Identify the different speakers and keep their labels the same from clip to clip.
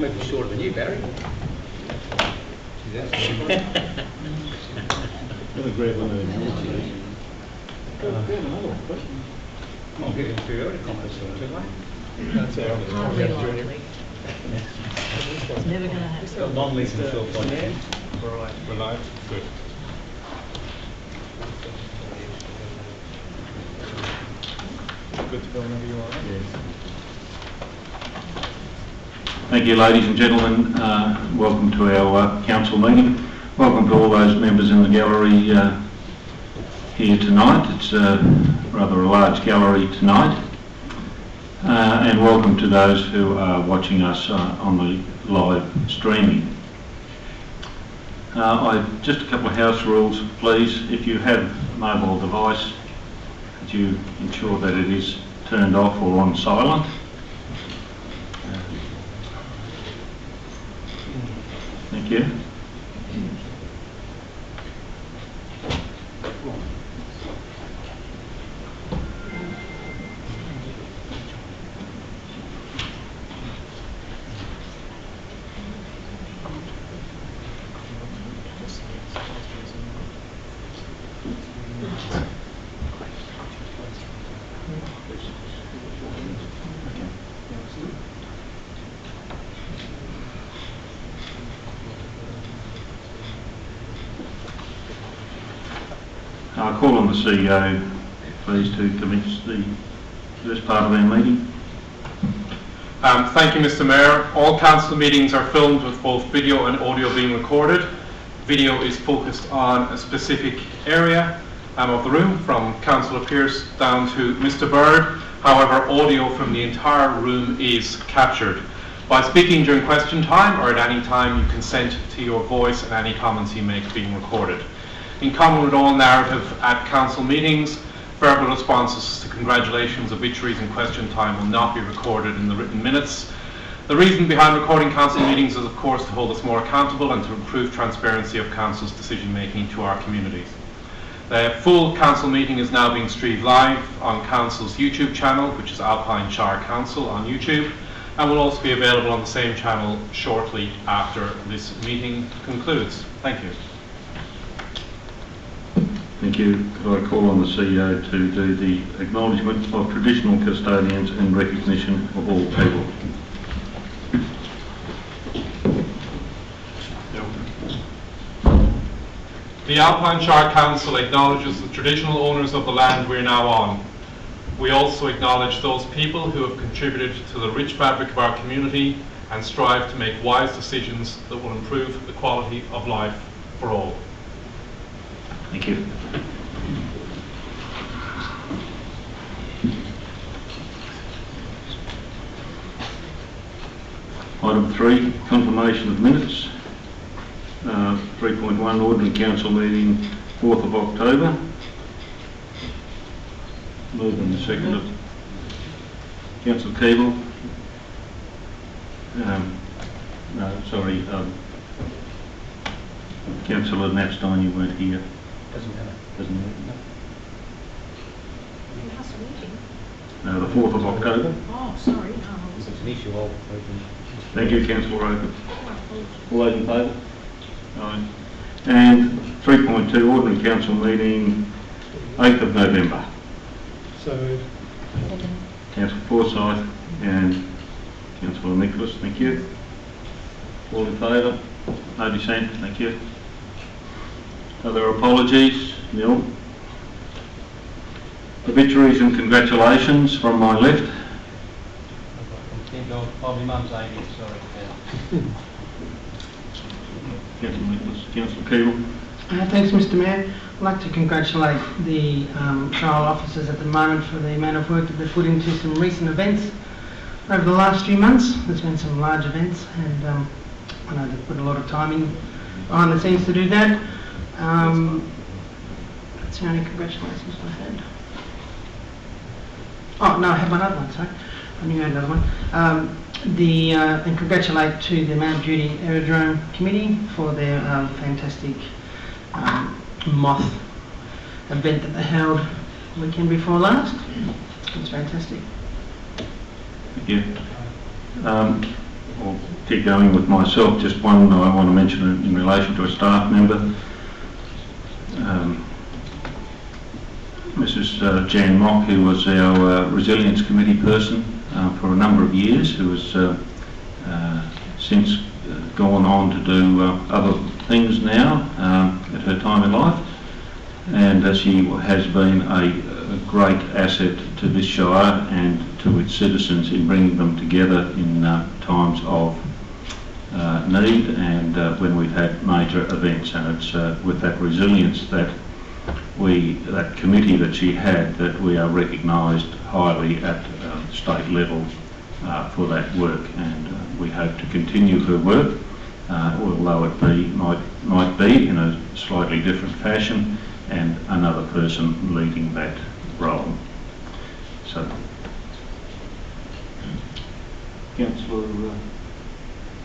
Speaker 1: might be shorter than you, Barry.
Speaker 2: Let me grab one of them.
Speaker 1: I'm getting too early, compass,
Speaker 2: That's our
Speaker 3: Hardly likely. It's never going to happen.
Speaker 2: non-leasing short one. Right. Good. Good to go whenever you are. Yes.
Speaker 4: Thank you, ladies and gentlemen. Welcome to our council meeting. Welcome to all those members in the gallery here tonight. It's rather a large gallery tonight. And welcome to those who are watching us on the live streaming. Just a couple of house rules, please. If you have a mobile device, could you ensure that it is turned off or on silent? Thank you. I call on the CEO, please, to commence the first part of our meeting.
Speaker 5: Thank you, Mr. Mayor. All council meetings are filmed with both video and audio being recorded. Video is focused on a specific area of the room, from Councillor Pearce down to Mr. Bird. However, audio from the entire room is captured. By speaking during question time or at any time, you consent to your voice and any comments you make being recorded. In common with all narrative at council meetings, verbal responses to congratulations, obituaries and question time will not be recorded in the written minutes. The reason behind recording council meetings is, of course, to hold us more accountable and to improve transparency of council's decision making to our communities. The full council meeting is now being streamed live on council's YouTube channel, which is Alpine Shire Council on YouTube, and will also be available on the same channel shortly after this meeting concludes. Thank you.
Speaker 4: Thank you. Could I call on the CEO to do the acknowledgement of traditional custodians and recognition of all people?
Speaker 5: The Alpine Shire Council acknowledges the traditional owners of the land we're now on. We also acknowledge those people who have contributed to the rich fabric of our community and strive to make wise decisions that will improve the quality of life for all.
Speaker 4: Thank you. Item 3, confirmation of minutes. 3.1, ordinary council meeting 4th of October. Moved and seconded. Councillor Keeble. Councillor Napstein, you weren't here.
Speaker 1: Doesn't matter.
Speaker 4: Doesn't matter.
Speaker 3: How's the meeting?
Speaker 4: No, the 4th of October.
Speaker 3: Oh, sorry.
Speaker 1: If it's an issue, I'll open.
Speaker 4: Thank you, Councillor Oaken. All those in favour? Aye. And 3.2, ordinary council meeting 8th of November.
Speaker 2: So,
Speaker 4: Councillor Forsyth and Councillor Nicholas, thank you. All in favour? No dissent, thank you. Are there apologies? Nil. Obituaries and congratulations from my left.
Speaker 1: Probably mum's 80, sorry.
Speaker 4: Councillor Nicholas, Councillor Keeble.
Speaker 6: Thanks, Mr. Mayor. I'd like to congratulate the trial officers at the moment for the amount of work that they've put into some recent events over the last few months. There's been some large events, and I know they've put a lot of time in behind the scenes to do that. That's the only congratulations I had. Oh, no, I had one other one, sorry. I knew I had another one. And congratulate to the Mount Judy Aerodrome Committee for their fantastic moth event that they held weekend before last. It was fantastic.
Speaker 4: Thank you. I'll keep going with myself. Just one I want to mention in relation to a staff member. Mrs. Jan Mock, who was our Resilience Committee person for a number of years, who has since gone on to do other things now at her time in life, and she has been a great asset to this Shire and to its citizens in bringing them together in times of need and when we've had major events. And it's with that resilience that that committee that she had, that we are recognised highly at state level for that work, and we hope to continue her work, although it might be in a slightly different fashion and another person leading that role. So, Councillor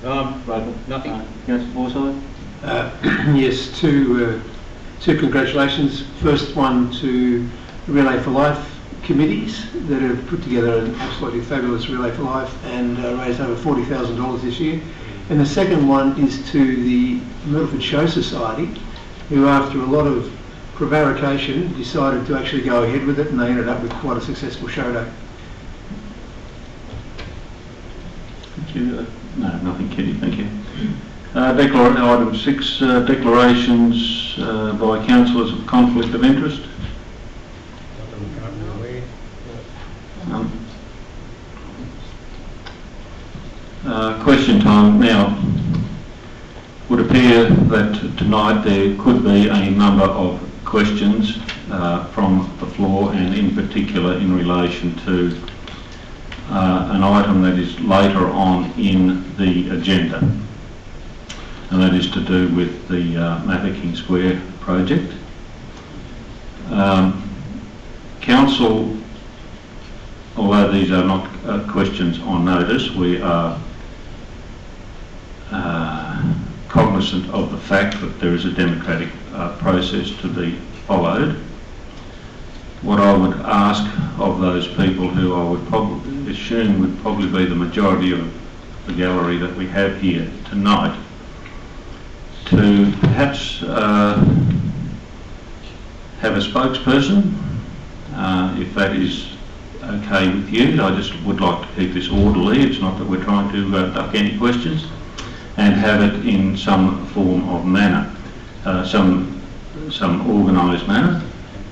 Speaker 4: Bradley?
Speaker 1: Nothing.
Speaker 4: Councillor Forsyth?
Speaker 7: Yes, two congratulations. First one to the Relay for Life committees that have put together an absolutely fabulous Relay for Life and raised over $40,000 this year. And the second one is to the Myrtleford Show Society, who after a lot of prevarication decided to actually go ahead with it, and they ended up with quite a successful show day.
Speaker 4: Thank you. No, nothing, Kitty, thank you. Item 6, declarations by councillors of conflict of interest. Question time now. Would appear that tonight there could be a number of questions from the floor, and in particular in relation to an item that is later on in the agenda, and that is to do with the Mafeking Square project. Council, although these are not questions on notice, we are cognizant of the fact that there is a democratic process to be followed. What I would ask of those people, who I would probably assume would probably be the majority of the gallery that we have here tonight, to perhaps have a spokesperson, if that is okay with you. I just would like to keep this orderly. It's not that we're trying to duck any questions, and have it in some form of manner, some organised manner.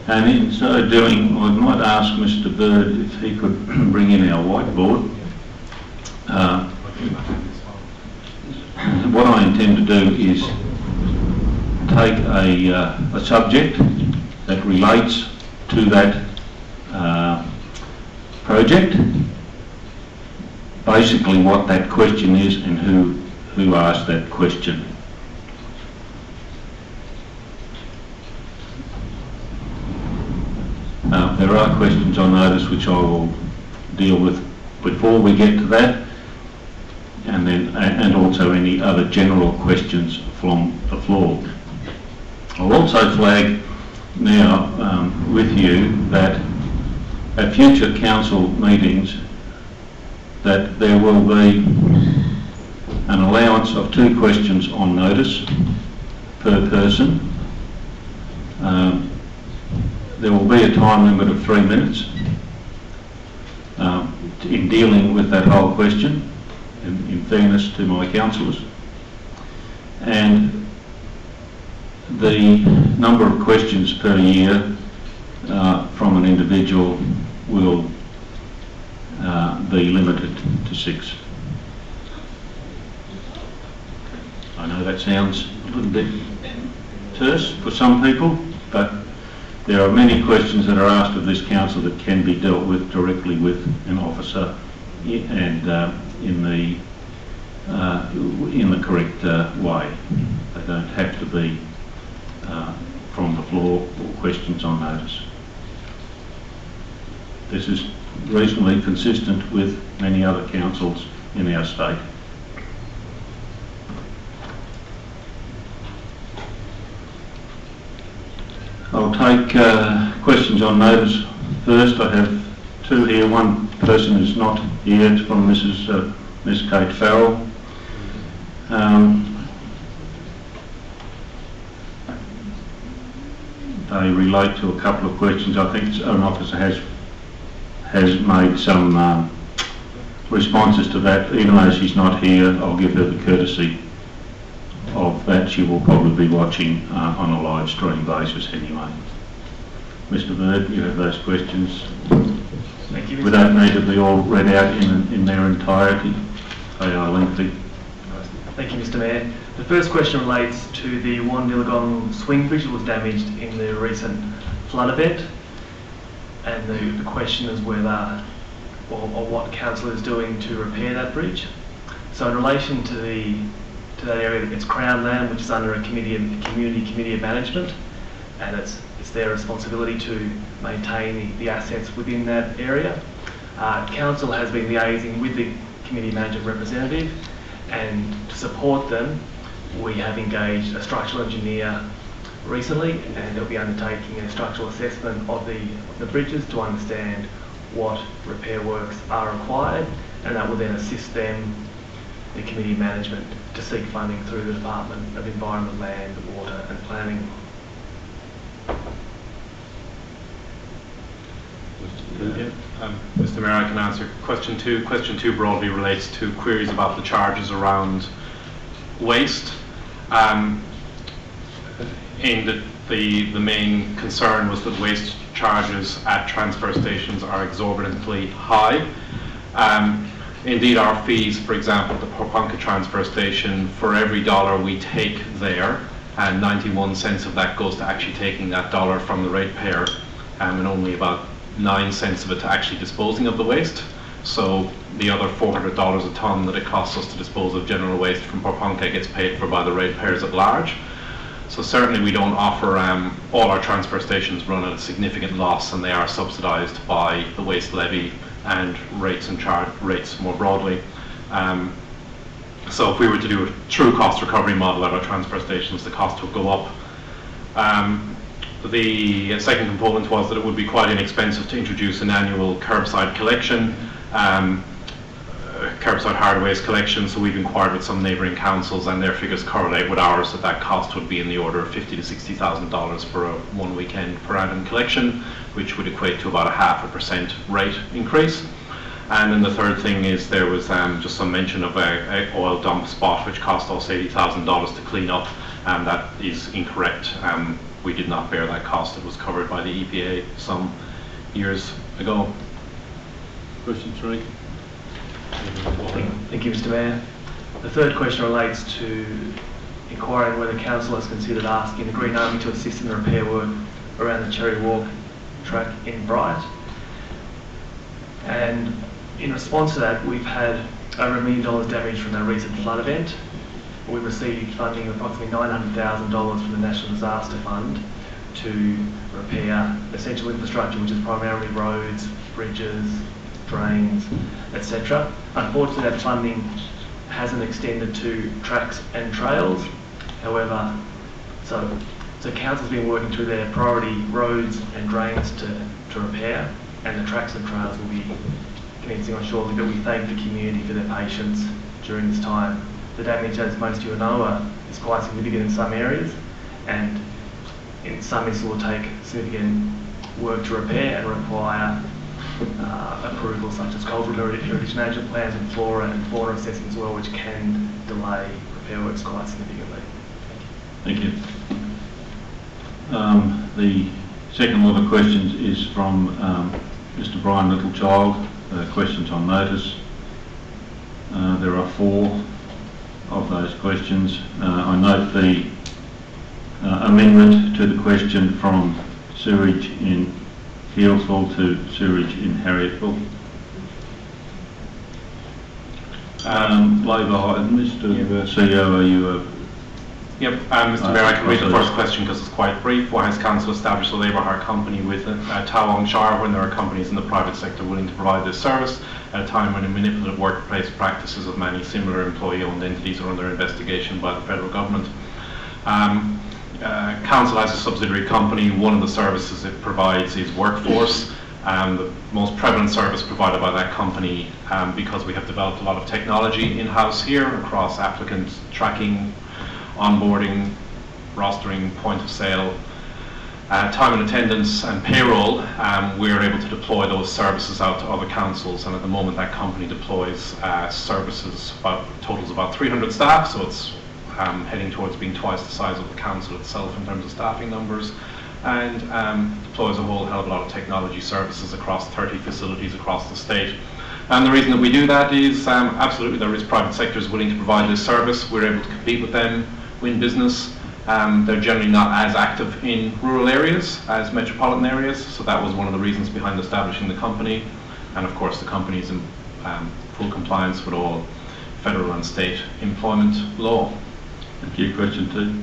Speaker 4: And in so doing, I might ask Mr. Bird if he could bring in our whiteboard. What I intend to do is take a subject that relates to that project, basically what that question is and who asked that question. There are questions on notice which I will deal with before we get to that, and also any other general questions from the floor. I'll also flag now with you that at future council meetings that there will be an allowance of 2 questions on notice per person. There will be a time limit of 3 minutes in dealing with that whole question, in fairness to my councillors. And the number of questions per year from an individual will be limited to 6. I know that sounds a little bit terse for some people, but there are many questions that are asked of this council that can be dealt with directly with an officer and in the correct way. They don't have to be from the floor or questions on notice. This is reasonably consistent with many other councils in our state. I'll take questions on notice first. I have 2 here. One person is not here. It's from Miss Kate Farrell. They relate to a couple of questions. I think an officer has made some responses to that. Even though she's not here, I'll give her the courtesy of that. She will probably be watching on a live stream basis anyway. Mr. Bird, you have those questions.
Speaker 8: Thank you,
Speaker 4: We don't need to be all read out in their entirety. They are lengthy.
Speaker 8: Thank you, Mr. Mayor. The first question relates to the Wandillagong swing bridge that was damaged in the recent flood event, and the question is whether or what council is doing to repair that bridge. So in relation to that area, it's Crown land, which is under a community committee of management, and it's their responsibility to maintain the assets within that area. Council has been liaising with the community management representative, and to support them, we have engaged a structural engineer recently, and they'll be undertaking a structural assessment of the bridges to understand what repair works are required, and that will then assist them, the community management, to seek funding through the Department of Environment, Land, Water and Planning.
Speaker 5: Mr. Mayor, I can answer question two. Question two broadly relates to queries about the charges around waste. The main concern was that waste charges at transfer stations are exorbitantly high. Indeed, our fees, for example, at the Porepunkah transfer station, for every dollar we take there, and 91 cents of that goes to actually taking that dollar from the ratepayer, and only about 9 cents of it to actually disposing of the waste. So the other $400 a tonne that it costs us to dispose of general waste from Porepunkah gets paid for by the ratepayers at large. So certainly we don't offer, all our transfer stations run at a significant loss, and they are subsidised by the waste levy and rates and rates more broadly. So if we were to do a true cost recovery model at our transfer stations, the cost would go up. The second component was that it would be quite inexpensive to introduce an annual curbside collection, curbside hard waste collection. So we've inquired with some neighbouring councils, and their figures correlate with ours, that cost would be in the order of $50,000 to $60,000 for a 1 weekend per annum collection, which would equate to about a 0.5% rate increase. And then the third thing is there was just some mention of a oil dump spot which cost us $80,000 to clean up, and that is incorrect. We did not bear that cost. It was covered by the EPA some years ago.
Speaker 4: Question three.
Speaker 8: Thank you, Mr. Mayor. The third question relates to inquiring whether council has considered asking the Green Army to assist in the repair work around the Cherry Walk track in Bright. And in response to that, we've had over $1 million damage from that recent flood event. We've received funding of approximately $900,000 from the National Disaster Fund to repair essential infrastructure, which is primarily roads, bridges, drains, etc. Unfortunately, that funding hasn't extended to tracks and trails. However, so council's been working through their priority roads and drains to repair, and the tracks and trails will be commencing on shortly, but we thank the community for their patience during this time. The damage, as most of you know, is quite significant in some areas, and in some instances will take significant work to repair and require approvals such as cultural heritage management plans and flora and fauna assessments as well, which can delay repair works quite significantly.
Speaker 4: Thank you. The second lot of questions is from Mr. Brian Littlechild. Questions on notice. There are 4 of those questions. I note the amendment to the question from sewage in Healesville to sewage in Harriettville. Labour, Mr. CEO, are you
Speaker 5: Yep, Mr. Mayor, I can read the first question because it's quite brief. Why has Council established a labour hire company with Tawong Shire when there are companies in the private sector willing to provide this service at a time when the manipulative workplace practices of many similar employee-owned entities are under investigation by the federal government? Council has a subsidiary company. One of the services it provides is workforce. the most prevalent service provided by that company, because we have developed a lot of technology in-house here across applicant tracking, onboarding, rostering, point of sale, time and attendance and payroll. We're able to deploy those services out to other councils, and at the moment that company deploys services, totals about 300 staff, so it's heading towards being twice the size of the council itself in terms of staffing numbers, and deploys a whole hell of a lot of technology services across 30 facilities across the state. And the reason that we do that is absolutely there is private sectors willing to provide this service. We're able to compete with them, win business. They're generally not as active in rural areas as metropolitan areas, so that was one of the reasons behind establishing the company. And of course the company is in full compliance with all federal and state employment law.
Speaker 4: Thank you. Question 2.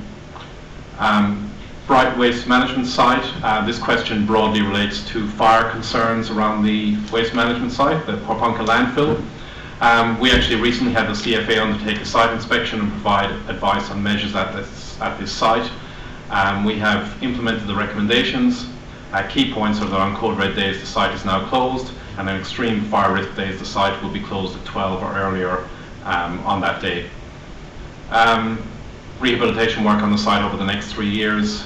Speaker 5: Bright Waste Management Site. This question broadly relates to fire concerns around the waste management site, the Porepunkah landfill. We actually recently had the CFA undertake a site inspection and provide advice on measures at this site. We have implemented the recommendations. Key points are that on code red days the site is now closed, and on extreme fire risk days the site will be closed at 12 or earlier on that day. Rehabilitation work on the site over the next 3 years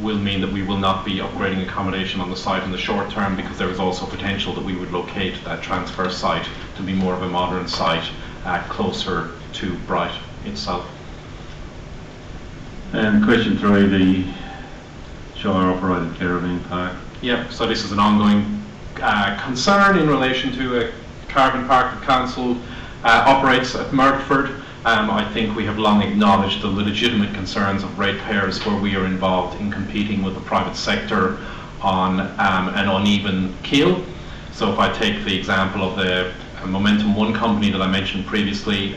Speaker 5: will mean that we will not be upgrading accommodation on the site in the short term, because there is also potential that we would locate that transfer site to be more of a modern site closer to Bright itself.
Speaker 4: And question 3, the Shire operated caravan park.
Speaker 5: Yep, so this is an ongoing concern in relation to a caravan park that council operates at Murford. I think we have long acknowledged the legitimate concerns of ratepayers where we are involved in competing with the private sector on an uneven keel. So if I take the example of the Momentum One company that I mentioned previously,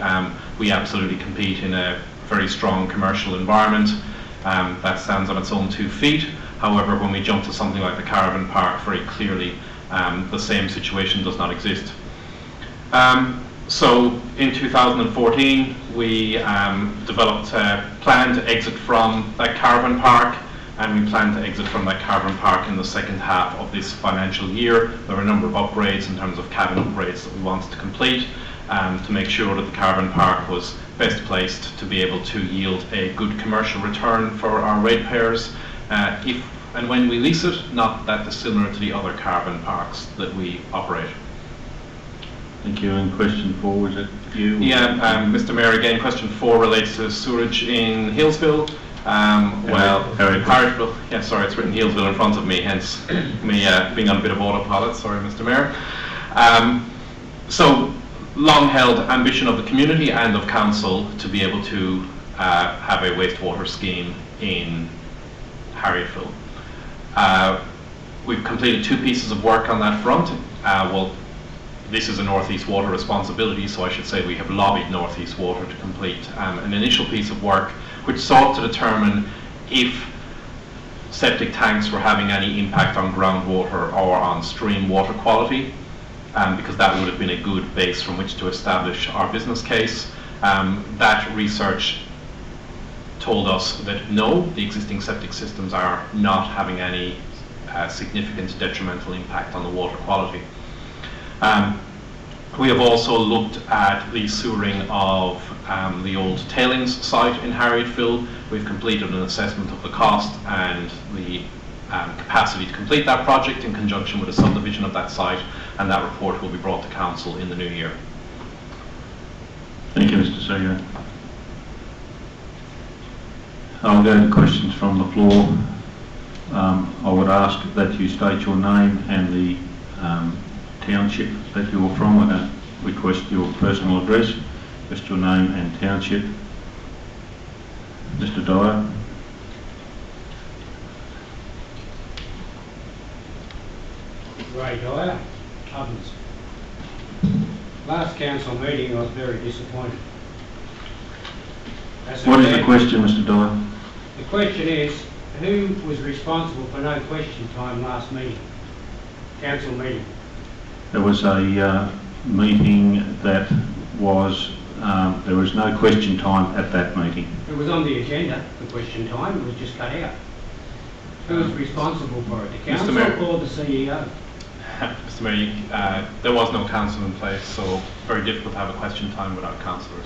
Speaker 5: we absolutely compete in a very strong commercial environment that stands on its own 2 feet. However, when we jump to something like the caravan park, very clearly the same situation does not exist. So in 2014 we developed a plan to exit from that caravan park, and we plan to exit from that caravan park in the second half of this financial year. There are a number of upgrades in terms of cabin upgrades that we wanted to complete to make sure that the caravan park was best placed to be able to yield a good commercial return for our ratepayers if and when we lease it, not that dissimilar to the other caravan parks that we operate.
Speaker 4: Thank you. And question 4, was it you?
Speaker 5: Yeah, Mr. Mayor, again, question 4 relates to sewerage in Hillsville. Harriettville. Yeah, sorry, it's written Hillsville in front of me, hence me being on a bit of autopilot. Sorry, Mr. Mayor. So, long-held ambition of the community and of council to be able to have a wastewater scheme in Harriettville. We've completed 2 pieces of work on that front. This is a North East Water responsibility, so I should say we have lobbied North East Water to complete an initial piece of work which sought to determine if septic tanks were having any impact on groundwater or on stream water quality, because that would have been a good base from which to establish our business case. That research told us that no, the existing septic systems are not having any significant detrimental impact on the water quality. We have also looked at the sewering of the old tailings site in Harriettville. We've completed an assessment of the cost and the capacity to complete that project in conjunction with a subdivision of that site, and that report will be brought to council in the new year.
Speaker 4: Thank you, Mr. Seger. I'll go to questions from the floor. I would ask that you state your name and the township that you're from. I don't request your personal address, just your name and township. Mr. Dyer.
Speaker 1: Ray Dyer, Ovens. Last council meeting I was very disappointed.
Speaker 4: What is the question, Mr. Dyer?
Speaker 1: The question is, who was responsible for no question time last meeting? Council meeting.
Speaker 4: There was a meeting that was, there was no question time at that meeting.
Speaker 1: It was on the agenda, the question time, it was just cut out. Who was responsible for it, the council
Speaker 5: Mayor.
Speaker 1: or the CEO?
Speaker 5: Mr Mayor, there was no council in place, so very difficult to have a question time without councillors.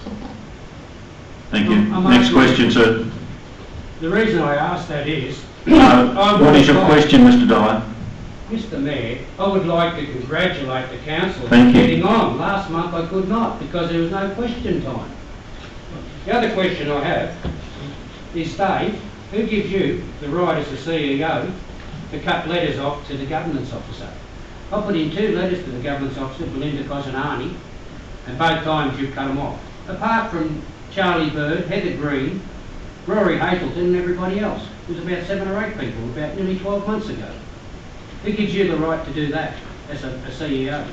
Speaker 4: Thank you.
Speaker 1: I'm
Speaker 4: Next
Speaker 1: asking-
Speaker 4: question, sir.
Speaker 1: The reason I ask that is,
Speaker 4: What is your question, Mr Dyer?
Speaker 1: Mr Mayor, I would like to congratulate the council
Speaker 4: Thank
Speaker 1: for
Speaker 4: you.
Speaker 1: getting on. Last month I could not because there was no question time. The other question I have is, Dave, who gives you the right as the CEO to cut letters off to the governance officer? I put in 2 letters to the governance officer, Belinda Cosinani, and both times you've cut them off. Apart from Charlie Bird, Heather Green, Rory Hazelton and everybody else. It was about 7 or 8 people about nearly 12 months ago. Who gives you the right to do that as a CEO?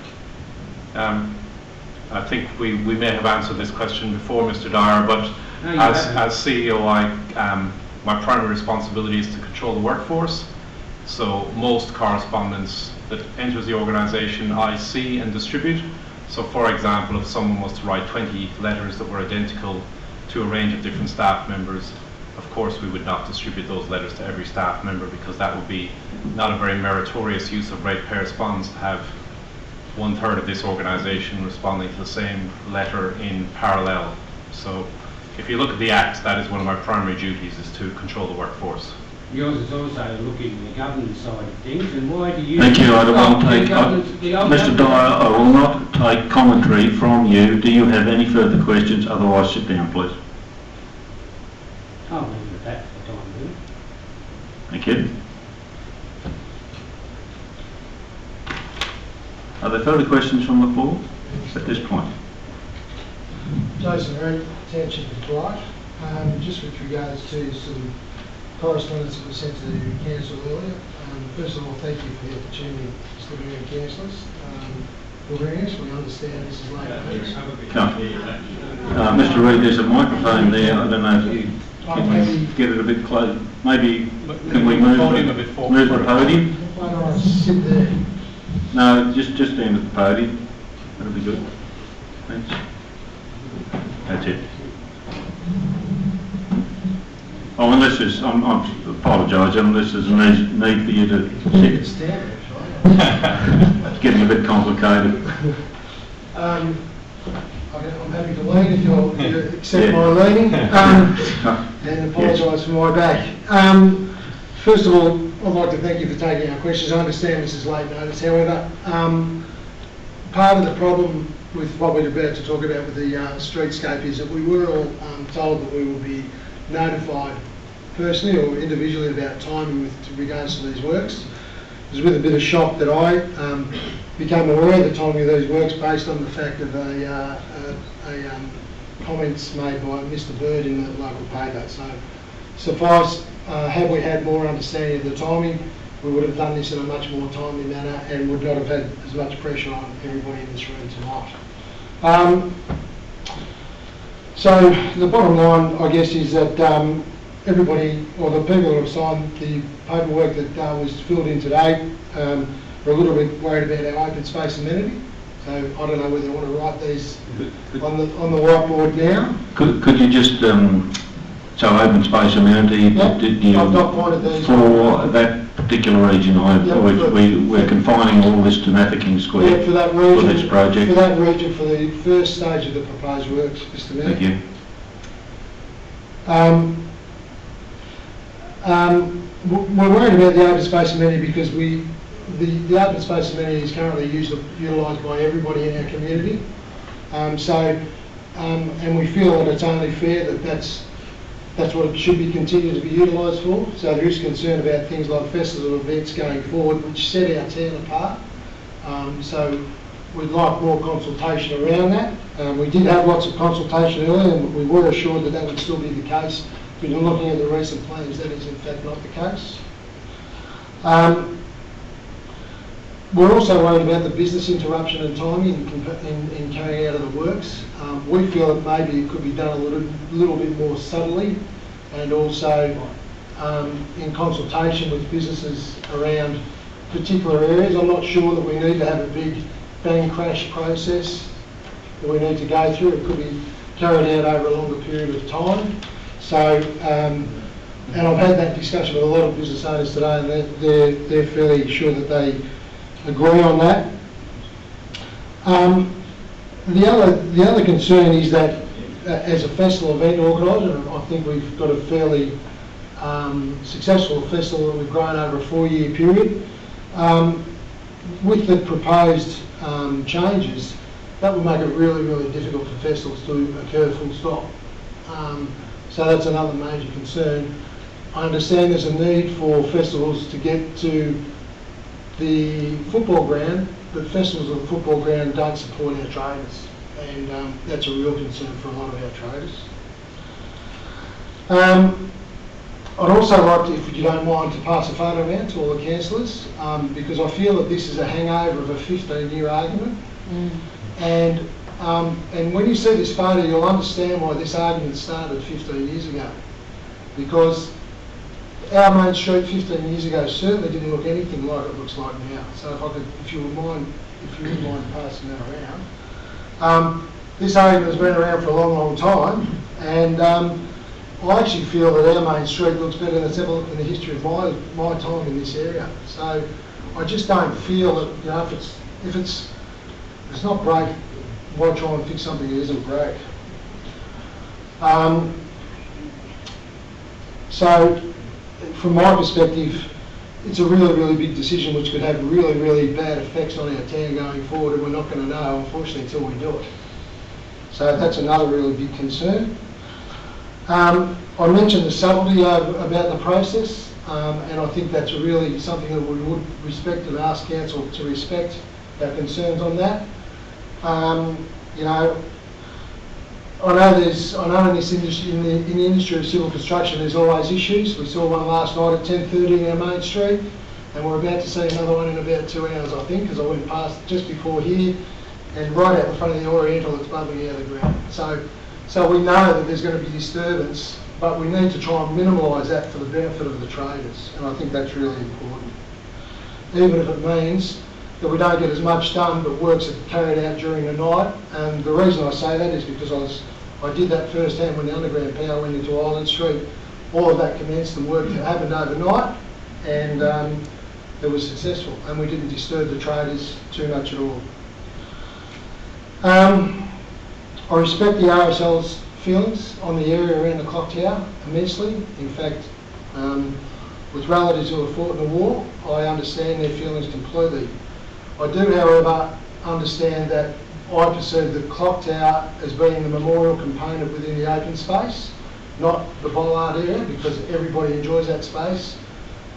Speaker 5: I think we may have answered this question before, Mr Dyer, but
Speaker 1: No, you
Speaker 5: as
Speaker 1: haven't.
Speaker 5: CEO, my primary responsibility is to control the workforce. So most correspondence that enters the organisation I see and distribute. So for example, if someone was to write 20 letters that were identical to a range of different staff members, of course we would not distribute those letters to every staff member, because that would be not a very meritorious use of ratepayers' funds to have 1/3 of this organisation responding to the same letter in parallel. So if you look at the Act, that is one of my primary duties, is to control the workforce.
Speaker 1: Yours is also looking at the governance side of things, and why do you...
Speaker 4: Thank you. I
Speaker 1: stop
Speaker 4: will
Speaker 1: the
Speaker 4: take,
Speaker 1: governance- the old
Speaker 4: Mr
Speaker 1: governance-
Speaker 4: Dyer, I will not take commentary from you. Do you have any further questions? Otherwise, sit down, please.
Speaker 1: I'll leave it at that for the time being.
Speaker 4: Thank you. Are there further questions from the floor at this point?
Speaker 9: Jason Reid, Township of Bright. Just with regards to some correspondence that was sent to the council earlier. First of all, thank you for the opportunity, Mr Mayor and councillors, for bringing us. We understand this is late notice.
Speaker 4: Mr Reid, there's a microphone there. I don't know if you can
Speaker 9: Maybe-
Speaker 4: get it a bit close. Maybe can we move
Speaker 5: Podium a bit forward.
Speaker 4: move the podium?
Speaker 9: Why don't I sit there?
Speaker 4: No, just stand at the podium. That'll be good. Thanks. That's it. Oh, unless there's, I apologise, unless there's a need for you to sit.
Speaker 9: Stand.
Speaker 4: It's getting a bit complicated.
Speaker 9: I'm happy to lean if you accept
Speaker 4: Yeah.
Speaker 9: my leaning, and apologise for my back. First of all, I'd like to thank you for taking our questions. I understand this is late notice. However, part of the problem with what we're about to talk about with the streetscape is that we were all told that we will be notified personally or individually about timing with regards to these works. It was with a bit of shock that I became aware of the timing of these works based on the fact of comments made by Mr Bird in the local paper. So suffice, had we had more understanding of the timing, we would have done this in a much more timely manner and would not have had as much pressure on everybody in this room tonight. So the bottom line, I guess, is that everybody, or the people who have signed the paperwork that was filled in today, are a little bit worried about our open space amenity. So I don't know whether they want to write these on the whiteboard now.
Speaker 4: Could you just, so open space amenity,
Speaker 9: Yep.
Speaker 4: did you,
Speaker 9: I've not pointed these
Speaker 4: for that particular region,
Speaker 9: Yep.
Speaker 4: we're confining all this to Mafeking Square
Speaker 9: Yeah, for that region,
Speaker 4: for this project?
Speaker 9: for that region, for the first stage of the proposed works, Mr Mayor.
Speaker 4: Thank you.
Speaker 9: We're worried about the open space amenity because the open space amenity is currently utilised by everybody in our community. And we feel that it's only fair that that's what it should be continued to be utilised for. So there is concern about things like festival events going forward, which set our town apart. So we'd like more consultation around that. We did have lots of consultation earlier, and we were assured that that would still be the case. But in looking at the recent plans, that is in fact not the case. We're also worried about the business interruption and timing in carrying out of the works. We feel that maybe it could be done a little bit more subtly, and also in consultation with businesses around particular areas. I'm not sure that we need to have a big bang crash process that we need to go through. It could be carried out over a longer period of time. So, and I've had that discussion with a lot of business owners today, and they're fairly sure that they agree on that. The other concern is that as a festival event organiser, I think we've got a fairly successful festival that we've grown over a 4-year period. With the proposed changes, that will make it really, really difficult for festivals to occur full stop. So that's another major concern. I understand there's a need for festivals to get to the football ground, but festivals on the football ground don't support our traders, and that's a real concern for a lot of our traders. I'd also like to, if you don't mind, to pass a photo around to all the councillors, because I feel that this is a hangover of a 15-year argument. And when you see this photo, you'll understand why this argument started 15 years ago. Because our main street 15 years ago certainly didn't look anything like it looks like now. So if you wouldn't mind passing that around. This argument has been around for a long, long time, and I actually feel that our main street looks better than it's ever looked in the history of my time in this area. So I just don't feel that, you know, if it's not break, why try and fix something that isn't break? So from my perspective, it's a really, really big decision which could have really, really bad effects on our town going forward, and we're not going to know, unfortunately, until we do it. So that's another really big concern. I mentioned the subtlety about the process, and I think that's really something that we would respect and ask council to respect our concerns on that. You know, I know in this industry, in the industry of civil construction, there's always issues. We saw one last night at 10:30 in our main street, and we're about to see another one in about 2 hours, I think, because I went past just before here, and right out in front of the Oriental, it's bubbling out of the ground. So we know that there's going to be disturbance, but we need to try and minimise that for the benefit of the traders, and I think that's really important. Even if it means that we don't get as much done, but works are carried out during the night. And the reason I say that is because I did that firsthand when the underground power went into Island Street. All of that commenced and work happened overnight, and it was successful, and we didn't disturb the traders too much at all. I respect the RSL's feelings on the area around the clock tower immensely. In fact, with relatives who have fought in the war, I understand their feelings completely. I do, however, understand that I perceive the clock tower as being the memorial component within the open space, not the bollard area, because everybody enjoys that space,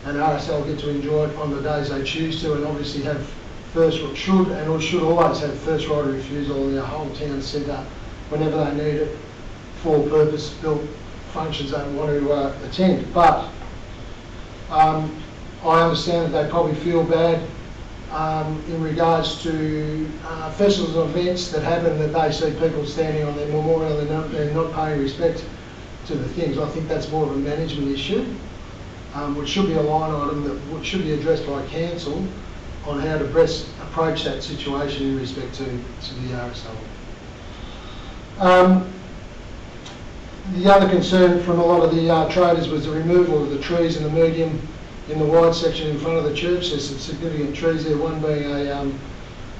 Speaker 9: and RSL get to enjoy it on the days they choose to, and obviously have should always have first right of refusal in the whole town centre whenever they need it for purpose-built functions they want to attend. But I understand that they probably feel bad in regards to festivals and events that happen, that they see people standing on their memorial and they're not paying respect to the things. I think that's more of a management issue, which should be a line item that should be addressed by council on how to best approach that situation in respect to the RSL. The other concern from a lot of the traders was the removal of the trees in the medium in the wide section in front of the church. There's some significant trees there, one being a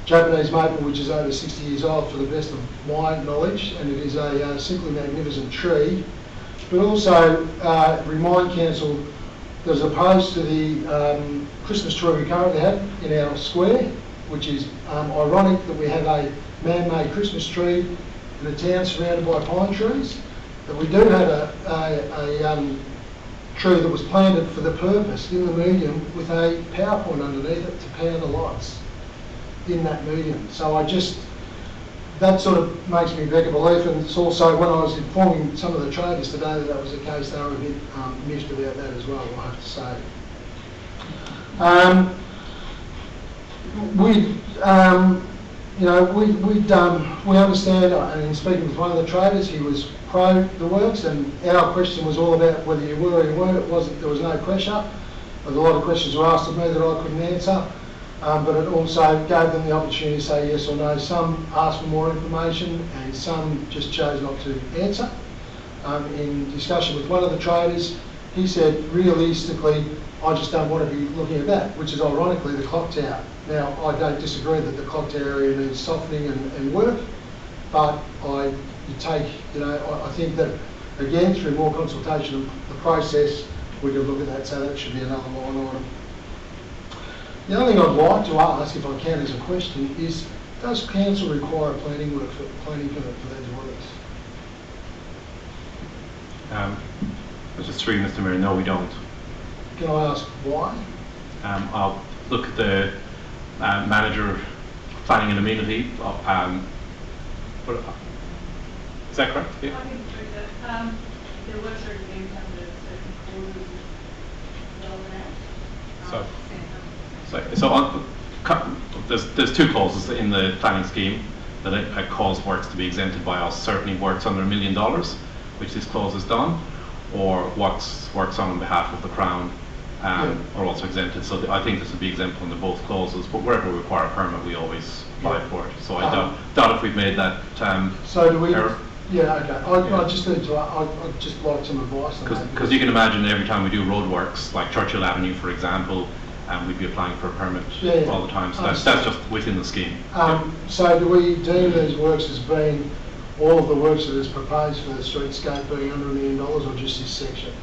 Speaker 9: Japanese maple which is over 60 years old to the best of my knowledge, and it is a simply magnificent tree. But also remind council that as opposed to the Christmas tree we currently have in our square, which is ironic that we have a man-made Christmas tree in a town surrounded by pine trees, that we do have a tree that was planted for the purpose in the medium with a power point underneath it to power the lights in that medium. So that sort of makes me beg a belief, and it's also, when I was informing some of the traders today that was the case, they were a bit miffed about that as well, I have to say. We understand, and in speaking with one of the traders, he was pro the works, and our question was all about whether you were or you weren't. There was no pressure. A lot of questions were asked of me that I couldn't answer, but it also gave them the opportunity to say yes or no. Some asked for more information, and some just chose not to answer. In discussion with one of the traders, he said, realistically, I just don't want to be looking at that, which is ironically the clock tower. Now, I don't disagree that the clock tower area needs softening and work, but I think that, again, through more consultation of the process, we could look at that, so that should be another line item. The other thing I'd like to ask, if I can, as a question, is does council require a planning permit for these works?
Speaker 5: Just through Mr. Mayor, no, we don't.
Speaker 9: Can I ask why?
Speaker 5: I'll look at the manager of planning and amenity. Is that correct? Yeah.
Speaker 10: I can do that. There were certain things under certain clauses
Speaker 5: there's two clauses in the planning scheme that it cause works to be exempted by us. Certainly works under $1 million, which this clause is done, or works on behalf of the Crown are also exempted. So I think this would be exempt under both clauses, but wherever we require a permit, we always apply for it. So I doubt if we've made that
Speaker 9: so do we?
Speaker 5: error.
Speaker 9: Yeah, okay. I just need to. I'd just like some advice on that.
Speaker 5: Because you can imagine every time we do roadworks, like Churchill Avenue, for example, we'd be applying for a permit all the time. So that's just within the scheme.
Speaker 9: So do we deem these works as being all of the works that is proposed for the streetscape being under $1 million, or just this section?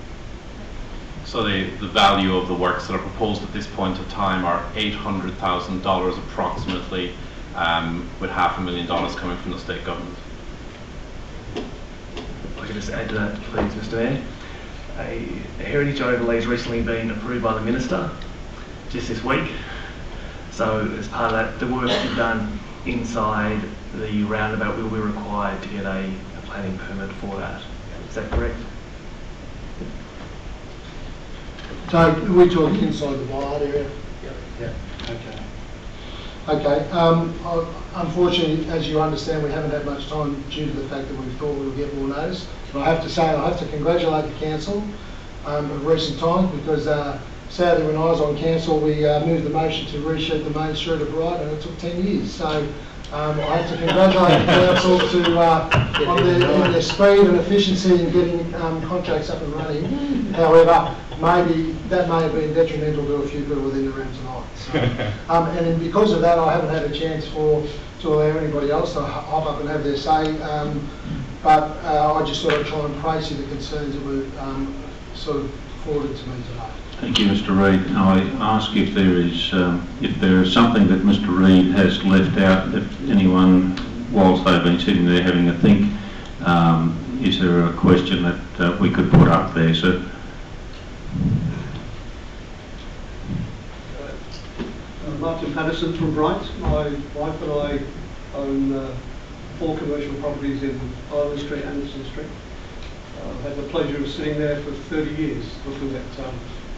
Speaker 5: So the value of the works that are proposed at this point of time are $800,000 approximately, with $500,000 coming from the state government.
Speaker 8: If I could just add to that, please, Mr. Mayor. A heritage overlay has recently been approved by the Minister just this week. So as part of that, the work you've done inside the roundabout will be required to get a planning permit for that. Is that correct?
Speaker 9: So we're talking inside the Viard area?
Speaker 8: Yep.
Speaker 9: Okay. Unfortunately, as you understand, we haven't had much time due to the fact that we thought we would get more notice. But I have to say, I have to congratulate the council of recent times, because sadly when I was on council, we moved the motion to reshed the main street of Bright, and it took 10 years. So I have to congratulate the council on their speed and efficiency in getting contracts up and running. However, maybe that may have been detrimental to a few people in the room tonight. So, and then because of that, I haven't had a chance to allow anybody else to hop up and have their say. But I just sort of try and praise you the concerns that were sort of forwarded to me today.
Speaker 4: Thank you, Mr. Reid. I ask if there is something that Mr. Reid has left out, if anyone, whilst they've been sitting there having a think, is there a question that we could put up there, sir?
Speaker 11: Martin Patterson from Bright. My wife and I own 4 commercial properties in Island Street, Anderson Street. I've had the pleasure of sitting there for 30 years looking at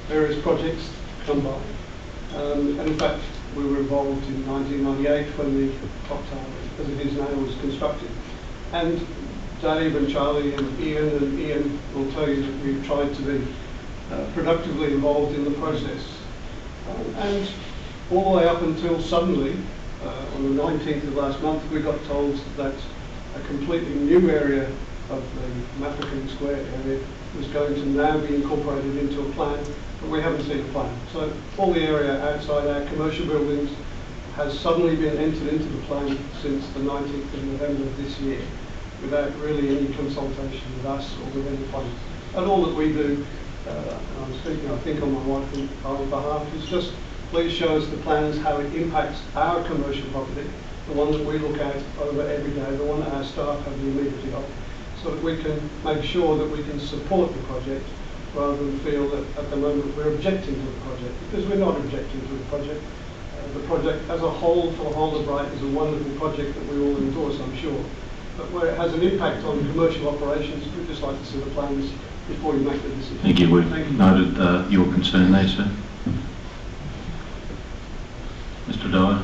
Speaker 11: various projects come by. And in fact, we were involved in 1998 when the clock tower, as it is now, was constructed. And Dave and Charlie and Ian will tell you that we've tried to be productively involved in the process. And all the way up until suddenly, on the 19th of last month, we got told that a completely new area of the Mafeking Square area was going to now be incorporated into a plan, but we haven't seen a plan. So all the area outside our commercial buildings has suddenly been entered into the plan since the 19th of November of this year, without really any consultation with us or with any plans. And all that we do, and I'm speaking I think on my wife's behalf, is just please show us the plans, how it impacts our commercial property, the one that we look at over every day, the one that our staff have the immediacy of, so that we can make sure that we can support the project rather than feel that at the moment we're objecting to the project, because we're not objecting to the project. The project as a whole for the whole of Bright is a wonderful project that we all endorse, I'm sure. But where it has an impact on commercial operations, we'd just like to see the plans before you make the decision.
Speaker 4: Thank you. We've noted your concern there, sir. Mr. Dyer.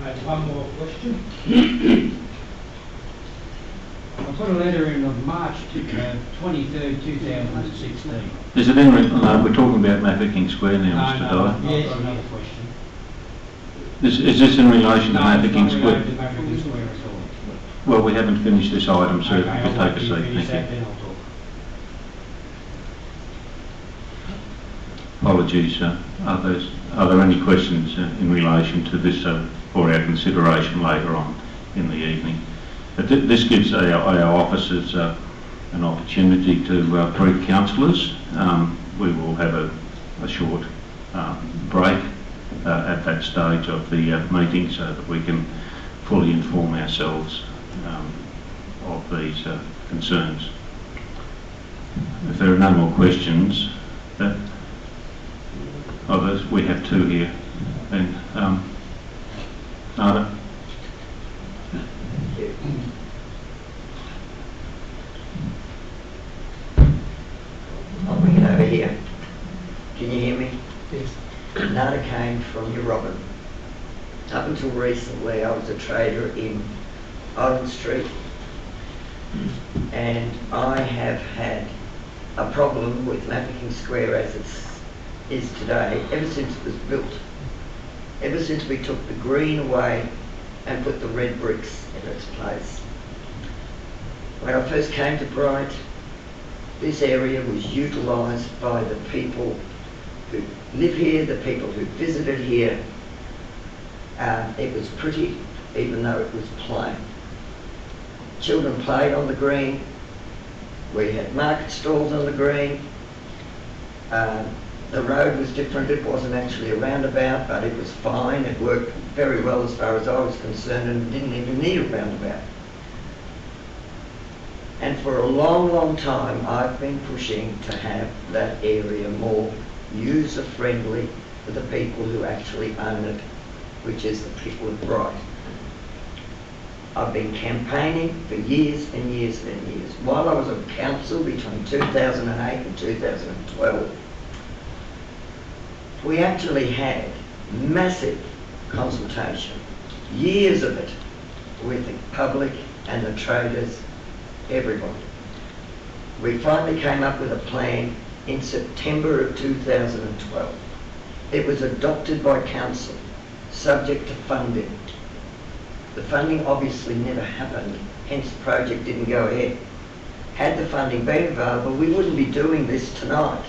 Speaker 1: I have one more question. I put a letter in of March 23rd, 2016.
Speaker 4: Is it in? We're talking about Mafeking Square now, Mr. Dyer.
Speaker 1: Yes, another question.
Speaker 4: Is this in relation to Mafeking Square?
Speaker 1: No, it's not related to Mafeking Square at all.
Speaker 4: Well, we haven't finished this item, so if you could take a seat.
Speaker 1: Finish that,
Speaker 4: Thank you.
Speaker 1: then I'll talk.
Speaker 4: Apologies. Are there any questions in relation to this for our consideration later on in the evening? But this gives our officers an opportunity to brief councillors. We will have a short break at that stage of the meeting so that we can fully inform ourselves of these concerns. If there are no more questions, we have two here. And Nada?
Speaker 3: I'll bring it over here. Can you hear me?
Speaker 6: Yes.
Speaker 3: Nada came from New Robin. Up until recently, I was a trader in Island Street, and I have had a problem with Mafeking Square as it is today ever since it was built. Ever since we took the green away and put the red bricks in its place. When I first came to Bright, this area was utilised by the people who live here, the people who visited here. It was pretty, even though it was plain. Children played on the green. We had market stalls on the green. The road was different. It wasn't actually a roundabout, but it was fine. It worked very well as far as I was concerned and didn't even need a roundabout. And for a long, long time, I've been pushing to have that area more user-friendly for the people who actually own it, which is the people of Bright. I've been campaigning for years and years and years. While I was on council between 2008 and 2012, we actually had massive consultation, years of it, with the public and the traders, everybody. We finally came up with a plan in September of 2012. It was adopted by council, subject to funding. The funding obviously never happened, hence the project didn't go ahead. Had the funding been available, we wouldn't be doing this tonight.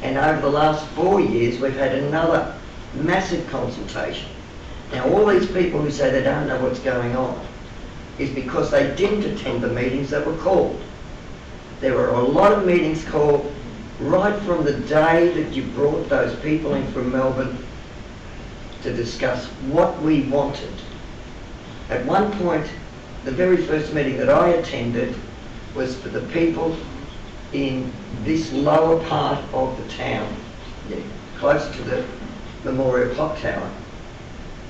Speaker 3: And over the last 4 years, we've had another massive consultation. Now, all these people who say they don't know what's going on is because they didn't attend the meetings that were called. There were a lot of meetings called right from the day that you brought those people in from Melbourne to discuss what we wanted. At one point, the very first meeting that I attended was for the people in this lower part of the town, close to the Memorial Clock Tower.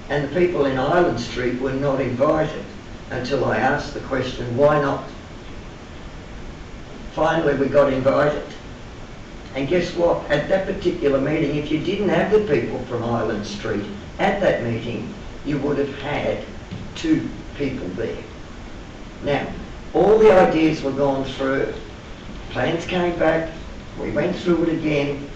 Speaker 3: And the people in Island Street were not invited until I asked the question, why not? Finally, we got invited. And guess what? At that particular meeting, if you didn't have the people from Island Street at that meeting, you would have had 2 people there. Now, all the ideas were gone through. Plans came back, we went through it again,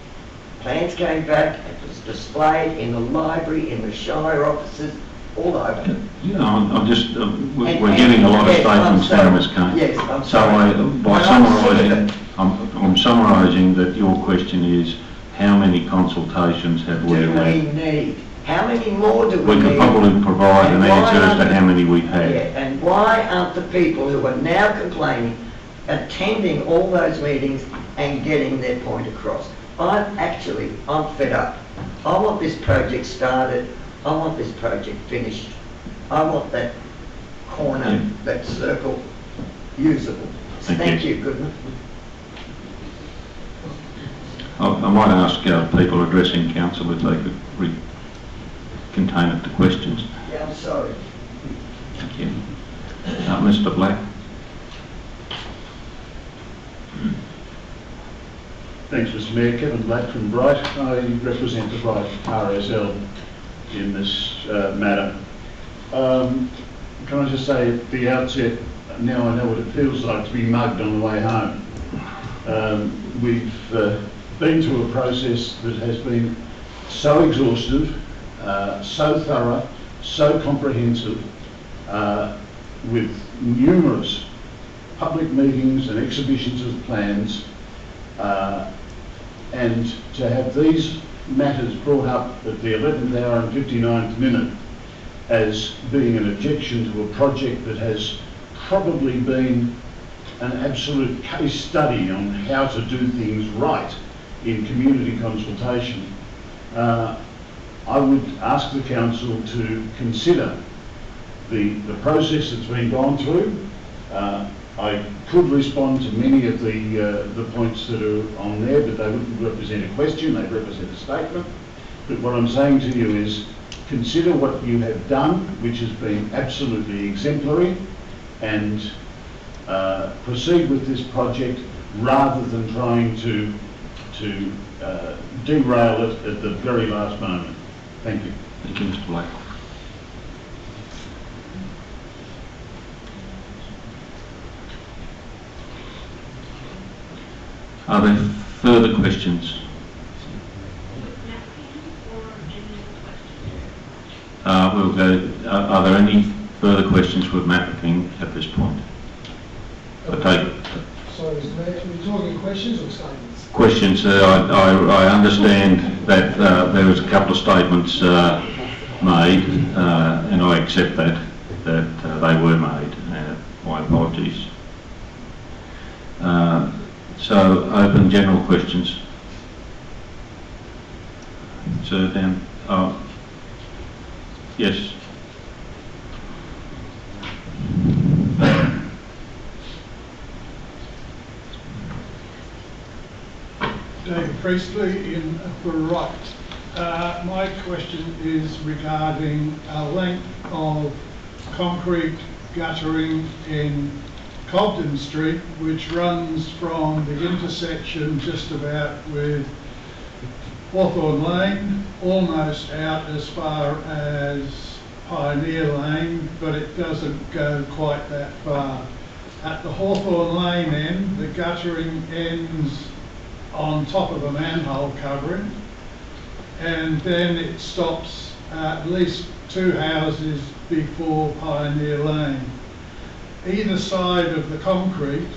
Speaker 3: plans came back, it was displayed in the library, in the Shire offices, all over.
Speaker 4: Yeah, I'm just, we're getting a lot of statements now, Ms. Kane.
Speaker 3: Yes, I'm
Speaker 4: So
Speaker 3: sorry.
Speaker 4: by summarising, I'm summarising that your question is, how many consultations have we
Speaker 3: Do we
Speaker 4: had?
Speaker 3: need? How many more do we
Speaker 4: We
Speaker 3: need?
Speaker 4: could probably provide an
Speaker 3: And why
Speaker 4: answer as to
Speaker 3: aren't
Speaker 4: how many we've
Speaker 3: Yeah,
Speaker 4: had.
Speaker 3: and why aren't the people who are now complaining attending all those meetings and getting their point across? I'm fed up. I want this project started. I want this project finished. I want that corner,
Speaker 4: Yeah.
Speaker 3: that circle, usable.
Speaker 4: Thank you.
Speaker 3: you, Goodman.
Speaker 4: I might ask people addressing council if they could contain it to questions.
Speaker 3: Yeah, I'm sorry.
Speaker 4: Thank you. Mr. Black.
Speaker 12: Thanks, Mr Mayor. Kevin Black from Bright. I represent the Bright RSL in this matter. Can I just say at the outset, now I know what it feels like to be mugged on the way home. We've been through a process that has been so exhaustive, so thorough, so comprehensive, with numerous public meetings and exhibitions of plans, And to have these matters brought up at the 11th hour and 59th minute as being an objection to a project that has probably been an absolute case study on how to do things right in community consultation, I would ask the council to consider the process that's been gone through. I could respond to many of the points that are on there, but they wouldn't represent a question, they represent a statement. But what I'm saying to you is, consider what you have done, which has been absolutely exemplary, and proceed with this project rather than trying to derail it at the very last moment. Thank you.
Speaker 4: Thank you, Mr. Blake. Are there further questions? We'll go. Are there any further questions with Matt King at this point? I take
Speaker 9: So, Mr. Mayor, are we talking questions or statements?
Speaker 4: questions. I understand that there was a couple of statements made, and I accept that they were made. My apologies. So, open general questions. So then, yes.
Speaker 13: David Priestley in Bright. My question is regarding a length of concrete guttering in Cobden Street, which runs from the intersection just about with Hawthorne Lane, almost out as far as Pioneer Lane, but it doesn't go quite that far. At the Hawthorne Lane end, the guttering ends on top of a manhole covering, and then it stops at least 2 houses before Pioneer Lane. Either side of the concrete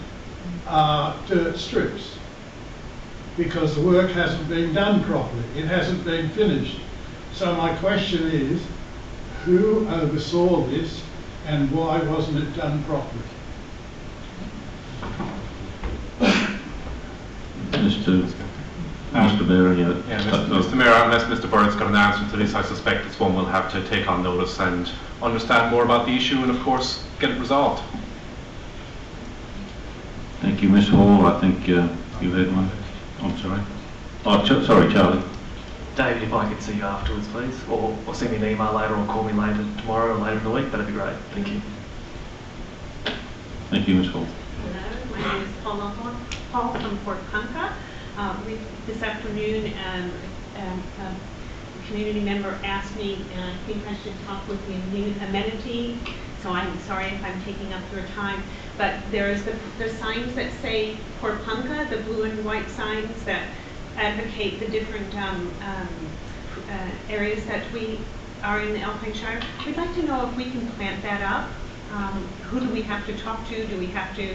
Speaker 13: are dirt strips because the work hasn't been done properly. It hasn't been finished. So my question is, who oversaw this and why wasn't it done properly?
Speaker 4: Mr. Mayor,
Speaker 5: Mr. Mayor, unless Mr. Burns got an answer to this, I suspect it's one we'll have to take on notice and understand more about the issue and, of course, get it resolved.
Speaker 4: Thank you, Ms. Hall. I think you had one. I'm sorry. Oh, sorry, Charlie.
Speaker 8: David, if I could see you afterwards, please, or send me an email later, or call me later tomorrow or later in the week, that'd be great. Thank you.
Speaker 4: Thank you, Ms. Hall.
Speaker 10: Hello, my name is Paul from Port Punka. This afternoon, a community member asked me, and I think I should talk with the amenity, so I'm sorry if I'm taking up your time, but there's signs that say Port Punka, the blue and white signs that advocate the different areas that we are in the Alpine Shire. We'd like to know if we can plant that up. Who do we have to talk to? Do we have to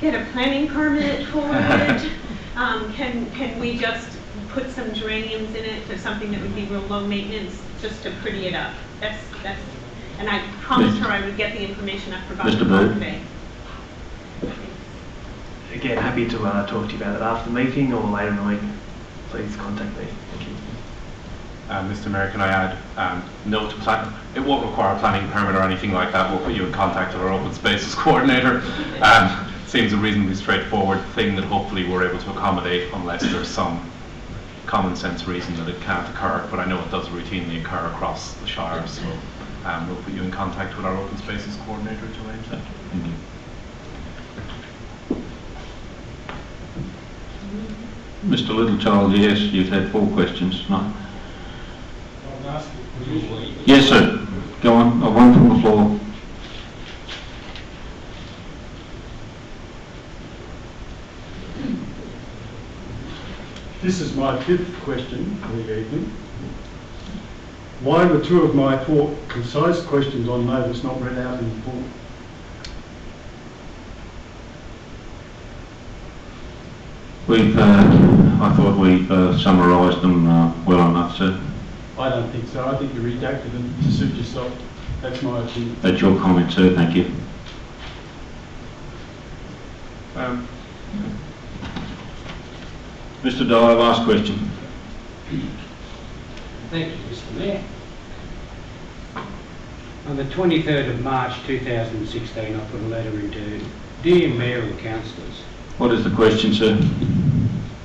Speaker 10: get a planning permit for it? Can we just put some geraniums in it or something that would be real low maintenance just to pretty it up? And I promised her I would get the information I forgot to call today.
Speaker 8: Again, happy to talk to you about it after the meeting or later in the week. Please contact me. Thank you.
Speaker 5: Mr. Mayor, can I add, no to plan. It won't require a planning permit or anything like that. We'll put you in contact with our open spaces coordinator. Seems a reasonably straightforward thing that hopefully we're able to accommodate unless there's some common sense reason that it can't occur. But I know it does routinely occur across the Shire, so we'll put you in contact with our open spaces coordinator to arrange that.
Speaker 4: Thank you. Mr. Littlechild, yes, you've had 4 questions. No? Yes, sir. Go on. One from the floor.
Speaker 14: This is my 5th question for the evening. Why were 2 of my 4 concise questions on notice not read out in full?
Speaker 4: We've I thought we summarised them well enough, sir.
Speaker 14: I don't think so. I think you redacted them to suit yourself. That's my opinion.
Speaker 4: That's your comment, sir. Thank you. Mr. Dyer, last question.
Speaker 1: Thank you, Mr Mayor. On the 23rd of March 2016, I put a letter into Dear Mayor and Councillors.
Speaker 4: What is the question, sir?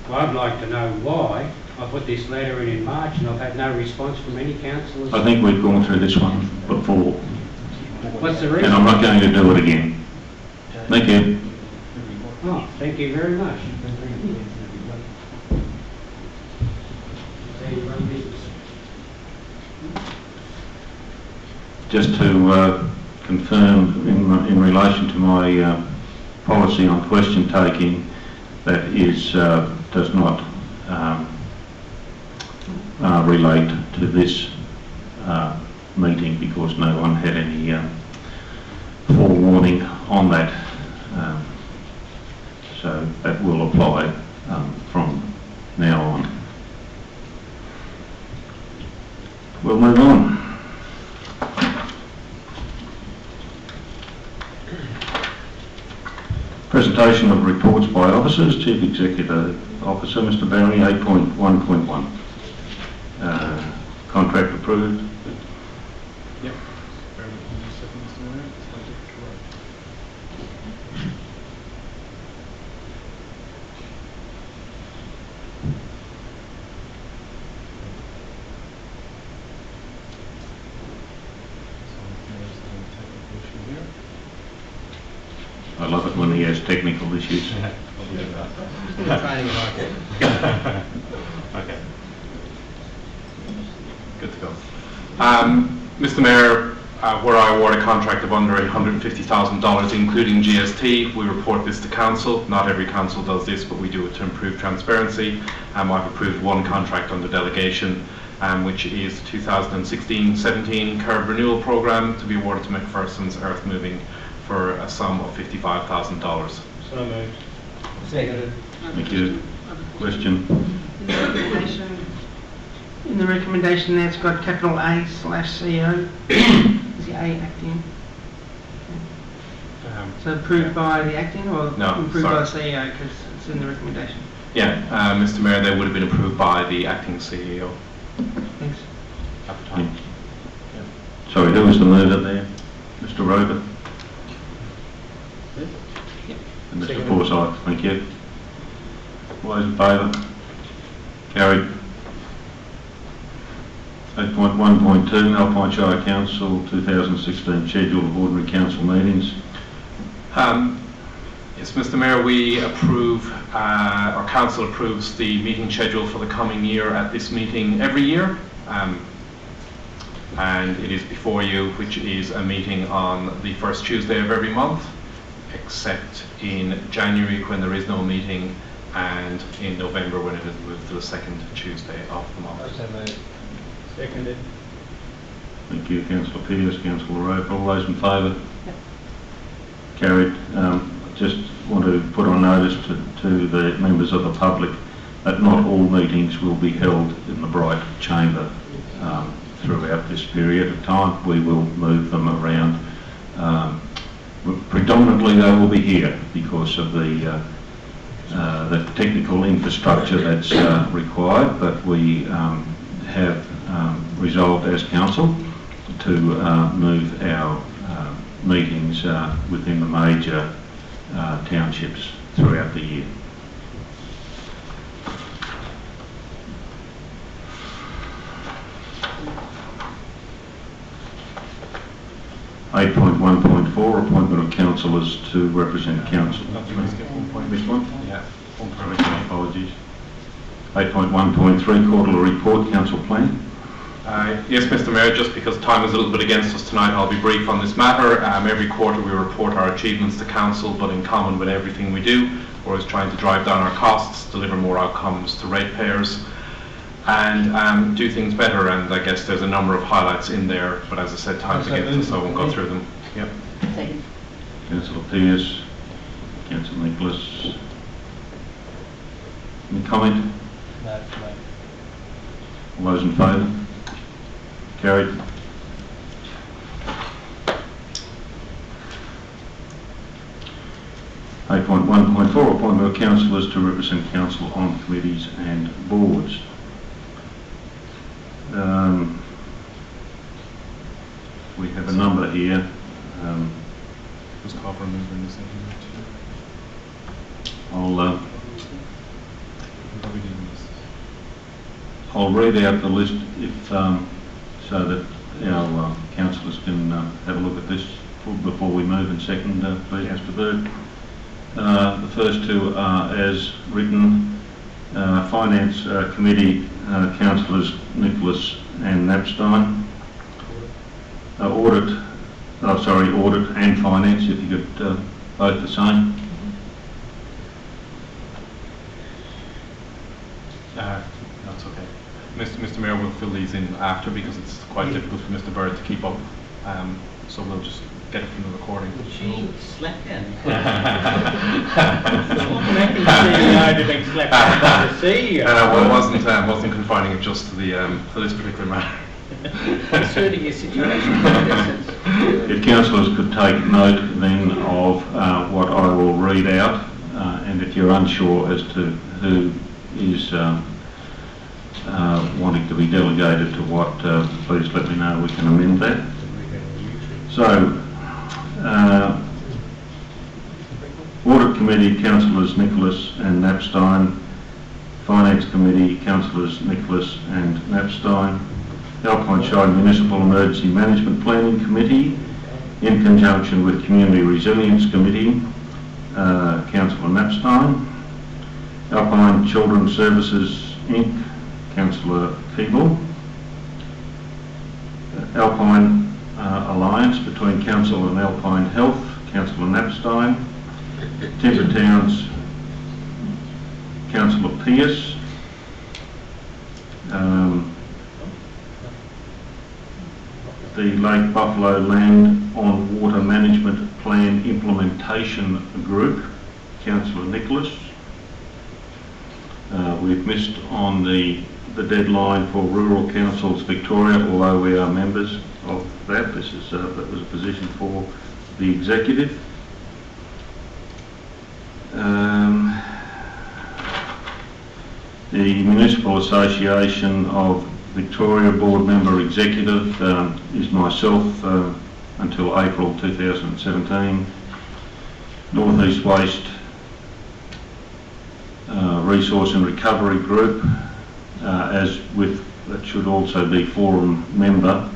Speaker 1: Well, I'd like to know why I put this letter in March and I've had no response from any councillors.
Speaker 4: I think we've gone through this one before,
Speaker 1: What's the reason?
Speaker 4: and I'm not going to do it again. Thank you.
Speaker 1: Oh, thank you very much.
Speaker 4: Just to confirm in relation to my policy on question taking, that is does not relate to this meeting because no one had any forewarning on that. So that will apply from now on. We'll move on. Presentation of reports by officers. Chief Executive Officer, Mr Barry, 8.1.1. Contract approved.
Speaker 2: Yep. Bear with me a second, Mr. Mayor. Just want to get it right.
Speaker 4: I love it when he has technical issues.
Speaker 5: Okay. Good to go. Mr Mayor, where I award a contract of under $150,000 including GST, we report this to Council. Not every Council does this, but we do it to improve transparency. I've approved one contract under delegation, which is 2016-17 curb renewal programme to be awarded to McPherson's Earth Moving for a sum of $55,000.
Speaker 2: So moved.
Speaker 1: Seconded.
Speaker 4: Thank you. Question?
Speaker 6: In the recommendation there, it's got capital A/CEO. Is the A acting? So approved by the acting or
Speaker 5: No,
Speaker 6: approved by the
Speaker 5: sorry.
Speaker 6: CEO because it's in the recommendation?
Speaker 5: Yeah, Mr Mayor, they would have been approved by the acting CEO
Speaker 6: Thanks.
Speaker 5: at the time.
Speaker 4: Sorry, who was the mover there? Mr Roper? And Mr Forsyth, thank you. All those in favour? Carried. 8.1.2, Alpine Shire Council 2016 schedule of ordinary council meetings.
Speaker 5: Yes, Mr Mayor, we approve, or Council approves the meeting schedule for the coming year at this meeting every year. And it is before you, which is a meeting on the first Tuesday of every month, except in January when there is no meeting, and in November when it is moved to the second Tuesday of the month.
Speaker 2: So moved. Seconded.
Speaker 4: Thank you, Councillor Pearce, Councillor Roper. All those in favour? Carried. Just want to put on notice to the members of the public that not all meetings will be held in the Bright Chamber throughout this period of time. We will move them around. Predominantly they will be here because of the technical infrastructure that's required, but we have resolved as council to move our meetings within the major townships throughout the year. (8.1.4) appointment of councillors to represent council. This one?
Speaker 5: Yeah.
Speaker 4: Apologies. 8.1.3 quarterly report, council plan.
Speaker 5: Yes, Mr Mayor, just because time is a little bit against us tonight, I'll be brief on this matter. Every quarter we report our achievements to Council, but in common with everything we do, we're always trying to drive down our costs, deliver more outcomes to ratepayers, and do things better. And I guess there's a number of highlights in there, but as I said, time's against us, so I won't go through them. Yep.
Speaker 4: Councillor Pearce, Councillor Nicholas. Any comment?
Speaker 1: No.
Speaker 4: All those in favour? Carried. Eight point 1.4, appointment of councillors to represent council on committees and boards. We have a number here.
Speaker 5: Just call for a mover in a second.
Speaker 4: I'll read out the list if, so that our councillors can have a look at this before we move in second, please, Mr. Bird. The first two are as written. Finance Committee, councillors Nicholas and Knapstein. Audit and Finance, if you could both the same.
Speaker 5: That's okay. Mr. Mayor will fill these in after because it's quite difficult for Mr. Bird to keep up. So we'll just get it from the recording.
Speaker 1: Gee, slap down.
Speaker 5: Well, wasn't confining it just to this particular matter.
Speaker 1: Concerning your situation.
Speaker 4: If councillors could take note then of what I will read out, and if you're unsure as to who is wanting to be delegated to what, please let me know, we can amend that. So, Audit Committee, councillors Nicholas and Knapstein. Finance Committee, councillors Nicholas and Knapstein. Alpine Shire Municipal Emergency Management Planning Committee, in conjunction with Community Resilience Committee, councillor Knapstein. Alpine Children's Services Inc., councillor Keeble. Alpine Alliance between Council and Alpine Health, councillor Knapstein. Timber Towns, councillor Pearce. The Lake Buffalo Land on Water Management Plan Implementation Group, councillor Nicholas. We've missed on the deadline for Rural Councils Victoria, although we are members of that. That was a position for the executive. The Municipal Association of Victoria Board Member Executive is myself until April 2017. North East Waste Resource and Recovery Group, that should also be forum member,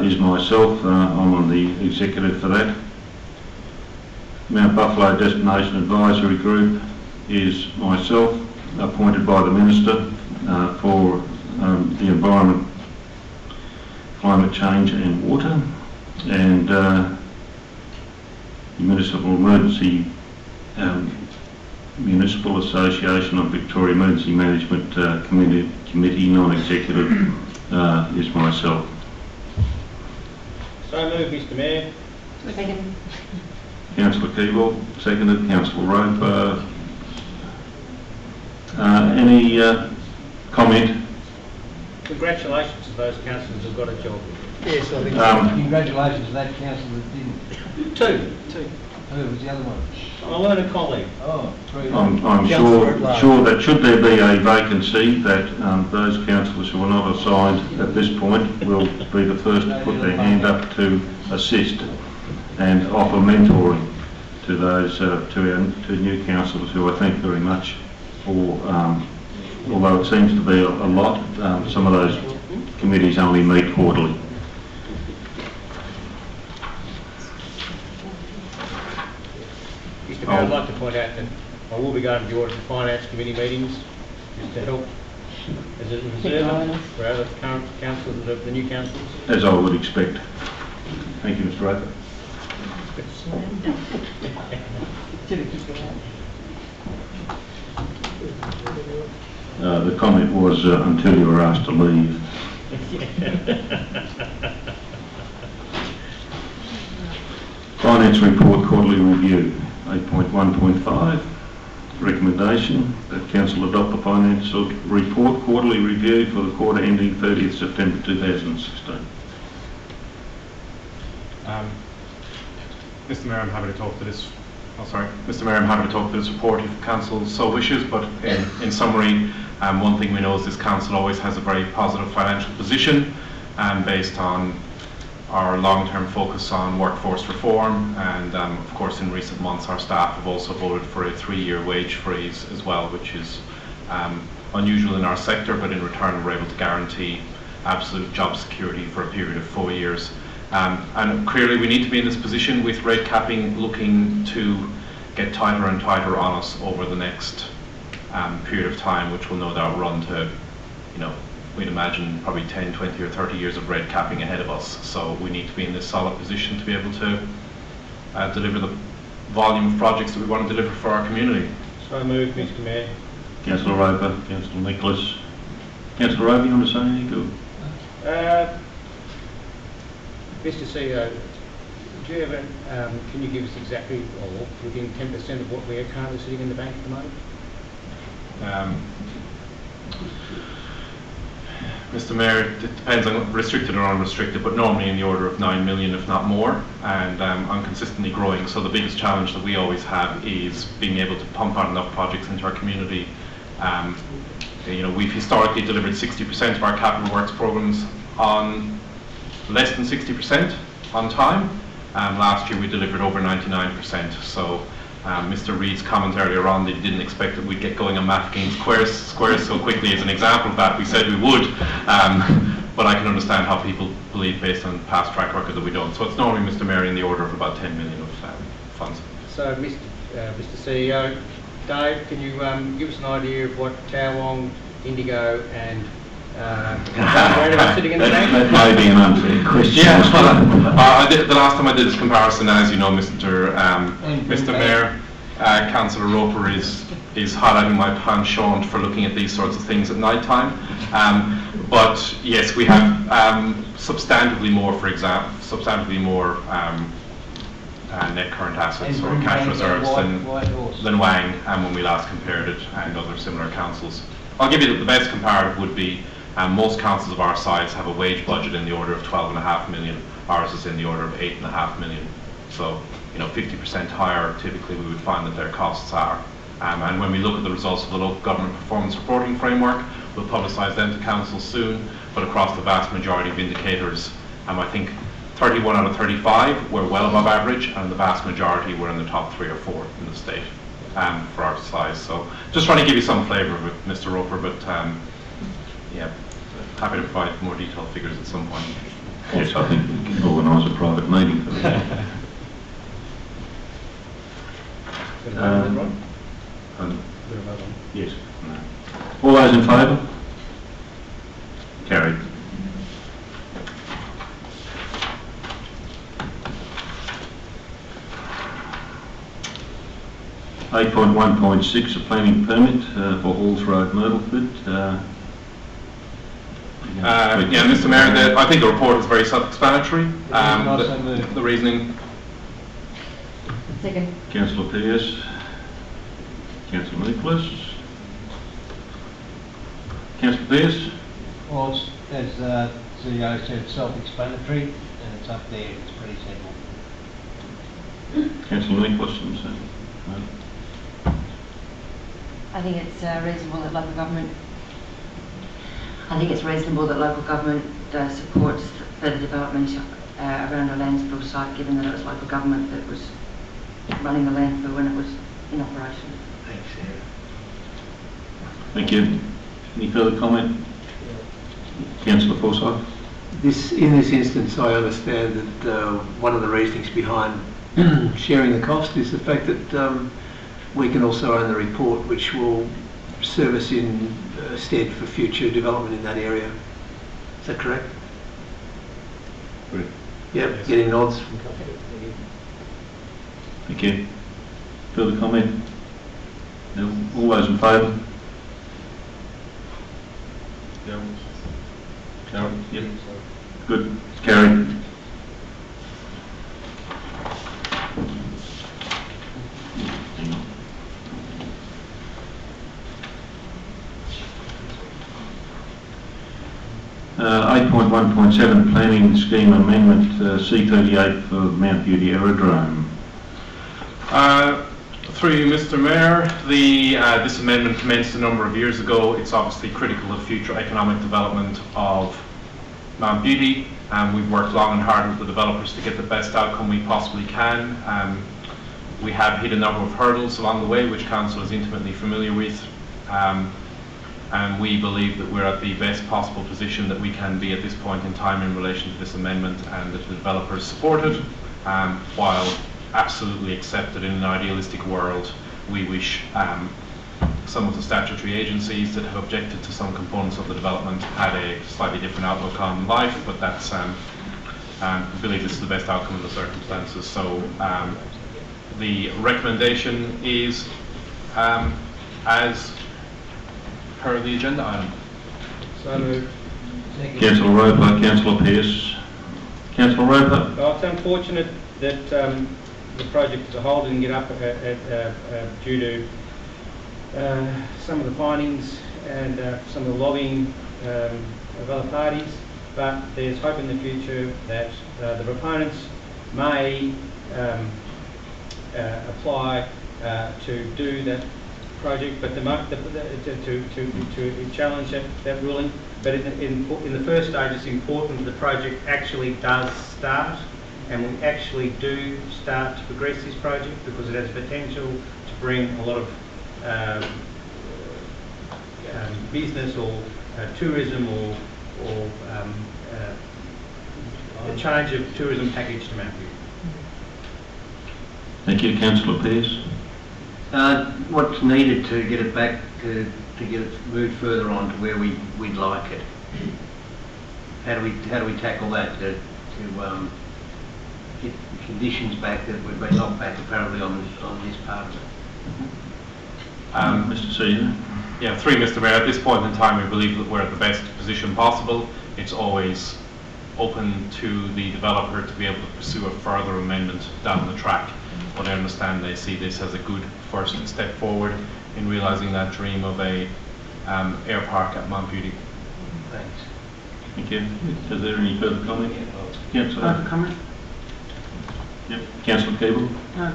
Speaker 4: is myself. I'm on the executive for that. Mount Buffalo Destination Advisory Group is myself, appointed by the Minister for the Environment, Climate Change and Water, and the Municipal Association of Victoria Emergency Management Committee non-executive is myself.
Speaker 1: So moved, Mr. Mayor.
Speaker 10: Second.
Speaker 4: Councillor Keeble, seconded. Councillor Rope. Any comment?
Speaker 1: Congratulations to those councillors who got a job.
Speaker 6: Yes, I think
Speaker 1: Congratulations to that councillor that didn't. Two. Who was the other one? I learned a colleague. Oh, three.
Speaker 4: I'm sure that should there be a vacancy, that those councillors who are not assigned at this point will be the first to put their hand up to assist and offer mentoring to those to new councillors who I thank very much for. Although it seems to be a lot, some of those committees only meet quarterly.
Speaker 1: Mr. Mayor, I'd like to point out that I will be going to the Audit and Finance Committee meetings just to help as a reserve for other current councillors, the new councillors.
Speaker 4: As I would expect. Thank you, Mr. Roper. The comment was until you were asked to leave. Finance Report Quarterly Review, 8.1.5. recommendation that Council adopt the financial report quarterly review for the quarter ending 30th September 2016.
Speaker 5: Mr. Mayor, I'm happy to talk to this. Mr. Mayor, I'm happy to talk to this report if Council so wishes, but in summary, one thing we know is this Council always has a very positive financial position based on our long-term focus on workforce reform, and of course in recent months our staff have also voted for a 3-year wage freeze as well, which is unusual in our sector, but in return we're able to guarantee absolute job security for a period of 4 years. And clearly we need to be in this position with rate capping looking to get tighter and tighter on us over the next period of time, which will no doubt run to, we'd imagine probably 10, 20 or 30 years of rate capping ahead of us. So we need to be in this solid position to be able to deliver the volume of projects that we want to deliver for our community.
Speaker 1: So moved, Mr. Mayor.
Speaker 4: Councillor Roper, Councillor Nicholas. Councillor Roper, you want to say anything?
Speaker 1: Mr. CEO, do you have can you give us exactly, or within 10% of what we are currently sitting in the bank at the moment?
Speaker 5: Mr. Mayor, it depends on restricted or unrestricted, but normally in the order of 9 million, if not more, and I'm consistently growing. So the biggest challenge that we always have is being able to pump out enough projects into our community. We've historically delivered 60% of our capital works programs on less than 60% on time. Last year we delivered over 99%. So Mr. Reid's comment earlier on that he didn't expect that we'd get going on Math Games Squares so quickly is an example of that. We said we would, but I can understand how people believe based on past track record that we don't. So it's normally, Mr. Mayor, in the order of about 10 million of funds.
Speaker 1: So, Mr. CEO, Dave, can you give us an idea of what Towong, Indigo and are sitting in the bank?
Speaker 4: That may be an unfair question.
Speaker 5: Yeah, the last time I did this comparison, as you know, Mr. Mayor, Councillor Roper is highlighting my penchant for looking at these sorts of things at night time. But yes, we have substantively more, net current assets or cash reserves than Wang when we last compared it, and other similar councils. I'll give you the best comparative would be most councils of our size have a wage budget in the order of 12.5 million. Ours is in the order of 8.5 million. So, 50% higher typically we would find that their costs are. And when we look at the results of the local government performance reporting framework, we'll publicise them to council soon, but across the vast majority of indicators, I think 31 out of 35 were well above average, and the vast majority were in the top 3 or 4 in the state for our size. So just trying to give you some flavour of it, Mr. Roper, but happy to provide more detailed figures at some point.
Speaker 4: Yes, I think we can organise a private meeting for that. Yes. All those in favour? Carried. Eight point 1.6, a planning permit for Halls Road, Myrtleford.
Speaker 5: Mr. Mayor, I think the report is very self-explanatory. The reasoning.
Speaker 15: Second.
Speaker 4: Councillor Pearce. Councillor Nicholas. Councillor Pearce.
Speaker 16: Well, as the CEO said, self-explanatory, and it's up there. It's pretty simple.
Speaker 4: Councillor Nicholas.
Speaker 15: I think it's reasonable that local government supports further development around the landfill site, given that it was local government that was running the landfill when it was in operation.
Speaker 3: Thanks, Sarah.
Speaker 4: Thank you. Any further comment? Councillor Forsyth.
Speaker 7: In this instance, I understand that one of the reasonings behind sharing the cost is the fact that we can also own the report, which will serve us in stead for future development in that area. Is that correct?
Speaker 4: Good.
Speaker 7: Yep, yes. Getting nods.
Speaker 4: Thank you. Further comment? No. All those in favour? Carried. Yep. Good. Carried. 8.1.7 Planning Scheme Amendment C38 for Mount Beauty Aerodrome.
Speaker 5: Through you, Mr. Mayor, this amendment commenced a number of years ago. It's obviously critical of future economic development of Mount Beauty, and we've worked long and hard with the developers to get the best outcome we possibly can. We have hit a number of hurdles along the way, which Council is intimately familiar with, and we believe that we're at the best possible position that we can be at this point in time in relation to this amendment, and that the developers support it, while absolutely accepted in an idealistic world. We wish some of the statutory agencies that have objected to some components of the development had a slightly different outlook on life, but that's, we believe this is the best outcome in the circumstances. So the recommendation is as per the agenda item.
Speaker 1: So moved.
Speaker 4: Councillor Roper, Councillor Pearce. Councillor Roper.
Speaker 1: Well, it's unfortunate that the project as a whole didn't get up due to some of the findings and some of the lobbying of other parties, but there's hope in the future that the proponents may apply to do that project, but to challenge that ruling. But in the first stage, it's important that the project actually does start, and we actually do start to progress this project, because it has potential to bring a lot of business or tourism or a change of tourism package to Mount Beauty.
Speaker 4: Thank you, Councillor Pearce.
Speaker 16: What's needed to get it back to get it moved further on to where we'd like it? How do we tackle that to get conditions back that we've been knocked back apparently on this part of it?
Speaker 4: Mr. Senior.
Speaker 5: Yeah, through Mr. Mayor, at this point in time we believe that we're at the best position possible. It's always open to the developer to be able to pursue a further amendment down the track, but I understand they see this as a good first step forward in realising that dream of a air park at Mount Beauty.
Speaker 16: Thanks.
Speaker 4: Thank you. Is there any further comment? Councillor.
Speaker 6: Comment?
Speaker 4: Yep. Councillor Keeble.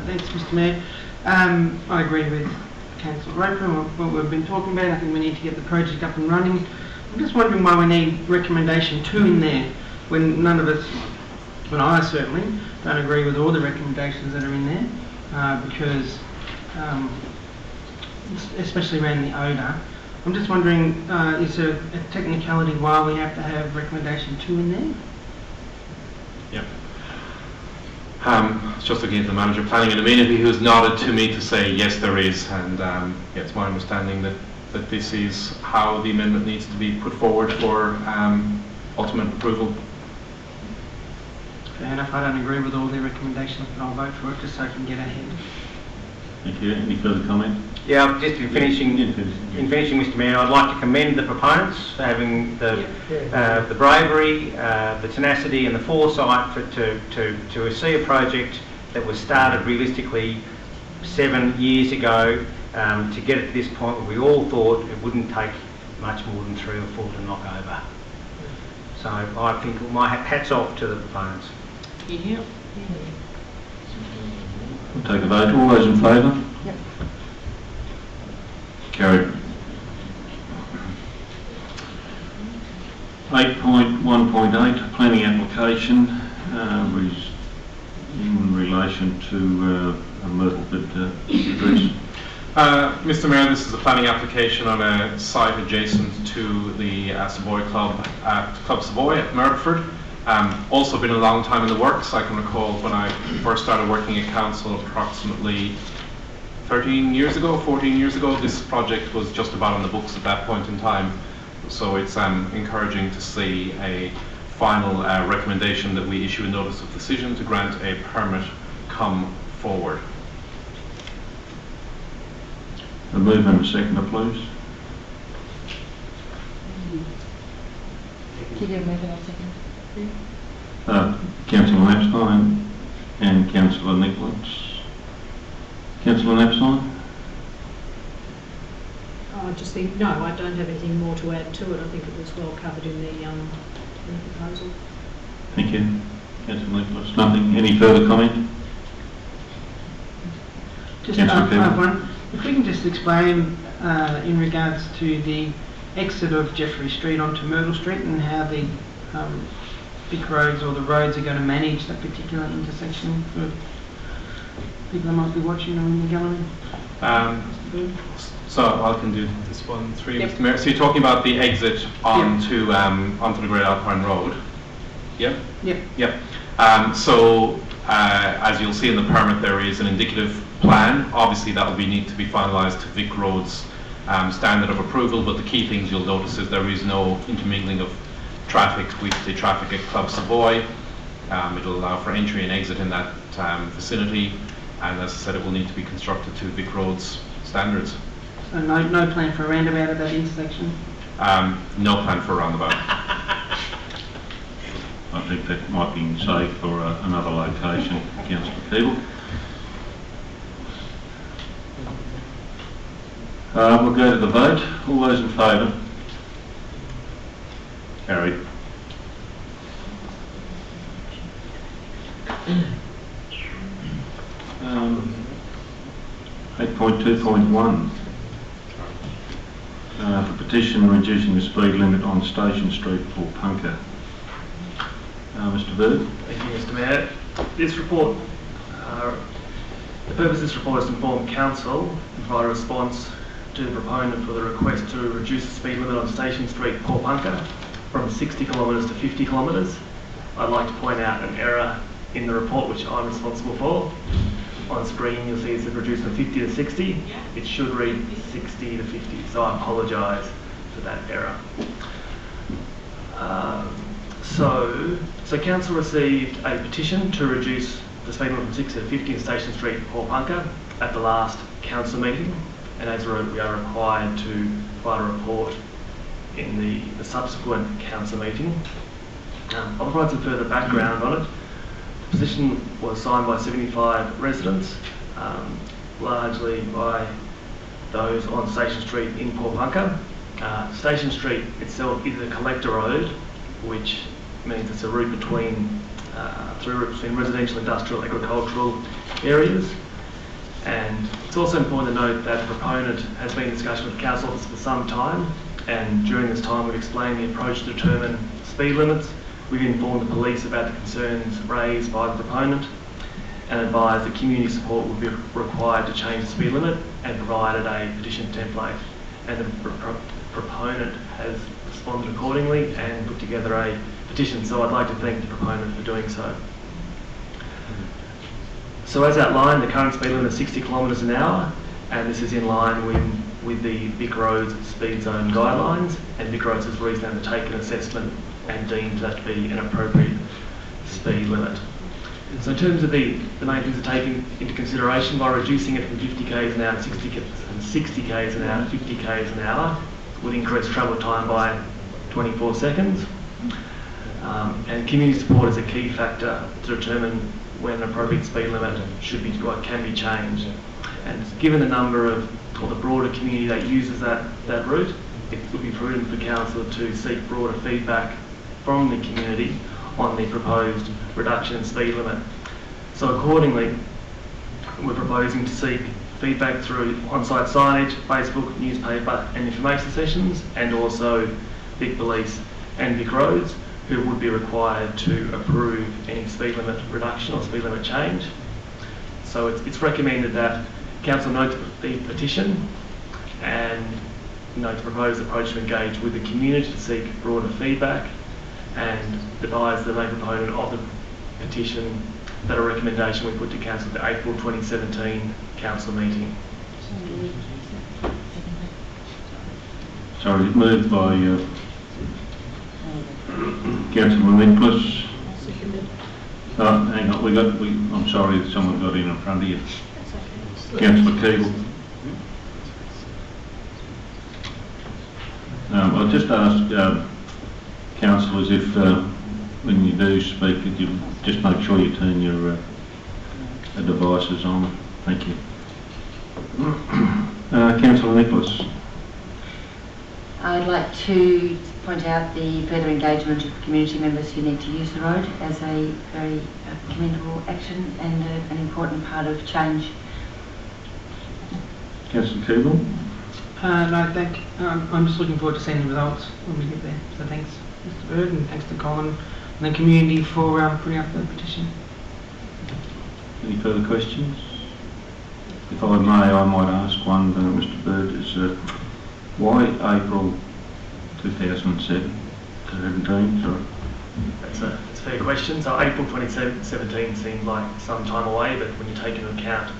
Speaker 6: Thanks, Mr. Mayor. I agree with Councillor Roper and what we've been talking about. I think we need to get the project up and running. I'm just wondering why we need recommendation 2 in there when none of us, when I certainly don't agree with all the recommendations that are in there, because especially around the odour. I'm just wondering, is there a technicality why we have to have recommendation 2 in there?
Speaker 5: Yep. Just looking at the manager of planning and amenity, who's nodded to me to say yes, there is, and yeah, it's my understanding that this is how the amendment needs to be put forward for ultimate approval.
Speaker 6: Fair enough. I don't agree with all their recommendations, but I'll vote for it just so I can get ahead.
Speaker 4: Thank you. Any further comment?
Speaker 1: Yeah, just in finishing, Mr. Mayor, I'd like to commend the proponents for having the bravery, the tenacity and the foresight to see a project that was started realistically 7 years ago to get it to this point where we all thought it wouldn't take much more than 3 or 4 to knock over. So I think my hats off to the proponents.
Speaker 6: Yeah.
Speaker 4: We'll take a vote. All those in favour?
Speaker 15: Yep.
Speaker 4: Carried. 8.1.8 planning application was in relation to a Myrtle bid address.
Speaker 5: Mr. Mayor, this is a planning application on a site adjacent to the Savoy Club at Club Savoy at Myrtleford. Also been a long time in the works. I can recall when I first started working at council approximately 13 years ago, 14 years ago, this project was just about on the books at that point in time. So it's encouraging to see a final recommendation that we issue a notice of decision to grant a permit come forward.
Speaker 4: A move and a seconder, please.
Speaker 15: Did you move it or second?
Speaker 4: Councillor Knapstein and Councillor Nicholas. Councillor Knapstein?
Speaker 17: I just think, no, I don't have anything more to add to it. I think it was well covered in the
Speaker 15: the proposal.
Speaker 4: Thank you. Councillor Nicholas, nothing, any further comment?
Speaker 6: Just
Speaker 4: Councillor Keeble.
Speaker 6: one. If we can just explain in regards to the exit of Jeffrey Street onto Myrtle Street and how the big roads or the roads are going to manage that particular intersection for people that might be watching or in the gallery.
Speaker 5: So I can do this one through you,
Speaker 6: Yep.
Speaker 5: Mr. Mayor. So you're talking about the exit onto the Great Alpine Road? Yep?
Speaker 6: Yep.
Speaker 5: Yep. As you'll see in the permit, there is an indicative plan. Obviously, that will need to be finalised to Vic Road's standard of approval, but the key things you'll notice is there is no intermingling of traffic with the traffic at Club Savoy. It'll allow for entry and exit in that vicinity, and as I said, it will need to be constructed to Vic Road's standards.
Speaker 6: So no plan for a roundabout at that intersection?
Speaker 5: No plan for a roundabout.
Speaker 4: I think that might be safe for another location. Councillor Keeble. We'll go to the vote. All those in favour? Carried. Um, 8.2.1. The petition reducing the speed limit on Station Street for Punker. Mr. Bird.
Speaker 8: Thank you, Mr. Mayor. This report, the purpose of this report is to inform Council and provide a response to the proponent for the request to reduce the speed limit on Station Street, Port Punker, from 60 kilometres to 50 kilometres. I'd like to point out an error in the report which I'm responsible for. On screen you'll see it's reduced from 50 to 60. It should read 60 to 50, so I apologise for that error. So Council received a petition to reduce the speed limit from 60 to 50 in Station Street, Port Punker, at the last Council meeting, and as we are required to provide a report in the subsequent Council meeting. I'll provide some further background on it. The petition was signed by 75 residents, largely by those on Station Street in Port Punker. Station Street itself is a collector road, which means it's a route between residential, industrial, agricultural areas. And it's also important to note that the proponent has been in discussion with the Council Office for some time, and during this time we've explained the approach to determine speed limits. We've informed the police about the concerns raised by the proponent and advised that community support would be required to change the speed limit, and provided a petition template. And the proponent has responded accordingly and put together a petition, so I'd like to thank the proponent for doing so. So as outlined, the current speed limit is 60 kilometres an hour, and this is in line with the Vic Roads speed zone guidelines, and Vic Roads has recently undertaken an assessment and deemed that to be an appropriate speed limit. So in terms of the main things to take into consideration, by reducing it from 50 k's an hour to 60 k's an hour to 50 k's an hour, would increase travel time by 24 seconds. And community support is a key factor to determine when an appropriate speed limit should be or can be changed. And given the number of, or the broader community that uses that route, it would be prudent for Council to seek broader feedback from the community on the proposed reduction in speed limit. So accordingly, we're proposing to seek feedback through on-site signage, Facebook, newspaper and information sessions, and also Vic Police and Vic Roads, who would be required to approve any speed limit reduction or speed limit change. So it's recommended that Council note the petition and note the proposed approach to engage with the community to seek broader feedback, and advise the main proponent of the petition that a recommendation we put to Council at the April 2017 Council meeting.
Speaker 4: Sorry, moved by Councillor Nicholas. Hang on, I'm sorry, someone got in front of you. Councillor Keeble. I'll just ask councillors if when you do speak, could you just make sure you turn your devices on. Thank you. Councillor Nicholas.
Speaker 15: I'd like to point out the further engagement of community members who need to use the road as a very commendable action and an important part of change.
Speaker 4: Councillor Keeble?
Speaker 6: No, I'm just looking forward to seeing the results when we get there. So thanks, Mr. Bird, and thanks to Colin and the community for putting up the petition.
Speaker 4: Any further questions? If I may, I might ask one, Mr. Bird, is why April 2017? Sorry.
Speaker 8: That's a fair question. So April 2017 seemed like some time away, but when you take into account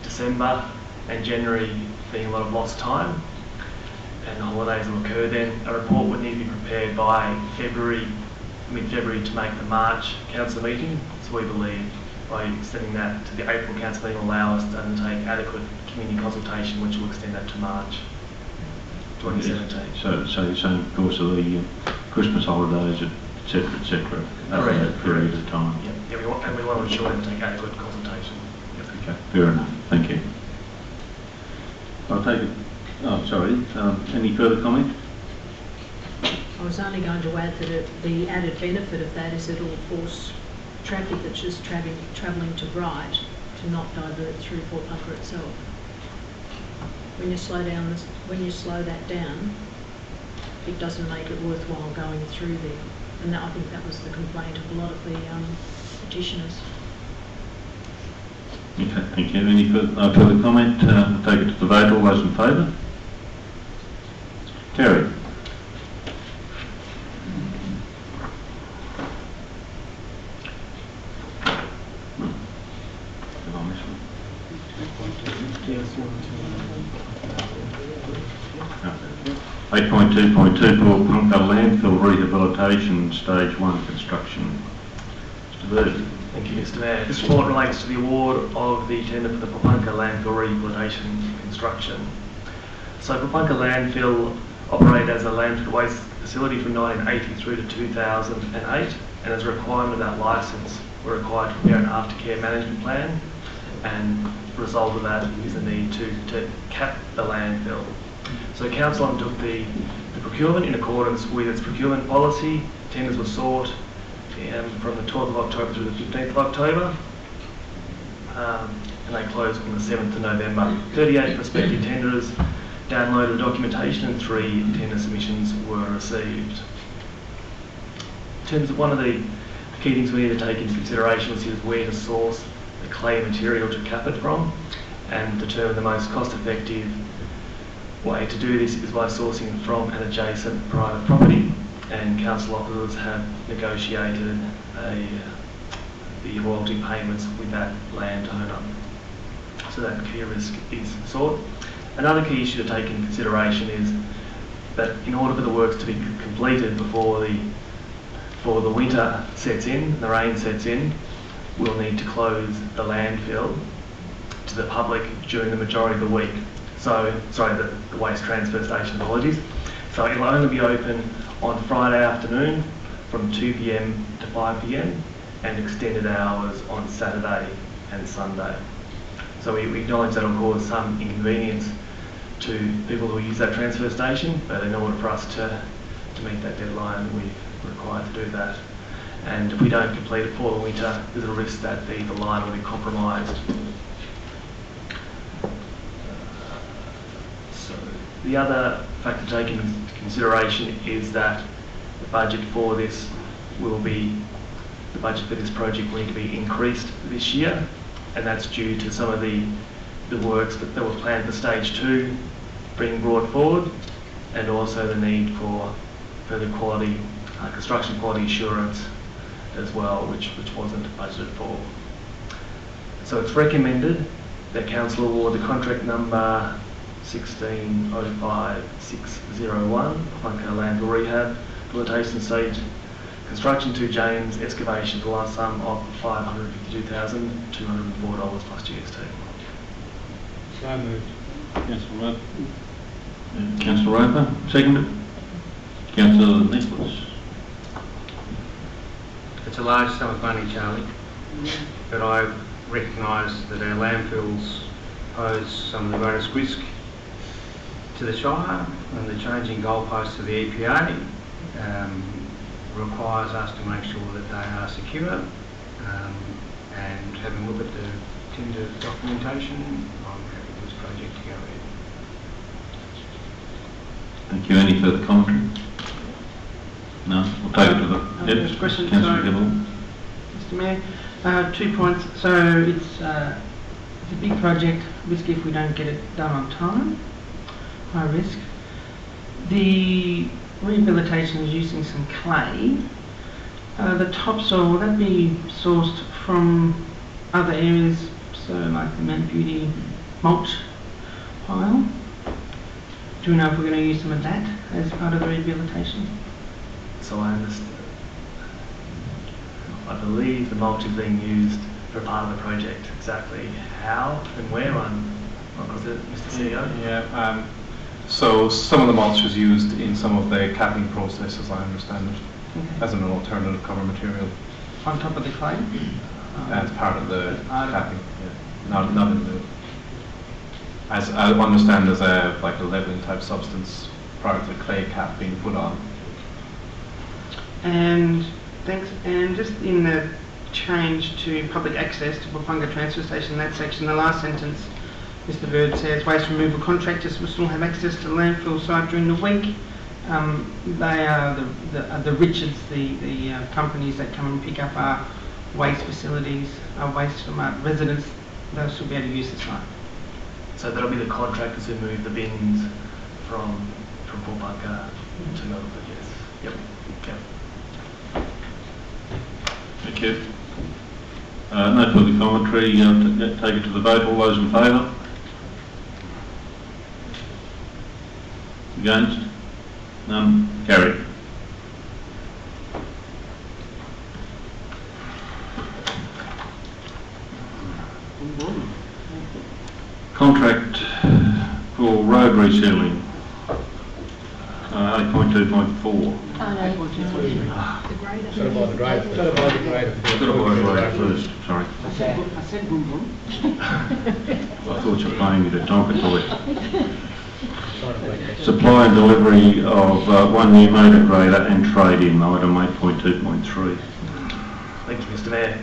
Speaker 8: December and January being a lot of lost time and the holidays will occur, then a report would need to be prepared by mid-February to make the March council meeting. So we believe by extending that to the April council meeting will allow us to undertake adequate community consultation, which will extend that to March 2017.
Speaker 4: So you're saying, of course, of the Christmas holidays, etc., over that period of time?
Speaker 8: Yeah, we want to ensure that we take adequate consultation. Yep.
Speaker 4: Okay, fair enough. Thank you. I'll take it. Oh, sorry. Any further comment?
Speaker 17: I was only going to add that the added benefit of that is that it will force traffic that's just travelling to Bright to not divert through Port Pucker itself. When you slow that down, it doesn't make it worthwhile going through there. And I think that was the complaint of a lot of the petitioners.
Speaker 4: Okay, thank you. Any further comment? We'll take it to the vote. All those in favour? Carried. Did I miss one? 8.2.2 Port Pucker Landfill Rehabilitation Stage 1 Construction. Mr. Bird.
Speaker 8: Thank you, Mr. Mayor. This report relates to the award of the tender for the Port Pucker Landfill Rehabilitation Construction. So Port Pucker Landfill operated as a landfill waste facility from 1980 through to 2008, and as a requirement of that licence, we're required to prepare an aftercare management plan, and the result of that is the need to cap the landfill. So Council undertook the procurement in accordance with its procurement policy. Tenders were sought from the 12th of October through the 15th of October, and they closed on the 7th of November. 38 prospective tenderers downloaded the documentation and 3 tender submissions were received. In terms of one of the key things we need to take into consideration is where to source the clay material to cap it from, and determine the most cost-effective way to do this is by sourcing from an adjacent private property, and council officers have negotiated the royalty payments with that landowner. So that key risk is sought. Another key issue to take into consideration is that in order for the works to be completed before the winter sets in, the rain sets in, we'll need to close the landfill to the public during the majority of the week. So, the waste transfer station, apologies. So it'll only be open on Friday afternoon from 2 p.m. to 5 p.m. and extended hours on Saturday and Sunday. So we acknowledge that will cause some inconvenience to people who use that transfer station, but in order for us to meet that deadline, we're required to do that. And if we don't complete it for the winter, there's a risk that the line will be compromised. So the other factor to take into consideration is that the budget for this project will need to be increased this year, and that's due to some of the works that were planned for stage 2 being brought forward, and also the need for further quality, construction quality assurance as well, which wasn't budgeted for. So it's recommended that Council award the contract number 1605601, Pucker Landfill Rehab Rehabilitation Stage Construction to James Excavation for the last sum of $552,204 plus GST.
Speaker 13: So moved.
Speaker 4: Councillor Roper. Councillor Roper, seconded. Councillor Nicholas.
Speaker 1: It's a large sum of money, Charlie, but I recognise that our landfills pose some of the greatest risk to the Shire, and the changing goalposts of the EPA
Speaker 16: requires us to make sure that they are secure, and having a look at the tender documentation, I'm happy for this project to go ahead.
Speaker 4: Thank you. Any further commentary? No? We'll take it to the...
Speaker 6: Yes, question,
Speaker 4: Councillor
Speaker 6: sorry.
Speaker 4: Gillard.
Speaker 6: Mr Mayor, 2 points. So it's a big project, risk if we don't get it done on time, high risk. The rehabilitation is using some clay. The topsoil, will that be sourced from other areas, so like the Mount Beauty mulch pile? Do we know if we're going to use some of that as part of the rehabilitation?
Speaker 8: So I understand. I believe the mulch is being used for part of the project. Exactly how and where, I'm not positive, Mr. CEO.
Speaker 5: Yeah, so some of the mulch is used in some of the capping processes, I understand it,
Speaker 6: Okay.
Speaker 5: as an alternative cover material,
Speaker 6: On top of the clay?
Speaker 5: as part of the
Speaker 6: As part of-
Speaker 5: capping, yeah. Not in the, as I understand, as a leveling type substance prior to the clay cap being put on.
Speaker 6: And thanks. And just in the change to public access to Wapunga transfer station, that section, the last sentence, Mr. Bird says waste removal contractors will still have access to the landfill site during the week. They are the Richards, the companies that come and pick up our waste facilities, our waste from our residents. They'll still be able to use the site.
Speaker 8: So that'll be the contractors who move the bins from Wapunga to Melbourne, yes. Yep.
Speaker 4: Thank you. No further commentary. Take it to the vote. All those in favour? Against? None? Carried. Contract for road resealing. 8.2.4.
Speaker 17: The grader.
Speaker 7: Got to buy the grader. Got to buy the grader first.
Speaker 4: Got to buy the grader first, sorry.
Speaker 6: I said boom boom.
Speaker 4: I thought you were playing me to Tonka toy. Supply and delivery of one new motor grader and trade-in, item 8.2.3.
Speaker 8: Thank you, Mr. Mayor.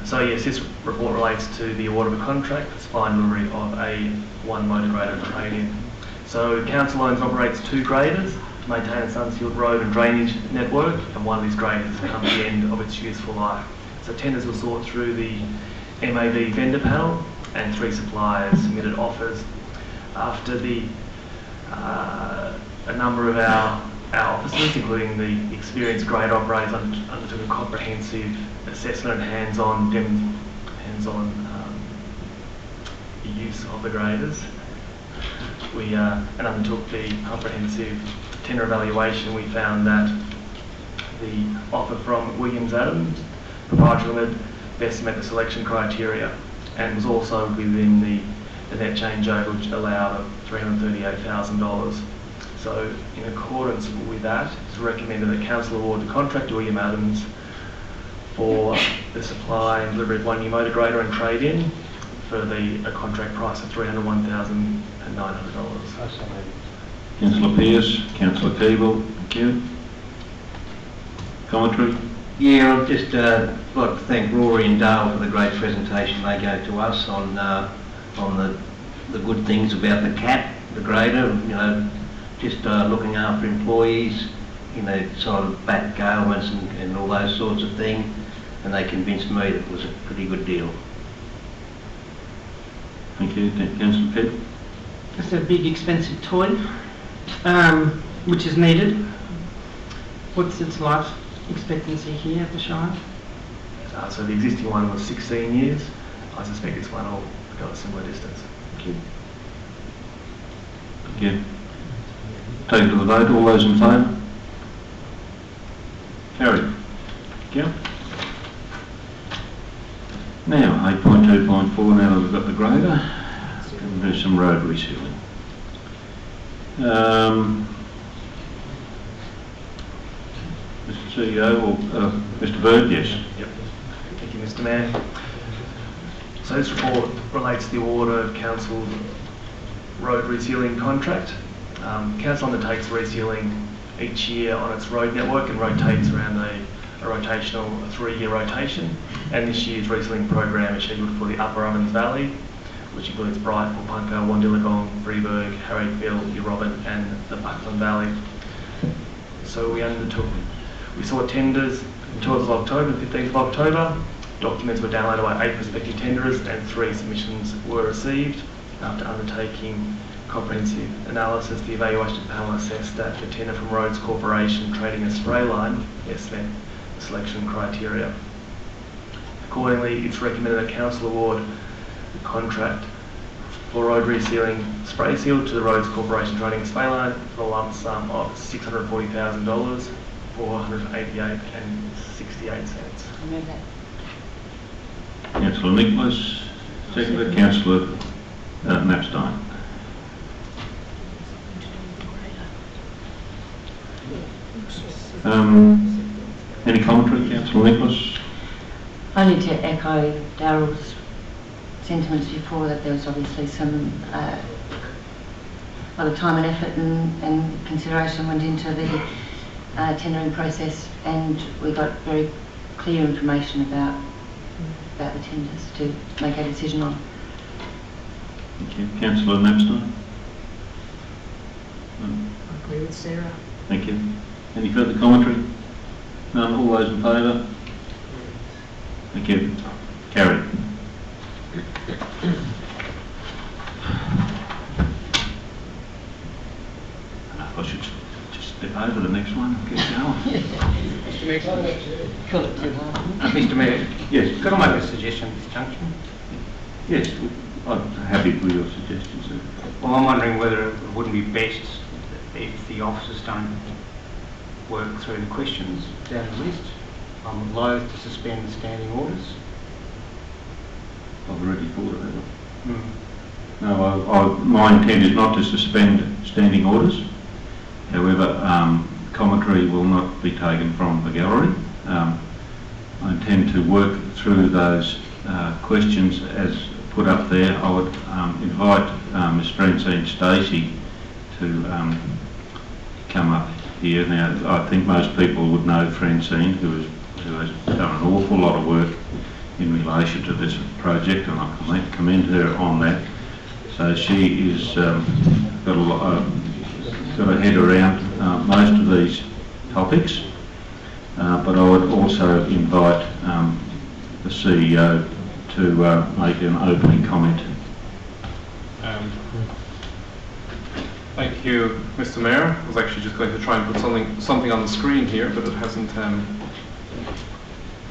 Speaker 8: So yes, this report relates to the award of a contract for supply and delivery of a one motor grader and trade-in. So council owns and operates 2 graders to maintain a Sunfield road and drainage network, and one of these graders has come to the end of its useful life. So tenders were sought through the MAV vendor panel, and 3 suppliers submitted offers. After a number of our officers, including the experienced grader operators, undertook a comprehensive assessment and hands-on use of the graders. We and undertook the comprehensive tender evaluation. We found that the offer from Williams Adams Proprietary Limited best met the selection criteria and was also within the net changeover, which allowed $338,000. So in accordance with that, it's recommended that council award the contract to William Adams for the supply and delivery of one new motor grader and trade-in for a contract price of $301,900.
Speaker 4: Councillor Pearce, Councillor Keeble, thank you. Commentary?
Speaker 16: Yeah, I'd just like to thank Rory and Dale for the great presentation they gave to us on the good things about the CAT, the grader, you know, just looking after employees, you know, sort of back ailments and all those sorts of things, and they convinced me that it was a pretty good deal.
Speaker 4: Thank you. Councillor Pitt?
Speaker 6: It's a big expensive toy, which is needed. What's its life expectancy here at the Shire?
Speaker 8: So the existing one was 16 years. I suspect this one will go a similar distance.
Speaker 6: Thank you.
Speaker 4: Thank you. Take it to the vote. All those in favour? Carried. Thank you. Now, 8.2.4, now that we've got the grader, we'll do some road resealing. Mr CEO, or Mr Bird, yes.
Speaker 8: Yep. Thank you, Mr Mayor. So this report relates to the award of council's road resealing contract. Council undertakes resealing each year on its road network and rotates around a rotational 3-year rotation. And this year's resealing program is scheduled for the Upper Ovens Valley, which includes Bright, Pulpunka, Wandillagong, Freeburg, Harriettville, Eurobin and the Buckland Valley. So we saw tenders on 12th of October and 15th of October. Documents were downloaded by 8 prospective tenderers and 3 submissions were received. After undertaking comprehensive analysis, the evaluation panel assessed that the tender from Roads Corporation trading as Sprayline met the selection criteria. Accordingly, it's recommended that Council award the contract for road resealing spray seal to the Roads Corporation trading as Sprayline for a lump sum of $640,000, $488.68.
Speaker 15: Move that.
Speaker 4: Councillor Nicholas, seconded. Councillor Knapstein. Any commentary, Councillor Nicholas?
Speaker 15: Only to echo Darryl's sentiments before, that there was obviously some a lot of time and effort and consideration went into the tendering process, and we got very clear information about the tenders to make a decision on.
Speaker 4: Thank you. Councillor Knapstein?
Speaker 17: I agree with Sarah.
Speaker 4: Thank you. Any further commentary? None. All those in favour? Thank you. Carried. I should just step over the next one and get going.
Speaker 1: Mr Mayor,
Speaker 4: Yes.
Speaker 1: could I make a suggestion at this junction?
Speaker 4: Yes, I'm happy with your suggestions. Sir.
Speaker 1: Well, I'm wondering whether it wouldn't be best if the officers don't work through the questions down the list. I'm loath to suspend the standing orders.
Speaker 4: I've already thought of that. No, my intent is not to suspend standing orders. However, commentary will not be taken from the gallery. I intend to work through those questions as put up there. I would invite Ms Francine Stacey to come up here. Now, I think most people would know Francine, who has done an awful lot of work in relation to this project, and I commend her on that. So she is got a head around most of these topics, but I would also invite the CEO to make an opening comment.
Speaker 5: Thank you, Mr Mayor. I was actually just going to try and put something on the screen here, but it hasn't...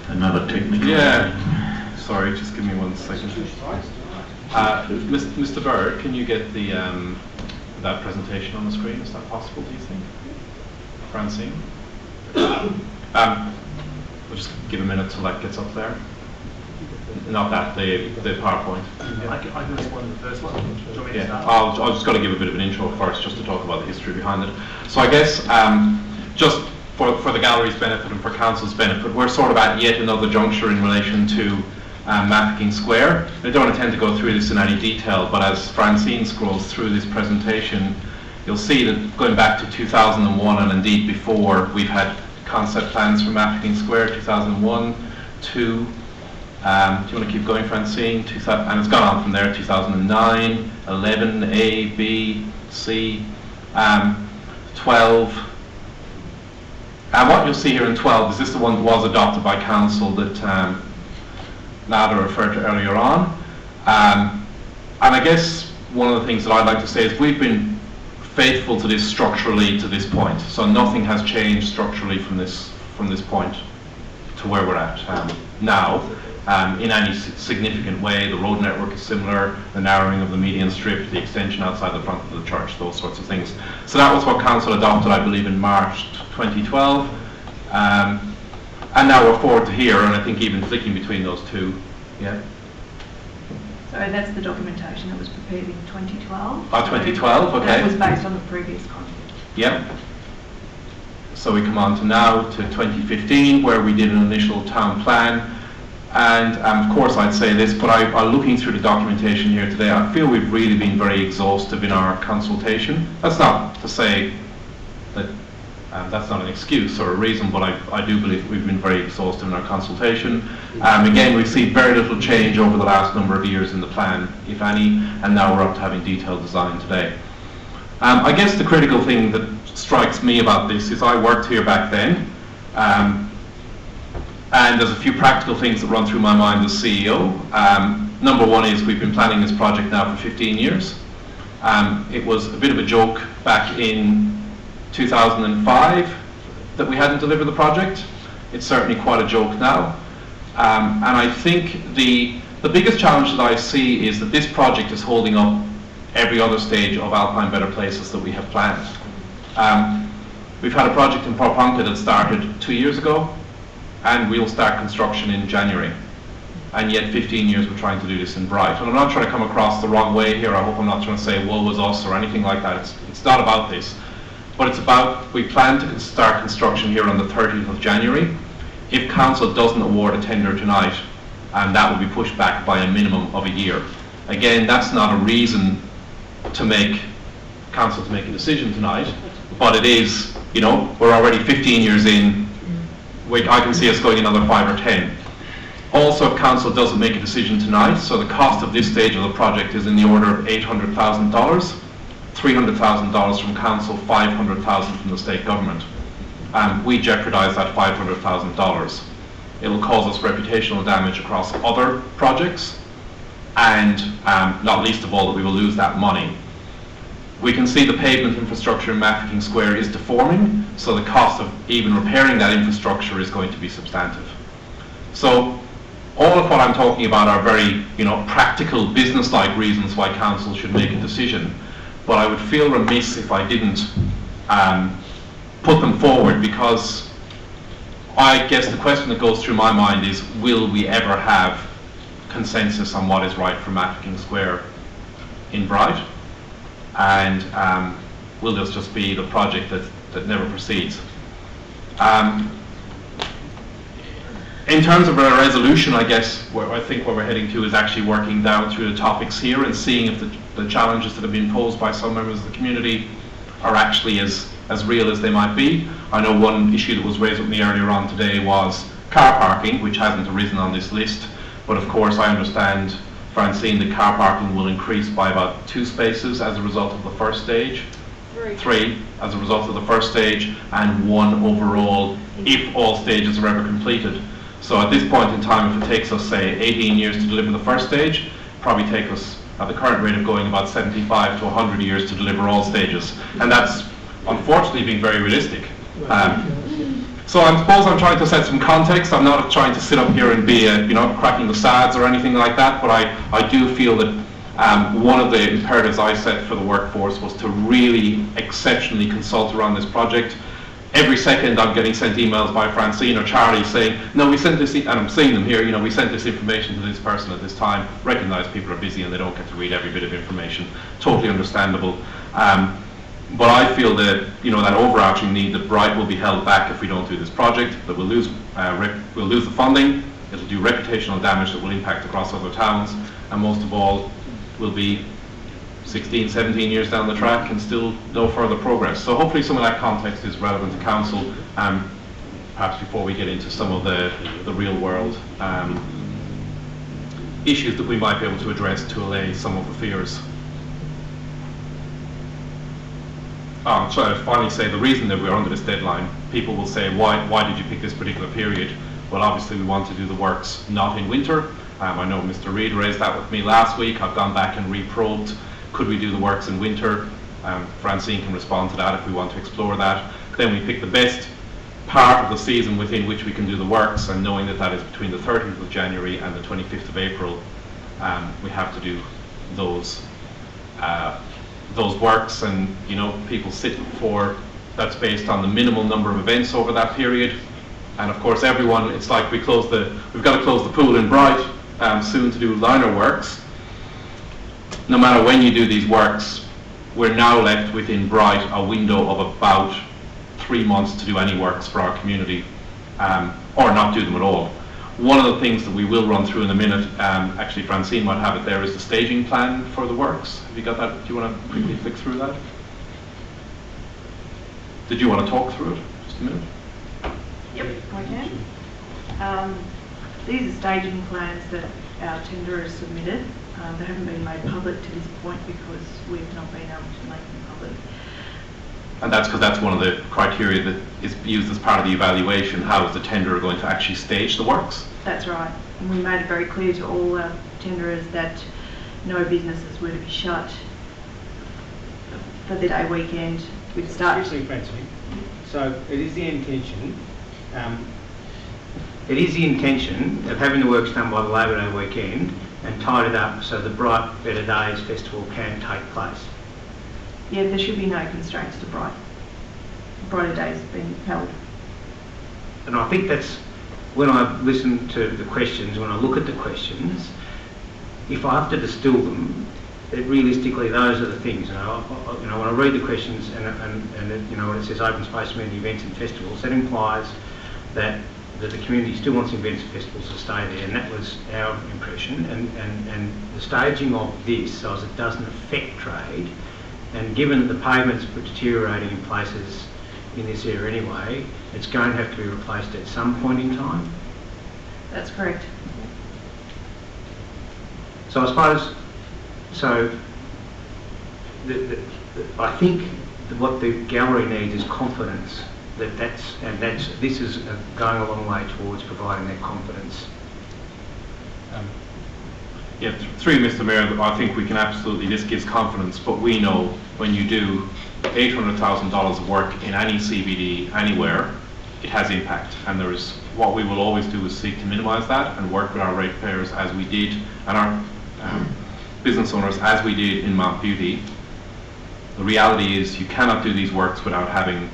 Speaker 4: Another technical...
Speaker 5: Yeah. Sorry, just give me 1 second. Mr Bird, can you get the that presentation on the screen? Is that possible, do you think? Francine? We'll just give a minute till that gets up there. Not that, the PowerPoint.
Speaker 8: I can respond to the first one. Do you want me to
Speaker 5: Yeah,
Speaker 8: start?
Speaker 5: I'll just got to give a bit of an intro first, just to talk about the history behind it. So I guess just for the gallery's benefit and for council's benefit, we're sort of at yet another juncture in relation to Mafeking Square. I don't intend to go through this in any detail, but as Francine scrolls through this presentation, you'll see that going back to 2001 and indeed before, we've had concept plans for Mafeking Square, 2001, 2. Do you want to keep going, Francine? And it's gone on from there, 2009, 11, A, B, C, 12. And what you'll see here in 12 is this the one that was adopted by council that Nada referred to earlier on. And I guess one of the things that I'd like to say is we've been faithful to this structurally to this point. So nothing has changed structurally from this point to where we're at now. In any significant way. The road network is similar, the narrowing of the median strip, the extension outside the front of the church, those sorts of things. So that was what council adopted, I believe, in March 2012. And now we're forward to here, and I think even flicking between those two. Yeah.
Speaker 18: So that's the documentation that was prepared in 2012.
Speaker 5: 2012, okay.
Speaker 18: That was based on the previous contract.
Speaker 5: Yep. So we come on to now to 2015, where we did an initial town plan. And of course I'd say this, but looking through the documentation here today, I feel we've really been very exhaustive in our consultation. That's not to say that That's not an excuse or a reason, but I do believe we've been very exhaustive in our consultation. Again, we've seen very little change over the last number of years in the plan, if any, and now we're up to having detailed design today. I guess the critical thing that strikes me about this is I worked here back then, and there's a few practical things that run through my mind as CEO. Number one is we've been planning this project now for 15 years. It was a bit of a joke back in 2005 that we hadn't delivered the project. It's certainly quite a joke now. And I think the biggest challenge that I see is that this project is holding up every other stage of Alpine Better Places that we have planned. We've had a project in Porponca that started 2 years ago, and we'll start construction in January. And yet 15 years we're trying to do this in Bright. And I'm not trying to come across the wrong way here. I hope I'm not trying to say woe was us or anything like that. It's not about this. But it's about, we plan to start construction here on the 30th of January. If council doesn't award a tender tonight, and that will be pushed back by a minimum of a year. Again, that's not a reason to make council to make a decision tonight, but it is, you know, we're already 15 years in. I can see us going another 5 or 10. Also, if council doesn't make a decision tonight, so the cost of this stage of the project is in the order of $800,000, $300,000 from council, $500,000 from the state government. We jeopardise that $500,000. It will cause us reputational damage across other projects, and not least of all that we will lose that money. We can see the pavement infrastructure in Mafeking Square is deforming, so the cost of even repairing that infrastructure is going to be substantive. So all of what I'm talking about are very, you know, practical, business-like reasons why council should make a decision. But I would feel remiss if I didn't put them forward, because I guess the question that goes through my mind is, will we ever have consensus on what is right for Mafeking Square in Bright? And will this just be the project that never proceeds? In terms of a resolution, I guess I think what we're heading to is actually working down through the topics here and seeing if the challenges that have been posed by some members of the community are actually as real as they might be. I know one issue that was raised with me earlier on today was car parking, which hasn't arisen on this list, but of course I understand, Francine, the car parking will increase by about 2 spaces as a result of the first stage. 3 as a result of the first stage, and 1 overall if all stages are ever completed. So at this point in time, if it takes us, say, 18 years to deliver the first stage, probably take us, at the current rate of going, about 75 to 100 years to deliver all stages. And that's unfortunately being very realistic. So I suppose I'm trying to set some context. I'm not trying to sit up here and be, cracking the sads or anything like that, but I do feel that one of the imperatives I set for the workforce was to really exceptionally consult around this project. Every second I'm getting sent emails by Francine or Charlie saying, no, we sent this, and I'm seeing them here, we sent this information to this person at this time. Recognise people are busy and they don't get to read every bit of information. Totally understandable. But I feel that, that overarching need that Bright will be held back if we don't do this project, that we'll lose the funding, it'll do reputational damage that will impact across other towns, and most of all, will be 16, 17 years down the track and still no further progress. So hopefully some of that context is relevant to council, perhaps before we get into some of the real world issues that we might be able to address to allay some of the fears. So I'd finally say the reason that we're under this deadline, people will say, why did you pick this particular period? Well, obviously we want to do the works not in winter. I know Mr. Reid raised that with me last week. I've gone back and reprobed, could we do the works in winter? Francine can respond to that if we want to explore that. Then we pick the best part of the season within which we can do the works, and knowing that that is between the 30th of January and the 25th of April, we have to do those works, and people sit for, that's based on the minimal number of events over that period. And of course everyone, it's like we've got to close the pool in Bright soon to do liner works. No matter when you do these works, we're now left within Bright a window of about 3 months to do any works for our community, or not do them at all. One of the things that we will run through in a minute, actually Francine might have it there, is the staging plan for the works. Have you got that? Do you want to quickly flick through that? Did you want to talk through it? Just a minute.
Speaker 18: Yep, I can. These are staging plans that our tenderer has submitted. They haven't been made public to this point because we've not been able to make them public.
Speaker 5: And that's because that's one of the criteria that is used as part of the evaluation. How is the tenderer going to actually stage the works?
Speaker 18: That's right. And we made it very clear to all our tenderers that no businesses were to be shut for the day weekend. We'd start.
Speaker 19: Excuse me, Francine. So it is the intention of having the works done by the Labor Day weekend and tied it up so the Bright Better Days Festival can take place.
Speaker 18: Yeah, there should be no constraints to brighter days being held.
Speaker 19: And I think that's, when I listen to the questions, when I look at the questions, if I have to distill them, realistically those are the things. When I read the questions and when it says open space community events and festivals, that implies that the community still wants events and festivals to stay there, and that was our impression. And the staging of this, so as it doesn't affect trade, and given that the pavements were deteriorating in places in this area anyway, it's going to have to be replaced at some point in time.
Speaker 18: That's correct.
Speaker 19: So I suppose, I think that what the gallery needs is confidence. This is going a long way towards providing that confidence.
Speaker 5: Yeah, through Mr. Mayor, I think we can absolutely, this gives confidence, but we know when you do $800,000 of work in any CBD anywhere, it has impact. And what we will always do is seek to minimise that and work with our ratepayers as we did, and our business owners as we did in Mount Beauty. The reality is you cannot do these works without having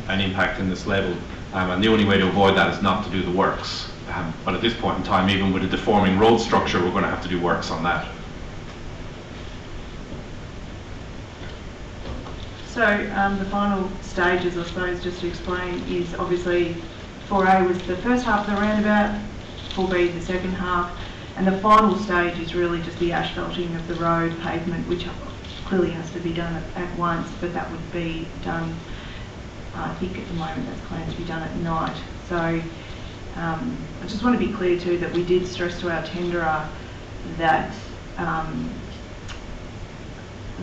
Speaker 5: an impact in this level, and the only way to avoid that is not to do the works. But at this point in time, even with a deforming road structure, we're going to have to do works on that.
Speaker 18: So the final stages, I suppose, just to explain, is obviously 4A was the first half of the roundabout, 4B the second half, and the final stage is really just the asphalting of the road pavement, which clearly has to be done at once, but that would be done, I think at the moment that's planned to be done at night. So I just want to be clear too that we did stress to our tenderer that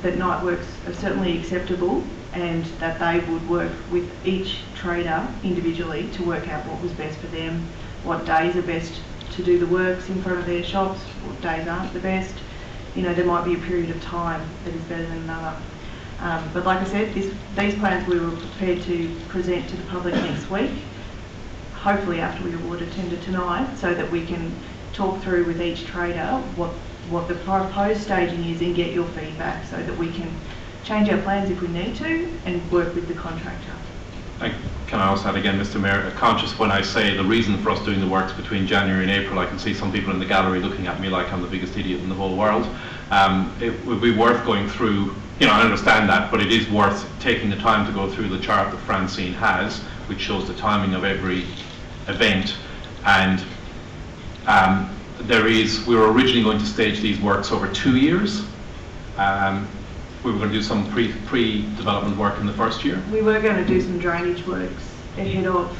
Speaker 18: that night works are certainly acceptable, and that they would work with each trader individually to work out what was best for them, what days are best to do the works in front of their shops, what days aren't the best. There might be a period of time that is better than another. But like I said, these plans we were prepared to present to the public next week, hopefully after we award a tender tonight, so that we can talk through with each trader what the proposed staging is and get your feedback, so that we can change our plans if we need to and work with the contractor.
Speaker 5: Can I also add again, Mr. Mayor, conscious when I say the reason for us doing the works between January and April, I can see some people in the gallery looking at me like I'm the biggest idiot in the whole world. It would be worth going through, I understand that, but it is worth taking the time to go through the chart that Francine has, which shows the timing of every event. And we were originally going to stage these works over 2 years. We were going to do some pre-development work in the first year.
Speaker 18: We were going to do some drainage works ahead of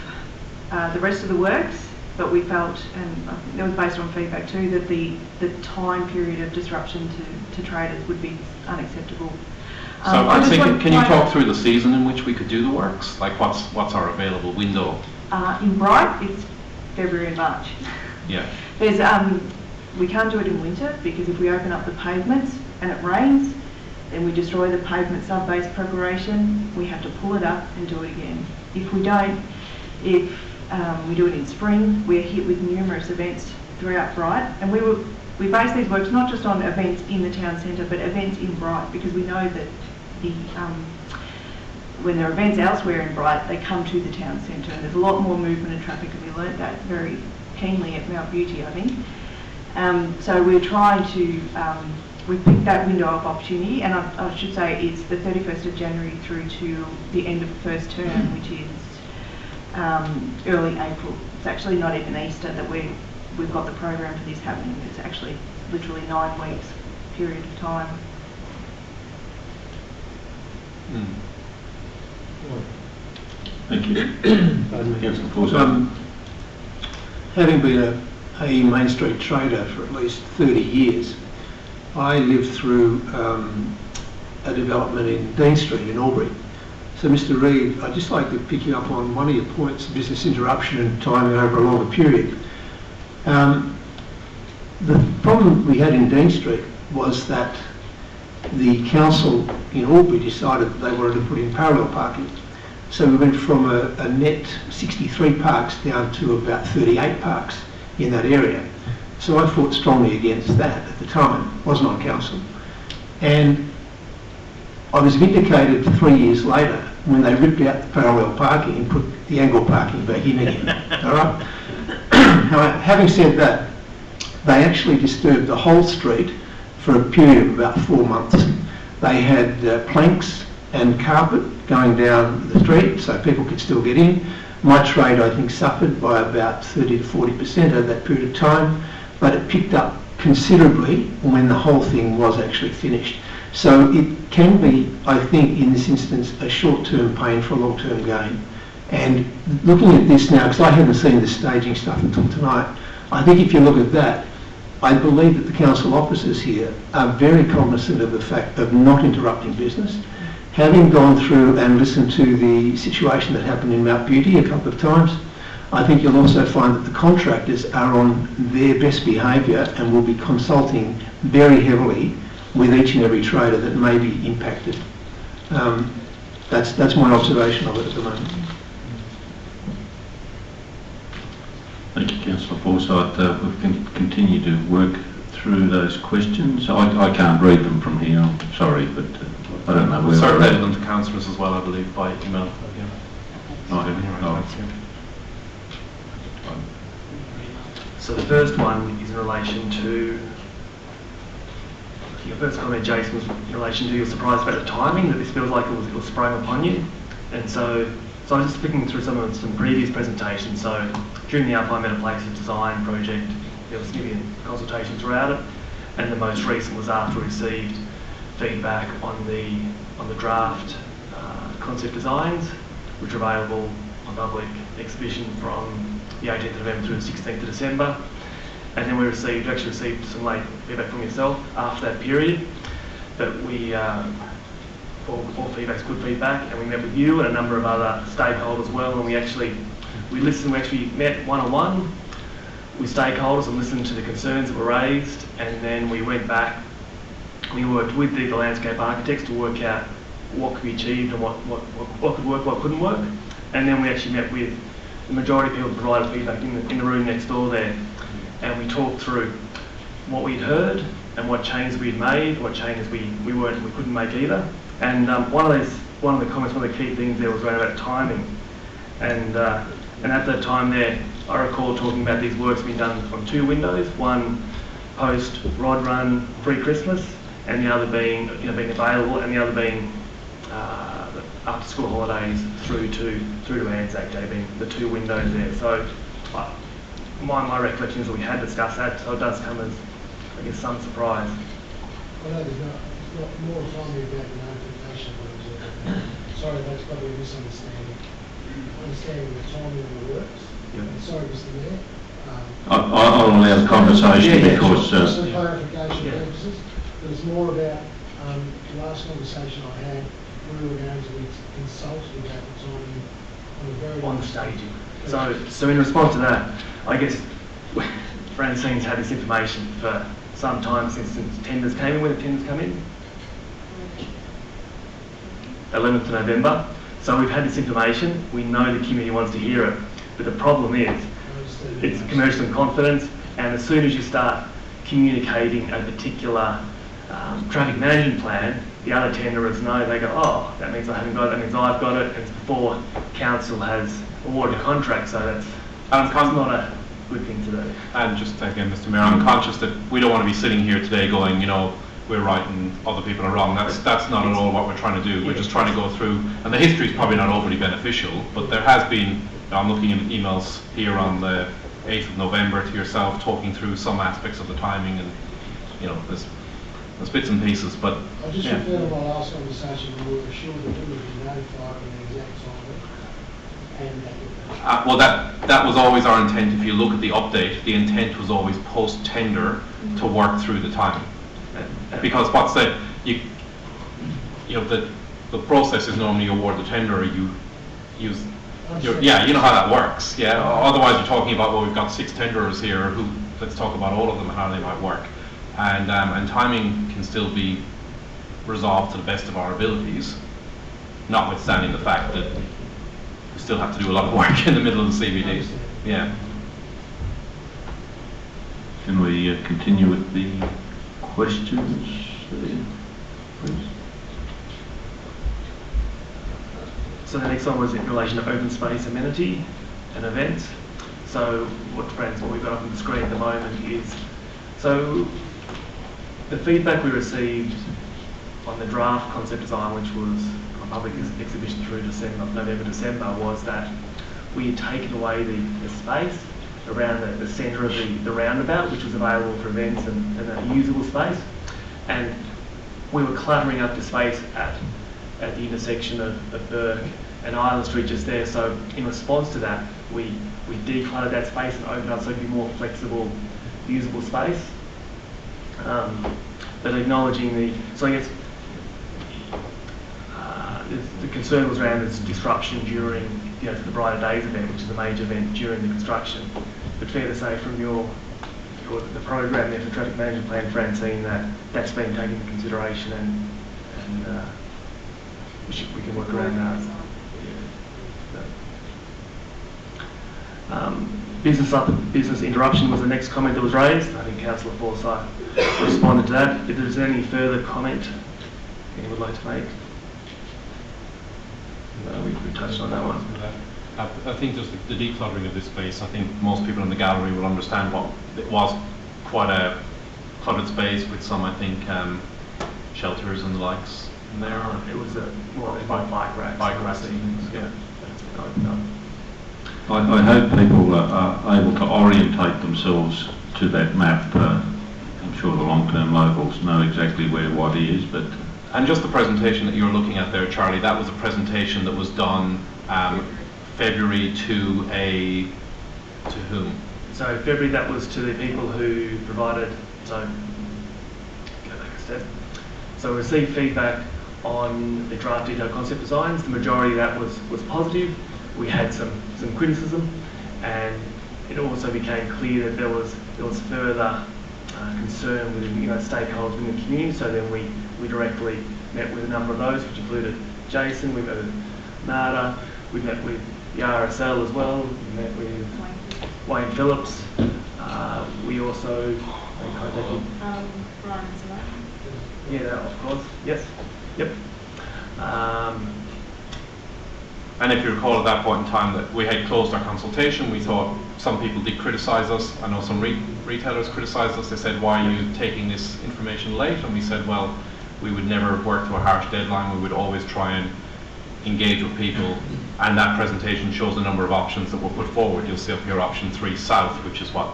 Speaker 18: the rest of the works, but we felt, and I think it was based on feedback too, that the time period of disruption to traders would be unacceptable.
Speaker 5: So I'm thinking, can you talk through the season in which we could do the works? Like what's our available window?
Speaker 18: In Bright, it's February and March.
Speaker 5: Yeah.
Speaker 18: There's we can't do it in winter, because if we open up the pavements and it rains, then we destroy the pavement sub-base preparation. We have to pull it up and do it again. If we don't, if we do it in spring, we're hit with numerous events throughout Bright, and we base these works not just on events in the town centre, but events in Bright, because we know that when there are events elsewhere in Bright, they come to the town centre, and there's a lot more movement and traffic, and we learnt that very keenly at Mount Beauty, I think. So we're trying to, we picked that window of opportunity, and I should say it's the 31st of January through to the end of the first term, which is early April. It's actually not even Easter that we've got the program for this happening. It's actually literally 9 weeks period of time.
Speaker 4: Thank you.
Speaker 7: Pardon me.
Speaker 4: Councillor Forsyth.
Speaker 7: Having been a Main Street trader for at least 30 years, I lived through a development in Dean Street in Albury. So, Mr. Reid, I'd just like to pick you up on one of your points, business interruption and timing over a longer period. The problem we had in Dean Street was that the council in Albury decided that they wanted to put in parallel parking. So we went from a net 63 parks down to about 38 parks in that area. So I fought strongly against that at the time. Wasn't on council. And I was vindicated 3 years later when they ripped out the parallel parking and put the angle parking back in again. All right? Now, having said that, they actually disturbed the whole street for a period of about 4 months. They had planks and carpet going down the street so people could still get in. My trade, I think, suffered by about 30 to 40% over that period of time, but it picked up considerably when the whole thing was actually finished. So it can be, I think, in this instance, a short-term pain for a long-term gain. And looking at this now, because I haven't seen the staging stuff until tonight, I think if you look at that, I believe that the council officers here are very cognizant of the fact of not interrupting business. Having gone through and listened to the situation that happened in Mount Beauty a couple of times, I think you'll also find that the contractors are on their best behaviour and will be consulting very heavily with each and every trader that may be impacted. That's my observation of it at the moment.
Speaker 4: Thank you, Councillor Forsyth. We can continue to work through those questions. I can't read them from here, I'm sorry, but I don't know where they're
Speaker 5: Circulated
Speaker 4: at.
Speaker 5: them to councillors as well, I believe, by email.
Speaker 8: So the first one is in relation to, your first comment, Jason, was in relation to your surprise about the timing, that this feels like it was sprung upon you. And so I was just flicking through some previous presentations. So during the Alpine Meadow Places design project, there was significant consultation throughout it, and the most recent was after we received feedback on the draft concept designs, which are available on public exhibition from the 18th of November through the 16th of December. And then we actually received some late feedback from yourself after that period, that all feedback's good feedback, and we met with you and a number of other stakeholders as well, and we actually met one-on-one with stakeholders and listened to the concerns that were raised, and then we went back, we worked with the landscape architects to work out what could be achieved and what could work, what couldn't work, and then we actually met with the majority of people that provided feedback in the room next door there, and we talked through what we'd heard and what changes we'd made, what changes we couldn't make either. And one of the comments, one of the key things there was around about timing. And at that time there, I recall talking about these works being done on two windows, one post Rod Run pre-Christmas, and the other being available, and the other being the after school holidays through to Anzac Day, being the two windows there. So my recollection is that we had discussed that, so it does come as, I guess, some surprise.
Speaker 9: I know there's not more autonomy about the notification of sorry, that's probably a misunderstanding. Understanding the timing of the works.
Speaker 4: Yep.
Speaker 9: Sorry, Mr. Mayor.
Speaker 4: I'll allow the conversation because...
Speaker 9: Just for clarification purposes, but it's more about the last conversation I had, we were going to be consulted about the timing on a very...
Speaker 8: On the staging. So in response to that, I guess Francine's had this information for some time since tenders came in. When the tenders come in? 11th of November. So we've had this information. We know the community wants to hear it. But the problem is, it's commercial in confidence, and as soon as you start communicating a particular traffic management plan, the other tenderers know, they go, oh, that means I haven't got it, that means I've got it, and it's before council has awarded a contract, so that's not a good thing to do.
Speaker 5: And just again, Mr. Mayor, I'm conscious that we don't want to be sitting here today going, we're right and other people are wrong. That's not at all what we're trying to do. We're just trying to go through, and the history is probably not overly beneficial, but there has been, I'm looking at emails here on the 8th of November to yourself talking through some aspects of the timing, and there's there's bits and pieces, but
Speaker 9: I just
Speaker 5: yeah.
Speaker 9: refer to my last conversation, we were assured that we would be notified of the exact time and that would
Speaker 5: Well, that was always our intent. If you look at the update, the intent was always post-tender to work through the time. Because what's you know, the process is normally you award the tender, you use, yeah, you know how that works, yeah. Otherwise you're talking about, well, we've got 6 tenderers here, let's talk about all of them and how they might work. And timing can still be resolved to the best of our abilities, notwithstanding the fact that we still have to do a lot of work in the middle of the CBD. Yeah.
Speaker 4: Can we continue with the questions there, please?
Speaker 8: So the next one was in relation to open space amenity and events. So what we've got up on the screen at the moment is, so the feedback we received on the draft concept design, which was a public exhibition through November, December, was that we had taken away the space around the centre of the roundabout, which was available for events and a usable space. And we were cluttering up the space at the intersection of Burke and Island Street just there. So in response to that, we decluttered that space and opened up so it could be more flexible, usable space. But acknowledging so I guess the concern was around its disruption during, the Brighter Days event, which is a major event during the construction. But fair to say from the program there for traffic management plan, Francine, that's been taken into consideration and we can work around that. Business interruption was the next comment that was raised. I think Councillor Forsyth responded to that. If there's any further comment anyone would like to make? No, we touched on that one.
Speaker 5: I think just the decluttering of this space, I think most people in the gallery will understand what it was, quite a cluttered space with some, I think, shelters and the likes in there.
Speaker 8: It was more bike racks.
Speaker 5: Bike racks, yeah.
Speaker 4: I hope people are able to orientate themselves to that map. I'm sure the long-term locals know exactly where what is, but...
Speaker 5: And just the presentation that you're looking at there, Charlie, that was a presentation that was done February to whom?
Speaker 8: So February, that was to the people who provided, go back a step. So we received feedback on the draft detailed concept designs. The majority of that was positive. We had some criticism, and it also became clear that there was further concern within stakeholders within the community. So then we directly met with a number of those, which included Jason, we met with NADA, we met with the RSL as well, we met with Wayne Phillips. We also contacted
Speaker 10: Brian Zimmer.
Speaker 8: Yeah, of course. Yes. Yep.
Speaker 5: And if you recall at that point in time that we had closed our consultation, we thought some people did criticise us. I know some retailers criticised us. They said, why are you taking this information late? And we said, well, we would never work to a harsh deadline. We would always try and engage with people. And that presentation shows a number of options that were put forward. You'll see up here option 3 South, which is what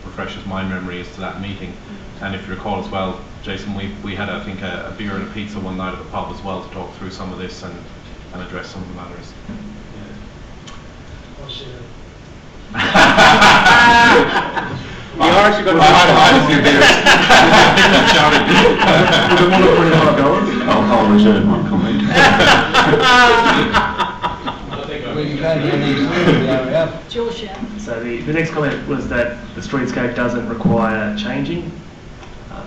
Speaker 5: refreshes my memory as to that meeting. And if you recall as well, Jason, we had, I think, a beer and a pizza one night at the pub as well to talk through some of this and address some of the matters.
Speaker 19: You are actually going to
Speaker 5: I a few beers.
Speaker 4: I'll reserve my comment.
Speaker 8: So the next comment was that the streetscape doesn't require changing. I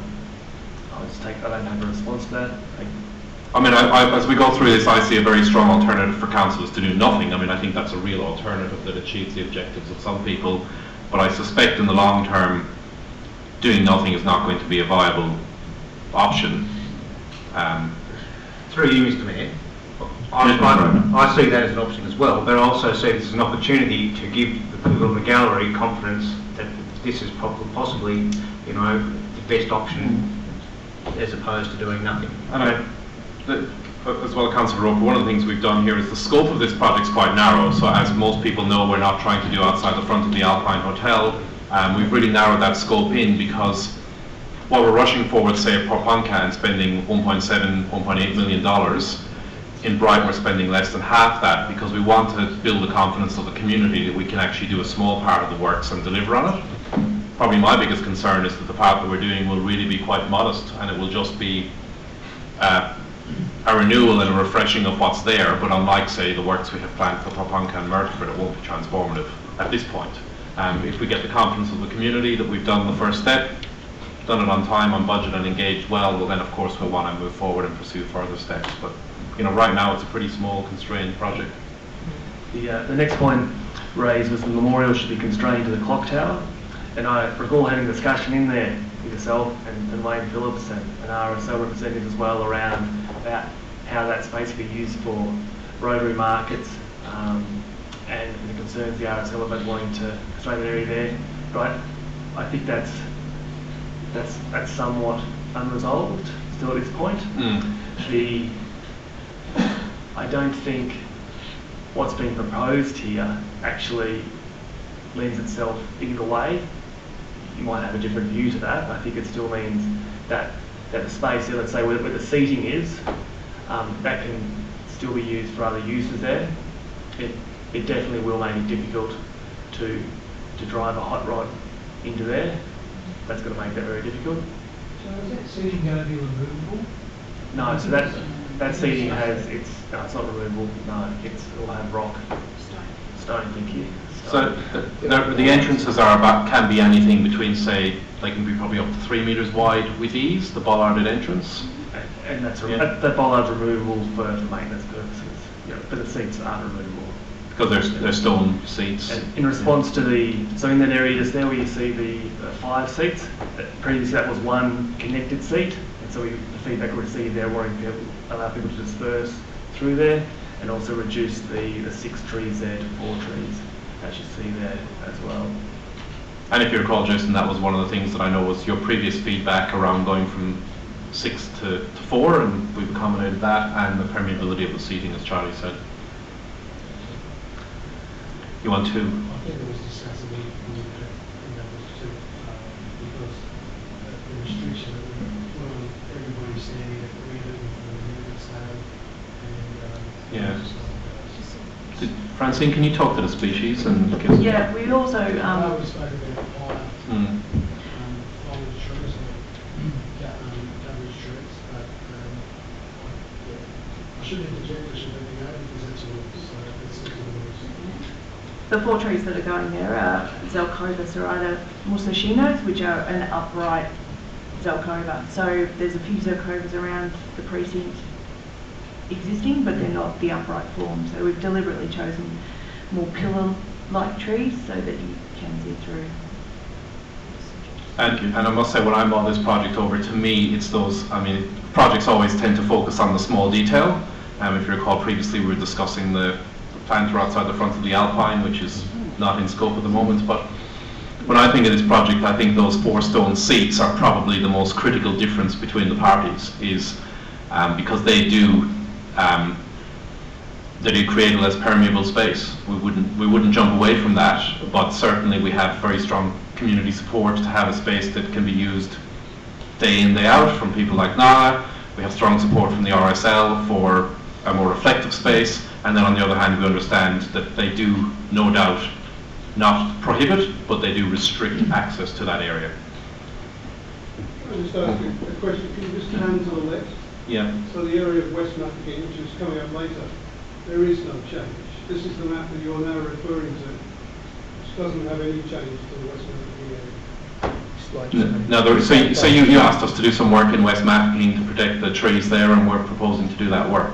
Speaker 8: don't have a response to that.
Speaker 5: I mean, as we go through this, I see a very strong alternative for councillors to do nothing. I mean, I think that's a real alternative that achieves the objectives of some people. But I suspect in the long term, doing nothing is not going to be a viable option.
Speaker 19: Through you, Mr Mayor, I see that as an option as well, but I also see this as an opportunity to give the people in the gallery confidence that this is possibly, the best option as opposed to doing nothing.
Speaker 5: As well, Councillor Roper, one of the things we've done here is the scope of this project is quite narrow. So as most people know, we're not trying to do outside the front of the Alpine Hotel. We've really narrowed that scope in because what we're rushing forward, say at Porponca and spending $1.7, $1.8 million, in Brighton we're spending less than half that because we want to build the confidence of the community that we can actually do a small part of the works and deliver on it. Probably my biggest concern is that the part that we're doing will really be quite modest and it will just be a renewal and a refreshing of what's there, but unlike, say, the works we have planned for Porponca and Murderford, it won't be transformative at this point. If we get the confidence of the community that we've done the first step, done it on time, on budget and engaged well then of course we'll want to move forward and pursue further steps. But right now it's a pretty small, constrained project.
Speaker 8: The next point raised was the memorial should be constrained to the clock tower. And I recall having a discussion in there with yourself and Wayne Phillips and RSL representatives as well around about how that space can be used for Rotary markets and the concerns the RSL have had wanting to constrain that area there. Right? I think that's somewhat unresolved still at this point. I don't think what's being proposed here actually lends itself either way. You might have a different view to that. I think it still means that the space there, let's say where the seating is, that can still be used for other uses there. It definitely will make it difficult to drive a hot rod into there. That's going to make that very difficult.
Speaker 6: So is that seating going to be removable?
Speaker 8: No, so that seating it's not removable. No, it'll have rock. Stone, thank you.
Speaker 5: So the entrances can be anything between, say, they can be probably up to 3 metres wide with ease, the bollarded entrance.
Speaker 8: And that bollard's removable for maintenance purposes. But the seats aren't removable.
Speaker 5: Because they're stone seats.
Speaker 8: And in response to so in that area just there where you see the 5 seats, previously that was one connected seat, and so the feedback we received there wanting to allow people to disperse through there, and also reduce the 6 trees there to 4 trees, as you see there as well.
Speaker 5: And if you recall, Jason, that was one of the things that I know was your previous feedback around going from 6 to 4, and we've accommodated that, and the permeability of the seating, as Charlie said. You want to?
Speaker 6: I think it was discussed and that was too, because the restriction of everybody standing at the window for the minute sale.
Speaker 5: Francine, can you talk to the species and give us
Speaker 18: we also
Speaker 6: we spoke about higher fallen trees or damaged trees, but I shouldn't interject, I should let you go because that's all.
Speaker 18: the 4 trees that are going there are Zelkova serrata musashinos, which are an upright Zelkova. So there's a few Zelkovas around the precinct existing, but they're not the upright form. So we've deliberately chosen more pillar-like trees so that you can see through.
Speaker 5: And I must say, when I brought this project over, to me, it's those, projects always tend to focus on the small detail. If you recall previously, we were discussing the planter outside the front of the Alpine, which is not in scope at the moment, but when I think of this project, I think those 4 stone seats are probably the most critical difference between the parties, is because they do create a less permeable space. We wouldn't jump away from that, but certainly we have very strong community support to have a space that can be used day in, day out from people like NAA. We have strong support from the RSL for a more reflective space, and then on the other hand we understand that they do no doubt not prohibit, but they do restrict access to that area.
Speaker 11: Can I just ask you a question? Can you just hand to the left?
Speaker 5: Yeah.
Speaker 11: So the area of West Mafeking, which is coming up later, there is no change. This is the map that you're now referring to, which doesn't have any change to the West Mafeking area.
Speaker 5: So you asked us to do some work in West Mafeking to protect the trees there, and we're proposing to do that work.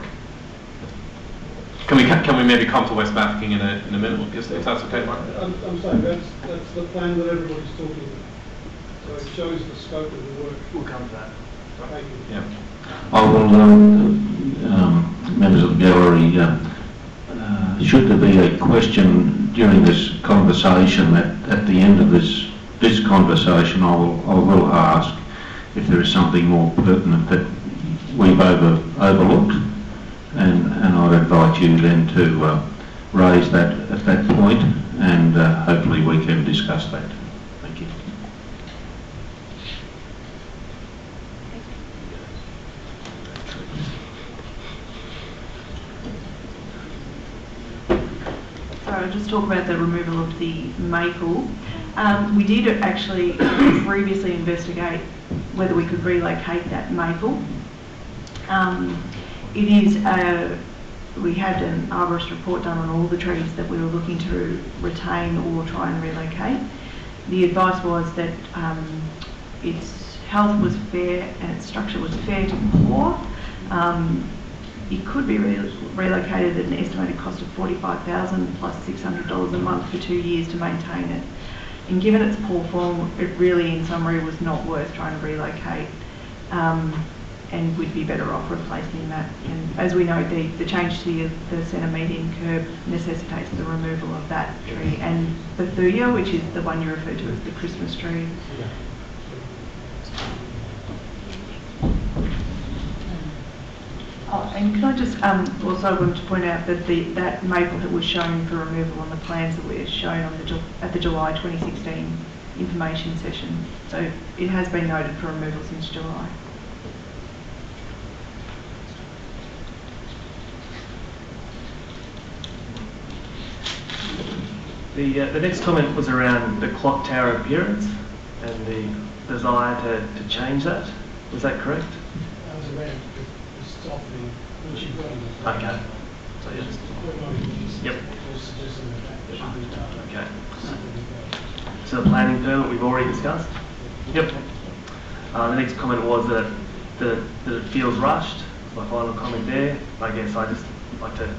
Speaker 5: Can we maybe come to West Mafeking in a minute, if that's okay, Mark?
Speaker 11: I'm saying that's the plan that everybody's talking about. So it shows the scope of the work.
Speaker 8: We'll come to that.
Speaker 11: Thank you.
Speaker 5: Yeah.
Speaker 4: I will, members of the gallery, should there be a question during this conversation, at the end of this conversation, I will ask if there is something more pertinent that we've overlooked, and I'd invite you then to raise that at that point, and hopefully we can discuss that. Thank you.
Speaker 18: Sorry, I'll just talk about the removal of the maple. We did actually previously investigate whether we could relocate that maple. We had an arborist report done on all the trees that we were looking to retain or try and relocate. The advice was that its health was fair and its structure was fair to poor. It could be relocated at an estimated cost of $45,000 plus $600 a month for 2 years to maintain it. And given its poor form, it really, in summary, was not worth trying to relocate, and we'd be better off replacing that. And as we know, the change to the centre median curb necessitates the removal of that tree and the thuya, which is the one you referred to as the Christmas tree. Oh, and can I just also want to point out that that maple that was shown for removal on the plans that were shown on at the July 2016 information session. So it has been noted for removal since July.
Speaker 8: The next comment was around the clock tower appearance and the desire to change that. Was that correct?
Speaker 9: That was around the softening, which you've got in the plan.
Speaker 8: Okay. So yeah. Yep. Okay. So the planning permit we've already discussed? Yep. The next comment was that it feels rushed. My final comment there. I guess I just like to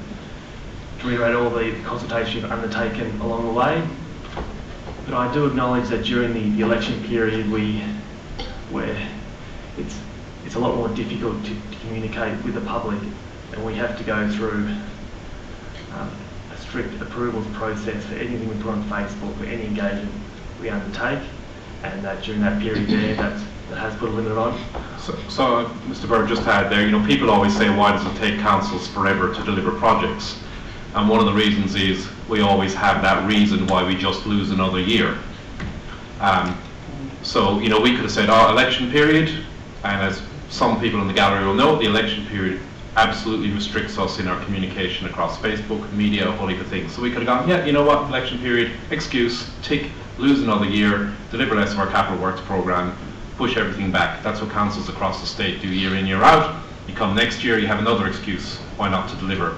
Speaker 8: reiterate all the consultation you've undertaken along the way. But I do acknowledge that during the election period it's a lot more difficult to communicate with the public, and we have to go through a strict approvals process for anything we put on Facebook, for any engagement we undertake, and that during that period there that has put a limit on.
Speaker 5: So Mr. Bird just had there, people always say, why does it take councils forever to deliver projects? And one of the reasons is we always have that reason why we just lose another year. So we could have said, election period, and as some people in the gallery will know, the election period absolutely restricts us in our communication across Facebook, media, a whole heap of things. So we could have gone, yeah, you know what, election period, excuse, tick, lose another year, deliver less of our capital works programme, push everything back. That's what councils across the state do year in, year out. You come next year, you have another excuse why not to deliver.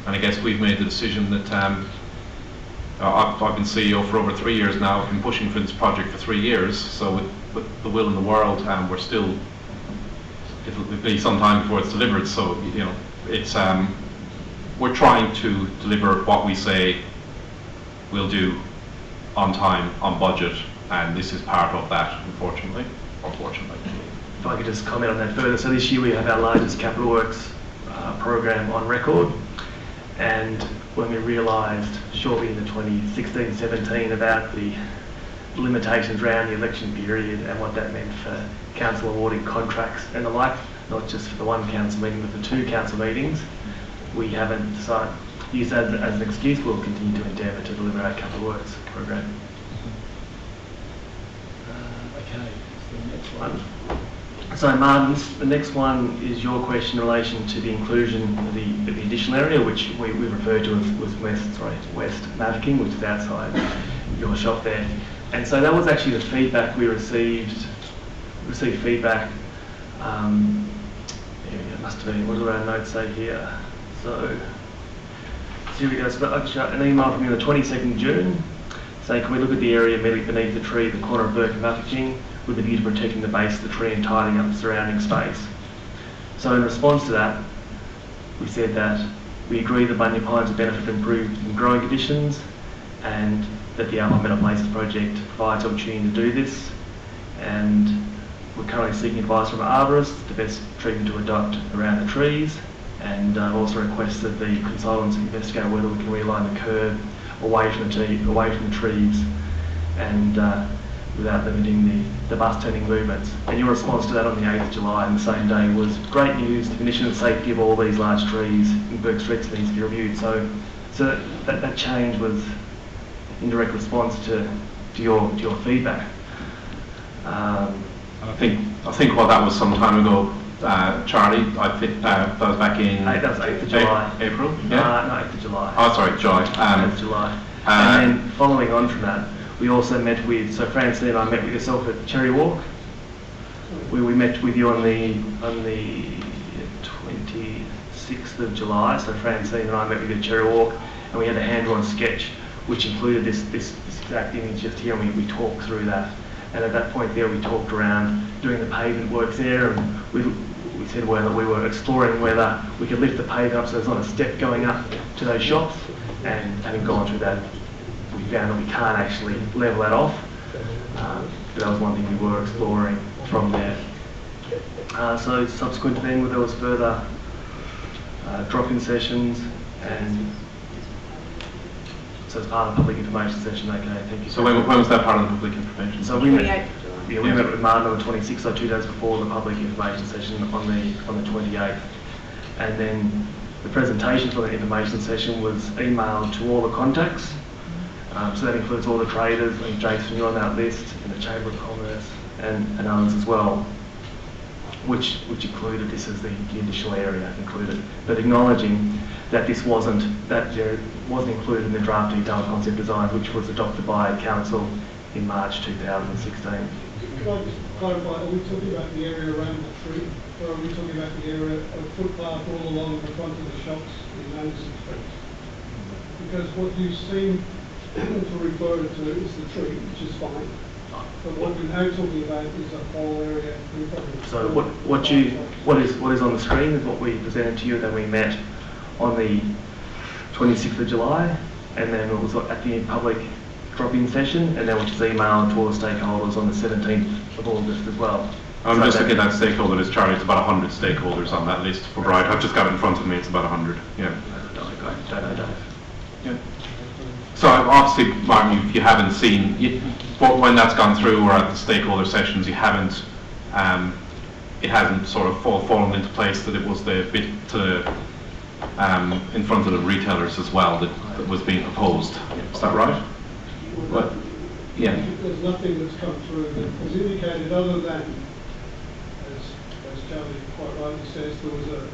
Speaker 5: And I guess we've made the decision that I've been CEO for over 3 years now. I've been pushing for this project for 3 years. So with the will in the world, we're still, it'll be some time before it's delivered. So, it's, we're trying to deliver what we say we'll do on time, on budget. And this is part of that, unfortunately, or fortunately.
Speaker 8: If I could just comment on that further. So this year we have our largest capital works program on record. And when we realised shortly in the 2016-17 about the limitations around the election period and what that meant for council awarding contracts and the like, not just for the one council meeting but the 2 council meetings, we haven't decided to use that as an excuse. We'll continue to endeavour to deliver our capital works program.
Speaker 14: Okay, so the next one.
Speaker 8: So Martin, the next one is your question in relation to the inclusion of the additional area, which we refer to as West Mafeking, which is outside your shop there. And so that was actually the feedback we received. Feedback. It must have been. What do our notes say here? So here we go. So an email from you on the 22nd of June saying, can we look at the area immediately beneath the tree at the corner of Burke and Mafeking, with a view to protecting the base of the tree and tidying up the surrounding space. So in response to that, we said that we agree that Bunya Pines will benefit from improved growing conditions and that the Alpine Meadow Places project provides opportunity to do this. And we're currently seeking advice from arborists, the best treatment to adopt around the trees, and also requested the consultants investigate whether we can realign the curb away from the trees and without limiting the bus turning movements. And your response to that on the 8th of July and the same day was great news. The condition and safety of all these large trees in Burke Street needs to be reviewed. So that change was in direct response to your feedback.
Speaker 5: I think what that was some time ago, Charlie. I think that was back in
Speaker 8: that was 8th of July.
Speaker 5: April.
Speaker 8: Yeah. No, 8th of July.
Speaker 5: Oh, sorry, July.
Speaker 8: 8th of July. And then following on from that, we also met with, so Francine and I met with yourself at Cherry Walk. We met with you on the 26th of July, so Francine and I met with you at Cherry Walk, and we had a hand-drawn sketch which included this exact image just here, and we talked through that. And at that point there, we talked around doing the pavement works there, and we said whether we were exploring whether we could lift the pavement up so there's not a step going up to those shops. And having gone through that, we found that we can't actually level that off. But that was one thing we were exploring from there. So subsequent to then, there was further drop-in sessions, and so as part of the public information session. Okay, thank you.
Speaker 5: So when was that part of the public information?
Speaker 8: So we met with Martin on the 26th, so 2 days before the public information session on the 28th. And then the presentation for the information session was emailed to all the contacts. So that includes all the traders, I think Jason, you're on that list, and the Chamber of Commerce and others as well, which included this as the initial area included, but acknowledging that this wasn't included in the draft detailed concept design, which was adopted by Council in March 2016.
Speaker 13: Can I just clarify, are we talking about the area around the tree, or are we talking about the area of footpath all along the front of the shops in Anderson Street? Because what you seem to refer to is the tree, which is fine, but what we're now talking about is a whole area.
Speaker 8: So what is on the screen is what we presented to you, then we met on the 26th of July, and then it was at the public drop-in session, and then which is emailed to all the stakeholders on the 17th of August as well.
Speaker 5: I'm just looking at that stakeholder list, Charlie. It's about 100 stakeholders on that list for Bright. I've just got it in front of me. It's about 100. Yeah.
Speaker 8: Don't know, Dave.
Speaker 5: Yeah. So obviously, Martin, if you haven't seen, when that's gone through or at the stakeholder sessions, you haven't, it hasn't sort of fallen into place that it was the bit in front of the retailers as well that was being proposed. Is that right? What? Yeah.
Speaker 13: There's nothing that's come through that was indicated other than, as Charlie quite rightly says, there was a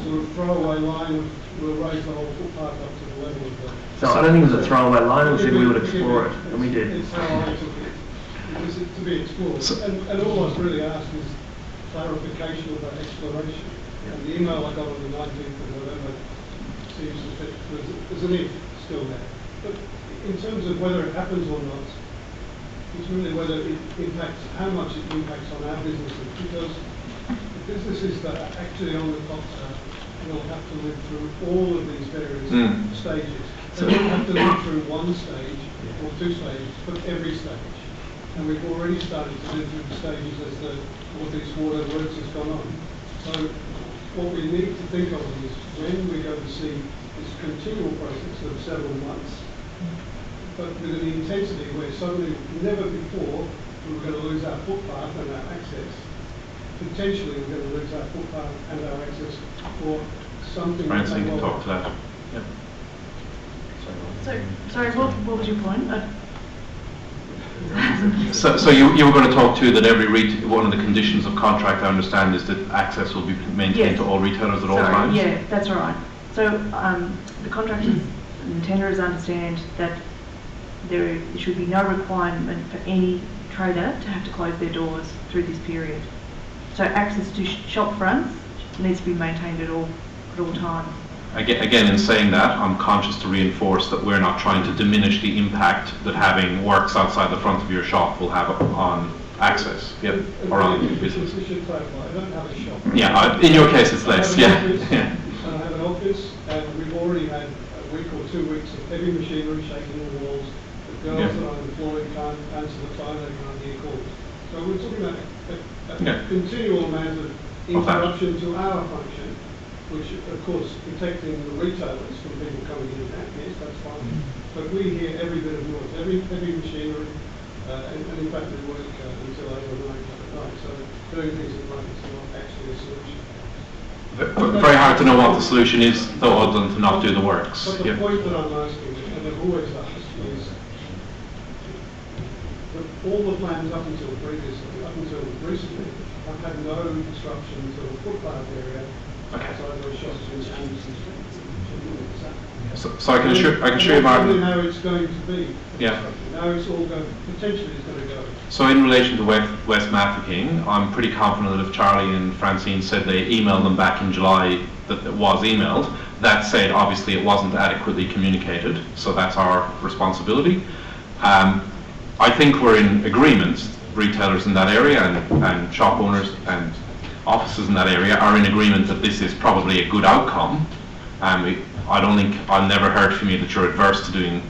Speaker 13: sort of throwaway line which will raise the whole footpath up to the level of the...
Speaker 8: So I don't think it was a throwaway line, we said we would explore it, and we did.
Speaker 13: It's how I took it. It was to be explored. And all I've really asked is clarification of that exploration. And the email I got on the 19th of November seems to fit, there's an if still there. But in terms of whether it happens or not, it's really whether it impacts, how much it impacts on our businesses, because the businesses that are actually on the top will have to live through all of these various stages. They don't have to live through one stage or 2 stages, but every stage. And we've already started to live through the stages as the Northeast Water Works has gone on. So what we need to think of is when we're going to see this continual process of several months, but with an intensity where suddenly, never before, we were going to lose our footpath and our access. Potentially, we're going to lose our footpath and our access for something.
Speaker 5: Francine can talk to that. Yep.
Speaker 18: Sorry, what was your point?
Speaker 5: So you were going to talk to that one of the conditions of contract, I understand, is that access will be maintained to all retailers at all times?
Speaker 18: Yeah, that's right. So the contractors and the tenderers understand that there should be no requirement for any trader to have to close their doors through this period. So access to shop fronts needs to be maintained at all times.
Speaker 5: Again, in saying that, I'm conscious to reinforce that we're not trying to diminish the impact that having works outside the front of your shop will have on access, or on business.
Speaker 13: We should clarify, I don't have a shop.
Speaker 5: Yeah, in your case it's less, yeah.
Speaker 13: I have an office, and we've already had a week or 2 weeks of heavy machinery shaking the walls. The girls that are employed can't answer the phone, they can't hear calls. So we're talking about a continual amount of interruption to our function, which of course protecting the retailers from people coming in and out, yes, that's fine. But we hear every bit of noise, every machinery, and in fact we work until 8 or 9 at night, so doing things at night is not actually a solution.
Speaker 5: Very hard to know what the solution is, though, other than to not do the works.
Speaker 13: But the point that I'm asking, and I've always asked, is that all the plans up until recently, have had no disruption to the footpath area outside those shops in Anderson Street.
Speaker 5: So I can assure you, Martin.
Speaker 11: How it's going to be.
Speaker 5: Yeah.
Speaker 11: Now it's all going, potentially it's going to go.
Speaker 5: So in relation to West Mafeking, I'm pretty confident that if Charlie and Francine said they emailed them back in July that it was emailed, that said obviously it wasn't adequately communicated, so that's our responsibility. I think we're in agreement, retailers in that area and shop owners and offices in that area are in agreement that this is probably a good outcome. I've never heard from you that you're adverse to doing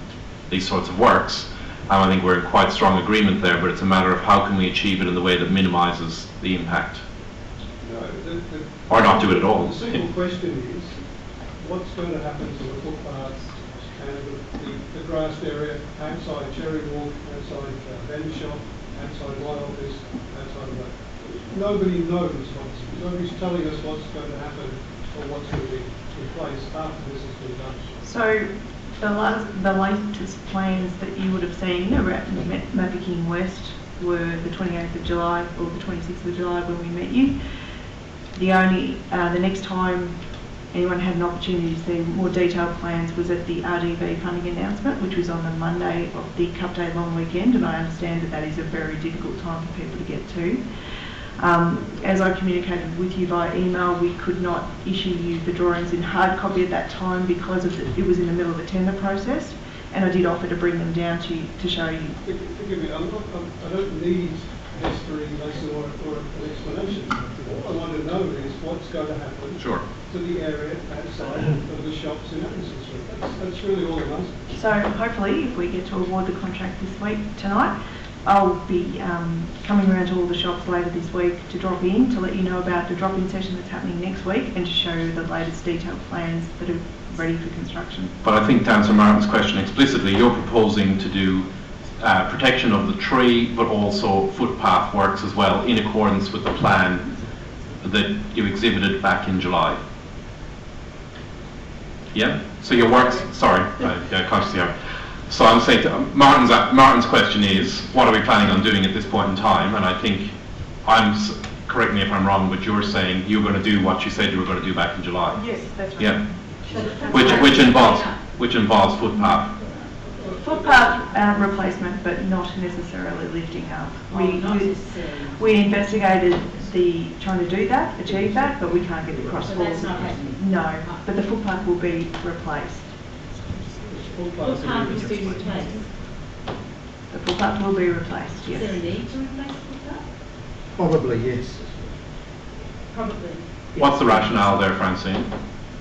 Speaker 5: these sorts of works. I think we're in quite strong agreement there, but it's a matter of how can we achieve it in the way that minimises the impact.
Speaker 11: No,
Speaker 5: or not do it at all.
Speaker 11: The simple question is, what's going to happen to the footpaths and the grassed area outside Cherry Walk, outside Ben's shop, outside my office, outside of that? Nobody knows nobody's telling us what's going to happen or what's going to be in place after this has been done.
Speaker 18: So the latest plans that you would have seen around Mafeking West were the 28th of July or the 26th of July when we met you. The next time anyone had an opportunity to see more detailed plans was at the RDV funding announcement, which was on the Monday of the Cup Day long weekend, and I understand that that is a very difficult time for people to get to. As I communicated with you via email, we could not issue you the drawings in hard copy at that time because it was in the middle of the tender process, and I did offer to bring them down to you to show you.
Speaker 11: Forgive me, I don't need a history lesson or an explanation. All I want to know is what's going to happen to the area outside of the shops in Anderson Street. That's really all I'm asking.
Speaker 18: So hopefully, if we get to award the contract this week tonight, I'll be coming around to all the shops later this week to drop in to let you know about the drop-in session that's happening next week and to show you the latest detailed plans that are ready for construction.
Speaker 5: But I think to answer Martin's question explicitly, you're proposing to do protection of the tree but also footpath works as well in accordance with the plan that you exhibited back in July. Yeah? So your works, sorry, consciously here. So I'm saying Martin's question is, what are we planning on doing at this point in time? And I think correct me if I'm wrong, but you're saying you're going to do what you said you were going to do back in July.
Speaker 18: Yes, that's right.
Speaker 5: Yeah. Which involves footpath.
Speaker 18: Footpath replacement, but not necessarily lifting up. We investigated trying to do that, achieve that, but we can't get the crosswalk.
Speaker 17: So that's not happening?
Speaker 18: No, but the footpath will be replaced.
Speaker 17: Footpath is being replaced.
Speaker 18: The footpath will be replaced, yes.
Speaker 17: Is there a need to replace the footpath?
Speaker 9: Probably, yes.
Speaker 17: Probably.
Speaker 5: What's the rationale there, Francine?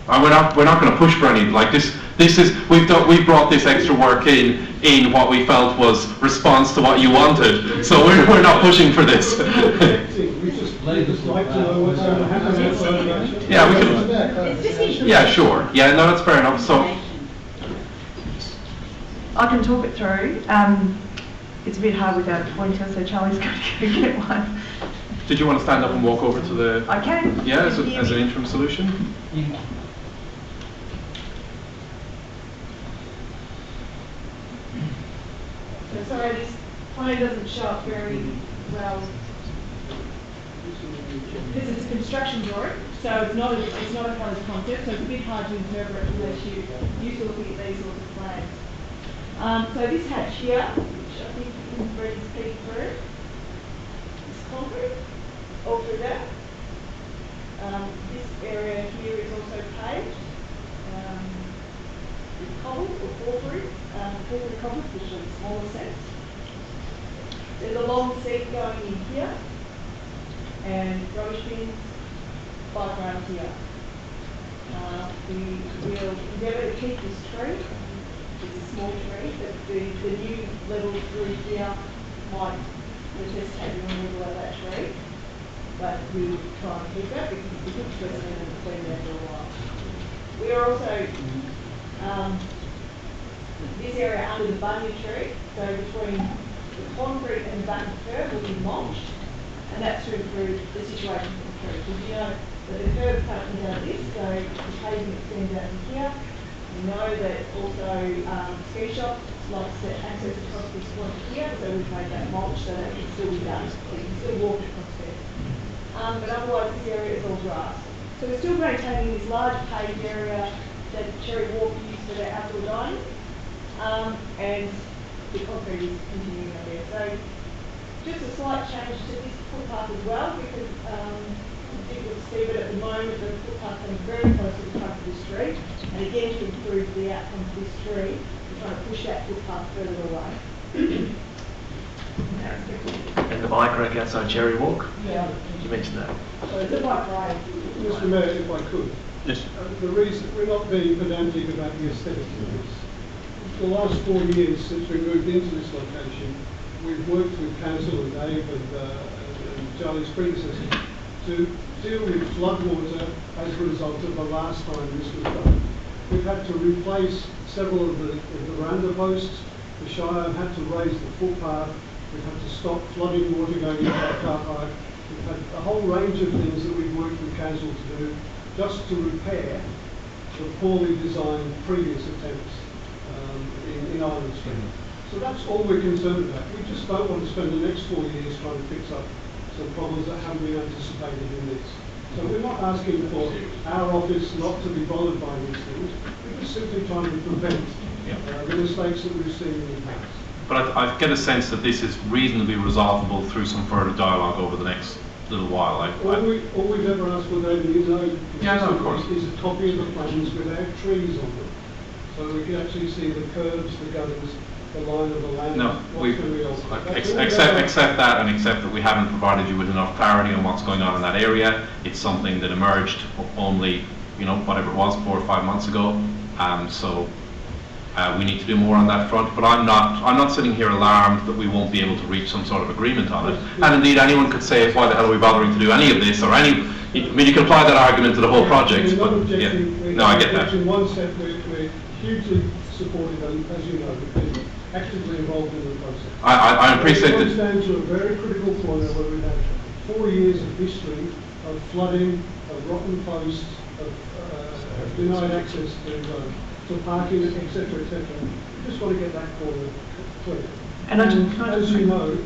Speaker 5: We're not going to push for any like this. We've brought this extra work in what we felt was response to what you wanted. So we're not pushing for this.
Speaker 11: We just like to know what's going to happen.
Speaker 5: Yeah, we can. Yeah, sure. Yeah, no, that's fair enough. So
Speaker 18: I can talk it through. It's a bit hard without a pointer, so Charlie's going to go get one.
Speaker 5: did you want to stand up and walk over to the?
Speaker 18: I can.
Speaker 5: Yeah, as an interim solution.
Speaker 20: So sorry, this plan doesn't show up very well. This is a construction drawing, so it's not a closed concept, so it's a bit hard to interpret unless you're used to looking at these sorts of plans. So this hatch here, which I think you can read speak through, is concrete, all through that. This area here is also paved with cobbles or porphyry cobbles, which are in smaller sense. There's a long seat going in here, and rubbish bins, bike rails here. We will endeavour to keep this tree. It's a small tree, but the new level through here might necessitate the removal of that tree. But we will try and keep that because it's a good specimen and it's been there for a while. We are also, this area under the bunya tree, so between the concrete and the bunya curb will be mulched, and that's to improve the situation for the tree. Because you know that the curb comes out this, so the pavement extends out to here. We know that also ski shops like to access across this point here, so we've made that mulch so that it can still be done. So you can still walk across there. But otherwise this area is all grass. So we're still maintaining this large paved area that Cherry Walk used to for their outdoor dining. And the concrete is continuing up there. So just a slight change to this footpath as well, because difficult to see, but at the moment the footpath comes very close to the front of the street, and again to improve the outcome for this tree, we're trying to push that footpath further away.
Speaker 8: And the bike rack outside Cherry Walk?
Speaker 20: Yeah.
Speaker 8: You mentioned that.
Speaker 20: So it's a bike ride.
Speaker 11: Mr Mayor, if I could.
Speaker 2: Yes.
Speaker 11: The reason, we're not being pedantic about the aesthetics of this. The last 4 years since we moved into this location, we've worked with Councillor Dave and Charlie's predecessor to deal with floodwater as a result of the last time this was done. We've had to replace several of the veranda posts. The Shire had to raise the footpath. We've had to stop flooding water going into our car park. We've had a whole range of things that we've worked with council to do just to repair the poorly designed previous attempts in Island Street. So that's all we're concerned about. We just don't want to spend the next 4 years trying to fix up some problems that haven't been anticipated in this. So we're not asking for our office not to be bothered by these things. We're just simply trying to prevent the mistakes that we've seen in the past.
Speaker 5: But I get a sense that this is reasonably resolvable through some further dialogue over the next little while.
Speaker 11: All we've ever asked for, David, is
Speaker 5: of course.
Speaker 11: Is a copy of the plans without trees on them. So we can actually see the curbs, the gutters, the line of the land.
Speaker 5: No, accept that, and accept that we haven't provided you with enough clarity on what's going on in that area. It's something that emerged only, whatever it was, 4 or 5 months ago. So we need to do more on that front. But I'm not sitting here alarmed that we won't be able to reach some sort of agreement on it. And indeed, anyone could say, why the hell are we bothering to do any of this or any? I mean, you can apply that argument to the whole project. But yeah, no, I get that.
Speaker 11: In one step, we're hugely supportive, and as you know, we've been actively involved in the process.
Speaker 5: I appreciate that.
Speaker 11: It comes down to a very critical point where we've had 4 years of history of flooding, of rotten posts, of denied access to parking, etc., etc. We just want to get that corner clear.
Speaker 18: And
Speaker 11: as you know,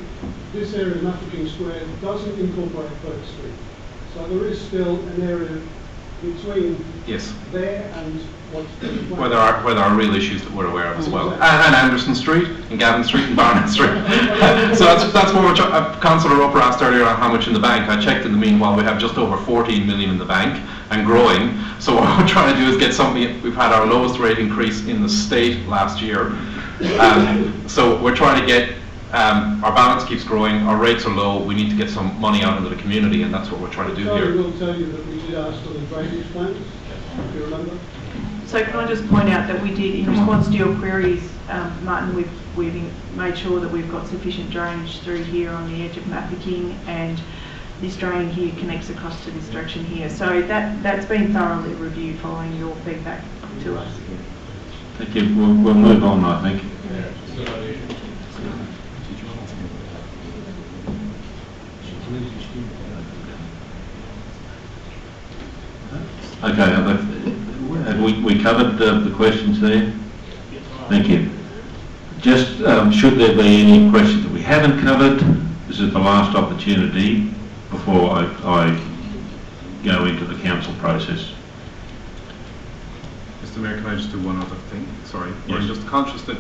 Speaker 11: this area, Mafeking Square, doesn't incorporate Bourke Street. So there is still an area between there and what's being planned.
Speaker 5: Where there are real issues that we're aware of as well. And Anderson Street, and Gavin Street, and Barnett Street. So that's what we're Councillor Roper asked earlier on how much in the bank. I checked in the meanwhile, we have just over 14 million in the bank and growing. So what we're trying to do is get something. We've had our lowest rate increase in the state last year. So we're trying to get, our balance keeps growing, our rates are low, we need to get some money out into the community, and that's what we're trying to do here.
Speaker 11: I will tell you that we did ask for the drainage plans, if you remember.
Speaker 18: So can I just point out that we did, in response to your queries, Martin, we've made sure that we've got sufficient drainage through here on the edge of Mafeking, and this drain here connects across to this direction here. So that's been thoroughly reviewed following your feedback to us.
Speaker 4: Thank you. We'll move on, I think. Okay, have we covered the questions there? Thank you. Just should there be any questions that we haven't covered, this is the last opportunity before I go into the council process.
Speaker 5: Mr. Mayor, can I just do one other thing? Sorry.
Speaker 4: Yes.
Speaker 5: We're just conscious that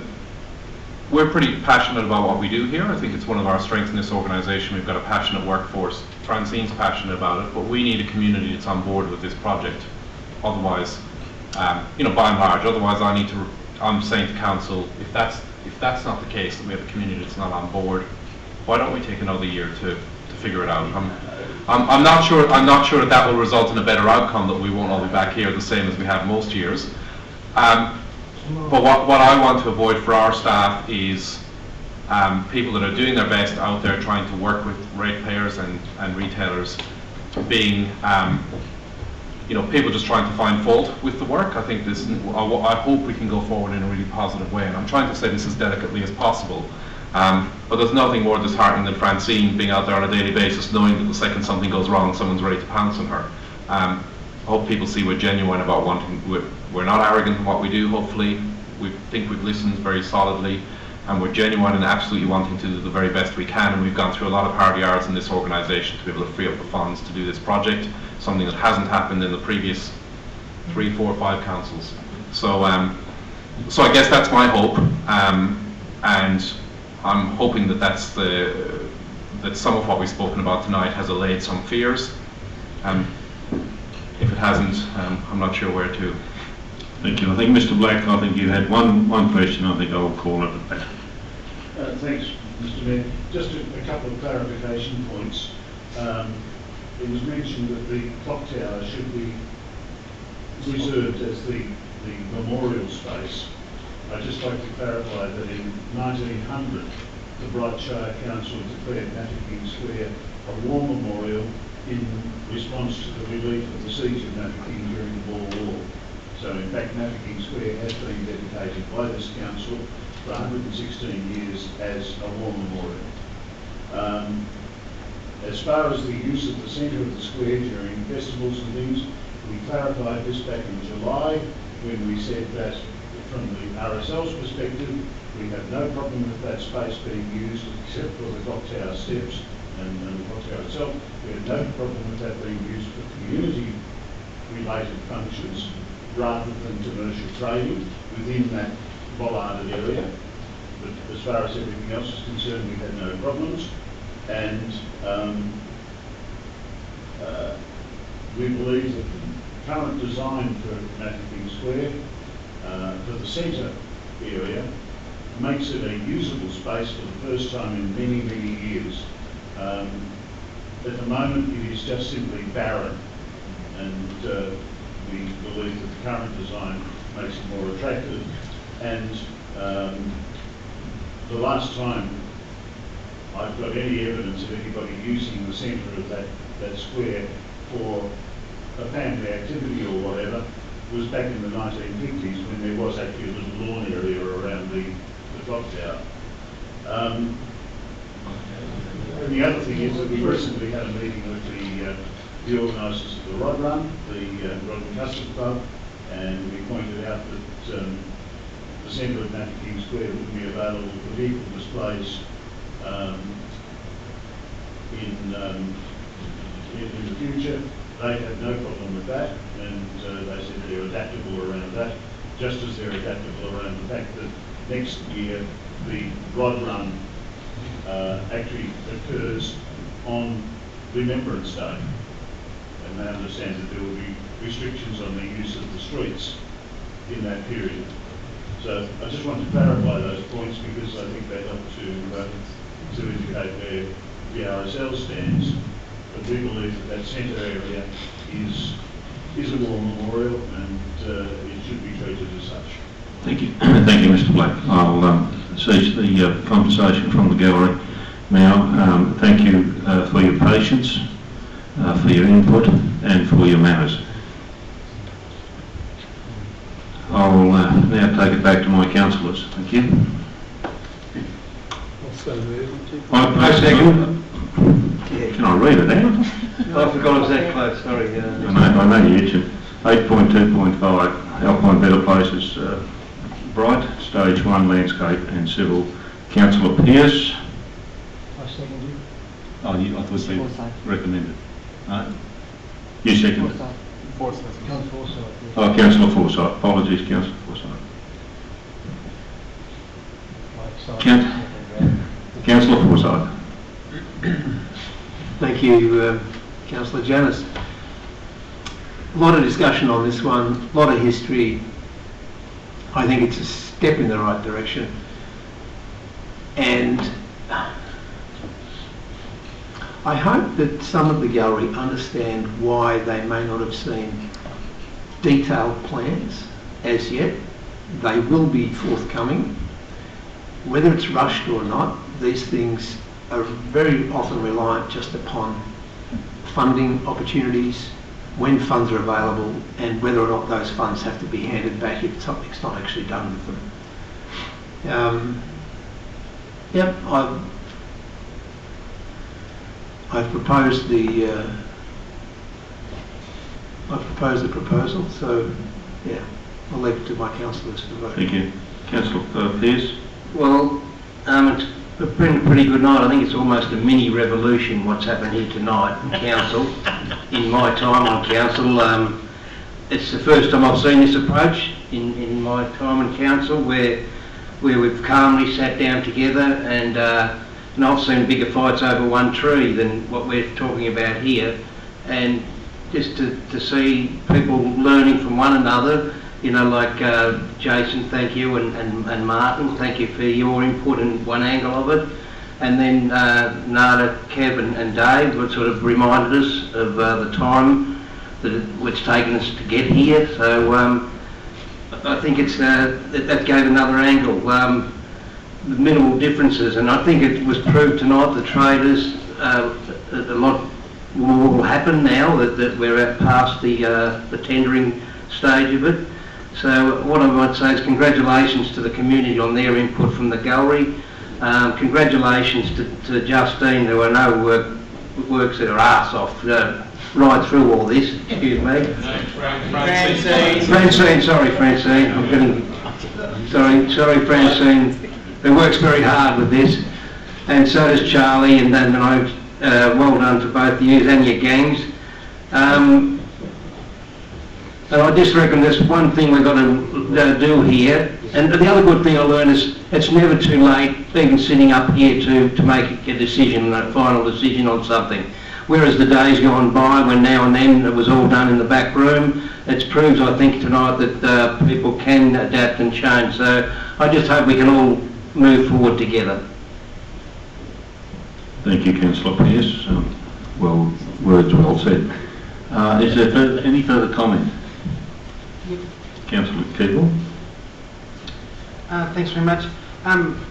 Speaker 5: we're pretty passionate about what we do here. I think it's one of our strengths in this organisation. We've got a passionate workforce. Francine's passionate about it, but we need a community that's on board with this project. Otherwise, by and large, I'm saying to council, if that's not the case, that we have a community that's not on board, why don't we take another year to figure it out? I'm not sure that will result in a better outcome, that we won't all be back here the same as we have most years. But what I want to avoid for our staff is people that are doing their best out there trying to work with ratepayers and retailers being, people just trying to find fault with the work. I think I hope we can go forward in a really positive way, and I'm trying to say this as delicately as possible. But there's nothing more disheartening than Francine being out there on a daily basis knowing that the second something goes wrong, someone's ready to pounce on her. I hope people see we're genuine about we're not arrogant in what we do, hopefully. We think we've listened very solidly, and we're genuine and absolutely wanting to do the very best we can, and we've gone through a lot of hard yards in this organisation to be able to free up the funds to do this project, something that hasn't happened in the previous 3, 4, 5 councils. So So I guess that's my hope, and I'm hoping that that some of what we've spoken about tonight has allayed some fears. If it hasn't, I'm not sure where to.
Speaker 4: Thank you. I think Mr. Black, I think you had one question. I think I'll call it at that.
Speaker 12: Thanks, Mr. Mayor. Just a couple of clarification points. It was mentioned that the clock tower should be reserved as the memorial space. I'd just like to clarify that in 1900, the Bright Shire Council declared Mafeking Square a war memorial in response to the relief of the siege of Mafeking during the Boer War. So in fact, Mafeking Square has been dedicated by this council for 116 years as a war memorial. As far as the use of the centre of the square during festivals and things, we clarified this back in July when we said that from the RSL's perspective, we have no problem with that space being used except for the clock tower steps and the clock tower itself. We have no problem with that being used for community-related functions rather than commercial trading within that bollarded area. But as far as everything else is concerned, we had no problems. And we believe that the current design for Mafeking Square, for the centre area, makes it a usable space for the first time in many, many years. At the moment, it is just simply barren, and we believe that the current design makes it more attractive. And the last time I've got any evidence of anybody using the centre of that square for a family activity or whatever was back in the 1950s when there was actually a little lawn area around the clock tower. And the other thing is that we recently had a meeting with the organisers of the Rod Run, the Rod and Custard Club, and we pointed out that the centre of Mafeking Square would be available for vehicle displays in the future. They had no problem with that, and they said they're adaptable around that, just as they're adaptable around the fact that next year the Rod Run actually occurs on Remembrance Day, and they understand that there will be restrictions on the use of the streets in that period. So I just want to clarify those points because I think they help to indicate where the RSL stands. But we believe that centre area is a war memorial and it should be treated as such.
Speaker 4: Thank you. Thank you, Mr. Black. I'll cease the conversation from the gallery now. Thank you for your patience, for your input and for your manners. I'll now take it back to my councillors. Thank you. I second. Can I read it out?
Speaker 16: I forgot exact quote, sorry.
Speaker 4: I know you itching. 8.2.5, Alpine Better Places, Bright, Stage 1 Landscape and Civil. Councillor Pearce.
Speaker 6: I second you.
Speaker 4: Oh, I thought you recommended. No? You seconded?
Speaker 6: Forsyth.
Speaker 4: Oh, Councillor Forsyth. Apologies, Councillor Forsyth. Councillor Forsyth.
Speaker 7: Thank you, Councillor Janus. A lot of discussion on this one, a lot of history. I think it's a step in the right direction. And I hope that some of the gallery understand why they may not have seen detailed plans as yet. They will be forthcoming. Whether it's rushed or not, these things are very often reliant just upon funding opportunities, when funds are available, and whether or not those funds have to be handed back if something's not actually done with them. I've proposed the proposal, so yeah, I'll leave it to my councillors to vote.
Speaker 4: Thank you. Councillor Pearce.
Speaker 16: Well, it's been a pretty good night. I think it's almost a mini revolution what's happened here tonight in council. In my time on council, it's the first time I've seen this approach. in my time in council where we've calmly sat down together and I've seen bigger fights over one tree than what we're talking about here. And just to see people learning from one another, you know, like Jason, thank you, and Martin, thank you for your input in one angle of it. And then Nada, Kev and Dave were sort of reminded us of the time that it's taken us to get here. So I think it's that gave another angle, the minimal differences. And I think it was proved tonight the traders, a lot more will happen now that we're past the tendering stage of it. So what I might say is congratulations to the community on their input from the gallery. Congratulations to Justine, who I know works her arse off right through all this. Excuse me. Francine, sorry Francine. I'm getting sorry Francine, who works very hard with this, and so does Charlie. And then well done to both of you and your gangs. And I just reckon there's one thing we've got to do here. And the other good thing I learned is it's never too late, even sitting up here, to make a decision, a final decision on something. Whereas the days gone by when now and then it was all done in the back room, it proves, I think, tonight that people can adapt and change. So I just hope we can all move forward together.
Speaker 4: Thank you, Councillor Pearce. Well, words well said. Is there any further comment? Councillor Keeble.
Speaker 6: Thanks very much.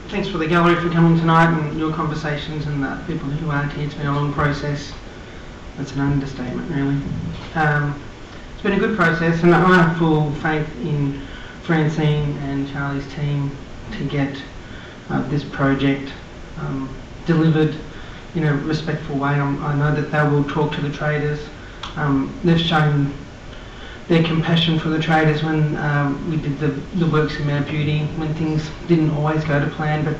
Speaker 6: Thanks for the gallery for coming tonight and your conversations and the people who aren't here. It's been a long process. That's an understatement, really. It's been a good process, and I have full faith in Francine and Charlie's team to get this project delivered in a respectful way. I know that they will talk to the traders. They've shown their compassion for the traders when we did the works in Mount Beauty, when things didn't always go to plan, but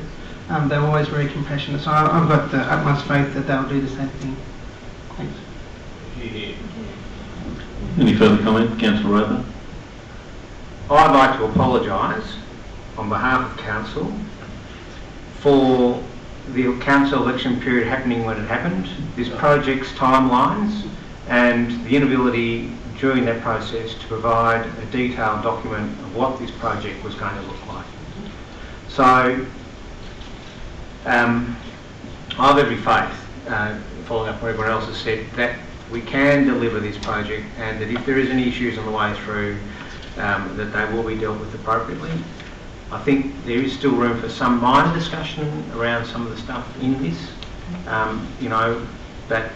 Speaker 6: they were always very compassionate. So I've got the utmost faith that they'll do the same thing. Thanks.
Speaker 4: Any further comment, Councillor Roper?
Speaker 19: I'd like to apologise on behalf of Council for the council election period happening when it happened, this project's timelines and the inability during that process to provide a detailed document of what this project was going to look like. So I have every faith, following up what everyone else has said, that we can deliver this project, and that if there is any issues on the way through, that they will be dealt with appropriately. I think there is still room for some minor discussion around some of the stuff in this. You know, that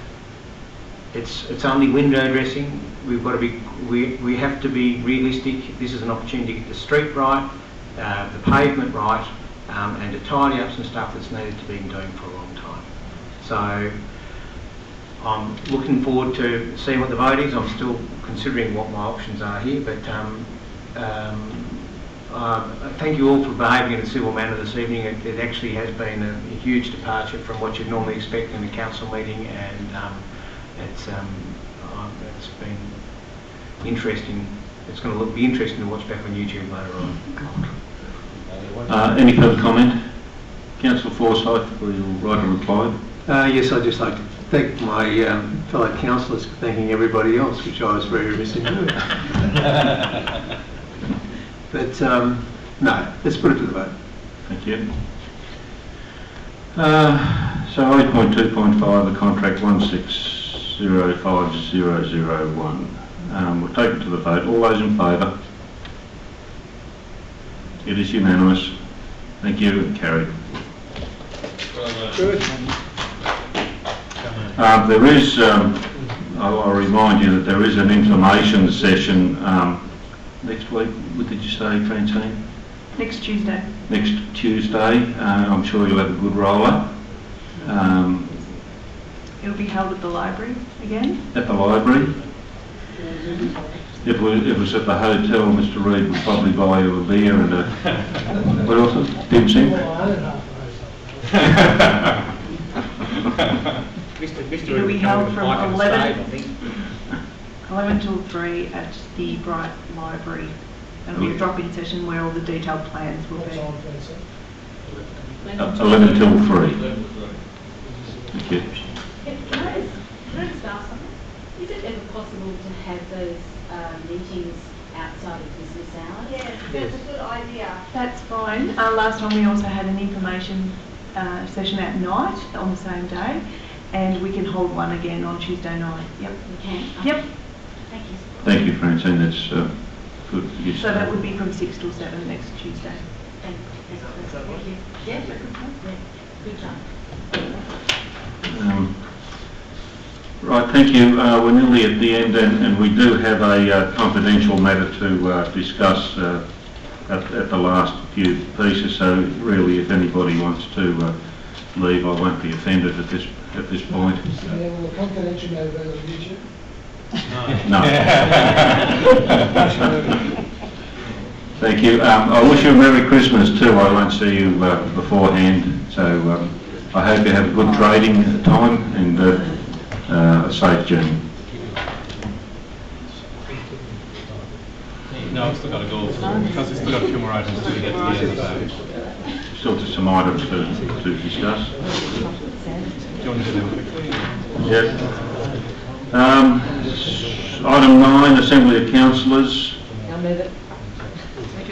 Speaker 19: it's only window dressing. We've got to be, we have to be realistic. This is an opportunity to get the street right, the pavement right, and to tidy up some stuff that's needed to be doing for a long time. So I'm looking forward to seeing what the vote is. I'm still considering what my options are here, but thank you all for behaving in a civil manner this evening. It actually has been a huge departure from what you'd normally expect in a council meeting, and it's been interesting. It's going to be interesting to watch back on YouTube later on.
Speaker 4: Any further comment? Councillor Forsyth, will you write a reply?
Speaker 7: Yes, I'd just like to thank my fellow councillors for thanking everybody else, which I was very remiss in doing. But no, let's put it to the vote.
Speaker 4: Thank you. So 8.2.5, the contract 1605,001. We'll take it to the vote. All those in favour? It is unanimous. Thank you, and carried.
Speaker 11: Good.
Speaker 4: There is, I'll remind you that there is an information session next week. What did you say, Francine?
Speaker 18: Next Tuesday.
Speaker 4: Next Tuesday. I'm sure you'll have a good roller.
Speaker 18: It'll be held at the library again.
Speaker 4: At the library. If it was at the hotel, Mr. Reid would probably buy you a beer and a, what else? Dim sum?
Speaker 18: It'll be held from 11 till 3 at the Bright Library it'll be a drop-in session where all the detailed plans will be.
Speaker 4: 11 till 3. Thank you.
Speaker 20: Can I just ask something? Is it ever possible to have those meetings outside of business hours? Yes, that's a good idea.
Speaker 18: That's fine. Last time we also had an information session at night on the same day, and we can hold one again on Tuesday night. Yep.
Speaker 20: We can?
Speaker 18: Yep.
Speaker 20: Thank you.
Speaker 4: Thank you, Francine, that's good. You
Speaker 18: So that would be from 6 till 7 next Tuesday.
Speaker 20: Thank you. Yeah, good job.
Speaker 4: Right, thank you. We're nearly at the end, and we do have a confidential matter to discuss at the last few pieces, so really if anybody wants to leave, I won't be offended at this point.
Speaker 9: Will the confidential matter be on YouTube?
Speaker 4: No. Thank you. I wish you a Merry Christmas too. I won't see you beforehand, so I hope you have a good trading time and a safe journey.
Speaker 5: No, I've still got to go, because we've still got a few more items to get to the end of that.
Speaker 4: Still just some items to discuss.
Speaker 5: Do you want to do them quickly?
Speaker 4: Yep. Item 9, Assembly of Councillors.
Speaker 15: I'll move it.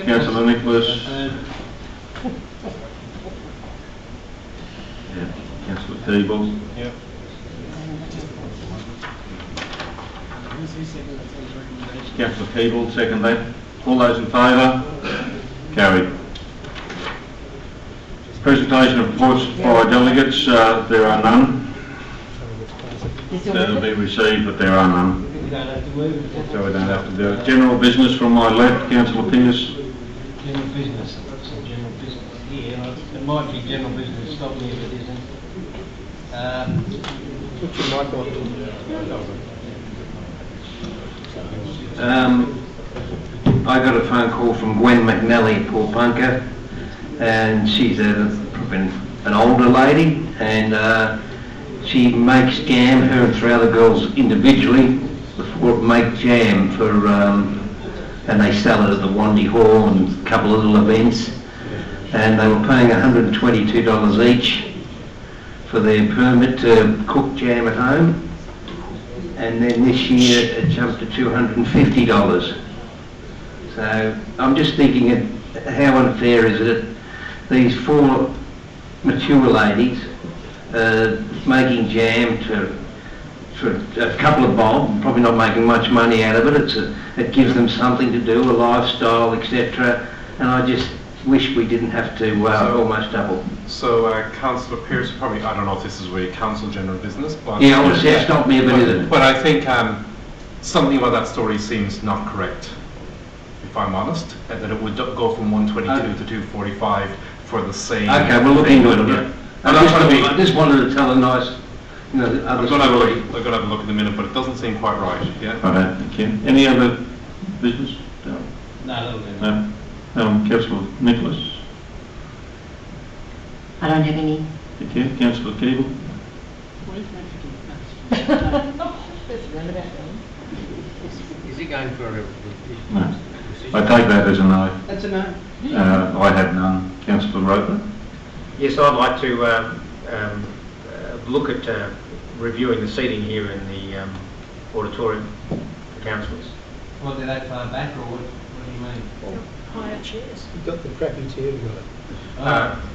Speaker 4: Councillor Nicholas. Yeah. Councillor Keeble.
Speaker 5: Yep.
Speaker 4: Councillor Keeble, second that. All those in favour? Carried. Presentation of reports by delegates, there are none. They'll be received, but there are none. So we don't have to do it. General business from my left, Councillor Pearce.
Speaker 1: General business, some general business here. It might be general business, stop me if it isn't.
Speaker 7: Put your mic on.
Speaker 16: I got a phone call from Gwen McNally at Port Bunker, and she's an older lady, and she makes jam, her and 3 other girls individually, make jam for, and they sell it at the Wandy Hall and a couple of little events, and they were paying $122 each for their permit to cook jam at home. And then this year it jumped to $250. So I'm just thinking of how unfair is it, these 4 mature ladies making jam for a couple of bob, probably not making much money out of it. It gives them something to do, a lifestyle, etc. And I just wish we didn't have to almost double.
Speaker 5: So Councillor Pearce, probably, I don't know if this is really council general business, but...
Speaker 16: Yeah, obviously that's not me, but is it?
Speaker 5: But I think something about that story seems not correct, if I'm honest, that it would go from 122 to 245 for the same...
Speaker 16: Okay, we'll look into it.
Speaker 5: Yeah.
Speaker 16: I just wanted to tell a nice, other
Speaker 5: I'm going to have a look in a minute, but it doesn't seem quite right, yeah?
Speaker 4: Right, thank you. Any other business?
Speaker 1: No, that'll do.
Speaker 4: No. Councillor Nicholas.
Speaker 15: I don't have any.
Speaker 4: Thank you. Councillor Keeble.
Speaker 1: Is he going for a...
Speaker 4: No. I take that as a no.
Speaker 6: That's a no.
Speaker 4: I have none. Councillor Roper.
Speaker 19: Yes, I'd like to look at reviewing the seating here in the auditorium for councillors.
Speaker 1: What, they're that far back, or what do you mean?
Speaker 17: Higher chairs.
Speaker 7: You've got the crappy chair to go.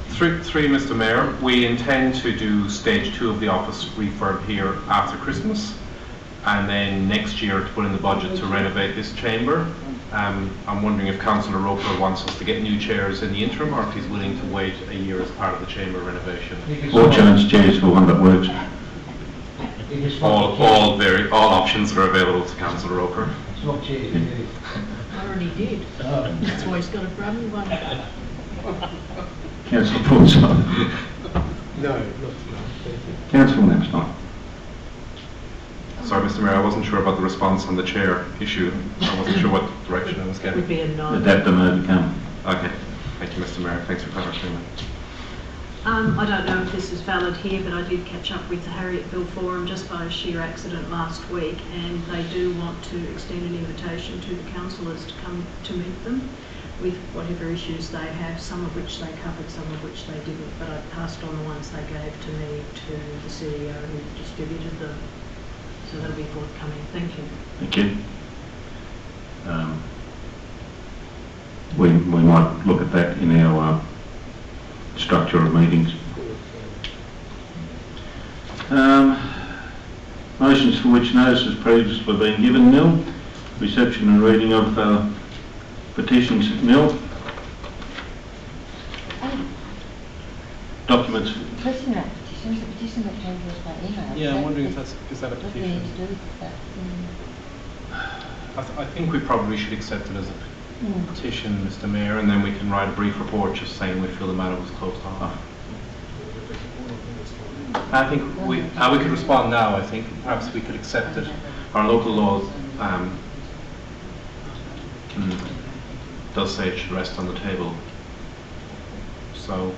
Speaker 5: Through Mr. Mayor, we intend to do stage 2 of the office refurb here after Christmas, and then next year to put in the budget to renovate this chamber. I'm wondering if Councillor Roper wants us to get new chairs in the interim, or if he's willing to wait a year as part of the chamber renovation.
Speaker 4: Or change chairs for one that works.
Speaker 5: All options are available to Councillor Roper.
Speaker 1: Swap chairs, yeah.
Speaker 17: I already did. That's why he's got a brand one.
Speaker 4: Councillor Forsyth.
Speaker 7: No, not
Speaker 4: Councillor next time.
Speaker 5: Sorry, Mr. Mayor, I wasn't sure about the response on the chair issue. I wasn't sure what direction I was
Speaker 17: It
Speaker 5: getting.
Speaker 17: would be a no.
Speaker 4: Adapt and overcome.
Speaker 5: Okay, thank you, Mr. Mayor. Thanks for clarifying that.
Speaker 17: I don't know if this is valid here, but I did catch up with the Harriettville Forum just by a sheer accident last week, and they do want to extend an invitation to the councillors to come to meet them with whatever issues they have, some of which they covered, some of which they didn't, but I passed on the ones they gave to me to the CEO who distributed them. So that'll be forthcoming. Thank you.
Speaker 4: Thank you. We might look at that in our structure of meetings. Motions for which notice has previously been given, nil. Reception and reading of petitions, nil. Documents.
Speaker 15: Question about petitions, the petition that came to us by email.
Speaker 5: Yeah, I'm wondering if is that a
Speaker 15: What do we
Speaker 5: petition?
Speaker 15: need to do with that?
Speaker 5: I think we probably should accept it as a petition, Mr. Mayor, and then we can write a brief report just saying we feel the matter was closed off. I think we could respond now. I think perhaps we could accept it. Our local law does say it should rest on the table. So,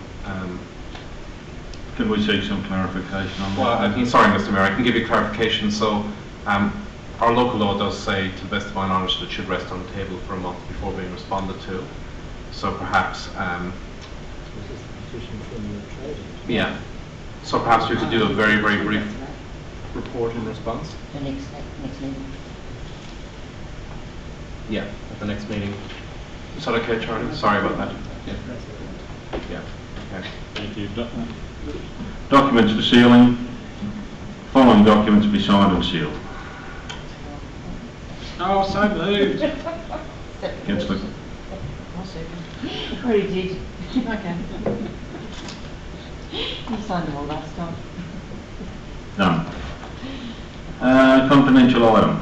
Speaker 4: Can we seek some clarification on that?
Speaker 5: well, I'm sorry, Mr. Mayor, I can give you clarification. So, our local law does say, to the best of my knowledge, that it should rest on the table for a month before being responded to. So perhaps, yeah. So perhaps we could do a very, very brief report in response.
Speaker 15: The next meeting.
Speaker 5: Yeah, at the next meeting. Is that okay, Charlie? Sorry about that. Yeah. Okay.
Speaker 2: Thank you.
Speaker 4: Documents for sealing. Following documents be signed and sealed.
Speaker 1: Oh, so moved.
Speaker 4: Councillor.
Speaker 15: I'll second. Already did. Okay. You signed them all last time.
Speaker 4: None. Confidential item.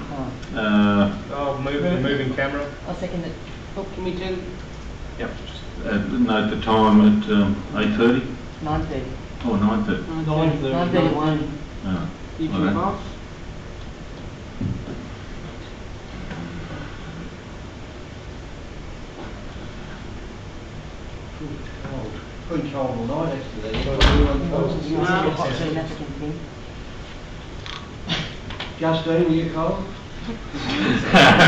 Speaker 5: Moving camera.
Speaker 15: I'll second it.
Speaker 1: What can we do?
Speaker 5: Yep.
Speaker 4: Note the time at 8:30
Speaker 15: 9:30.
Speaker 4: or 9:30.
Speaker 15: 9:31.
Speaker 4: Oh,
Speaker 1: You
Speaker 4: well
Speaker 1: took
Speaker 4: then.
Speaker 1: off?
Speaker 21: Been cold all night actually. Justine, are you cold?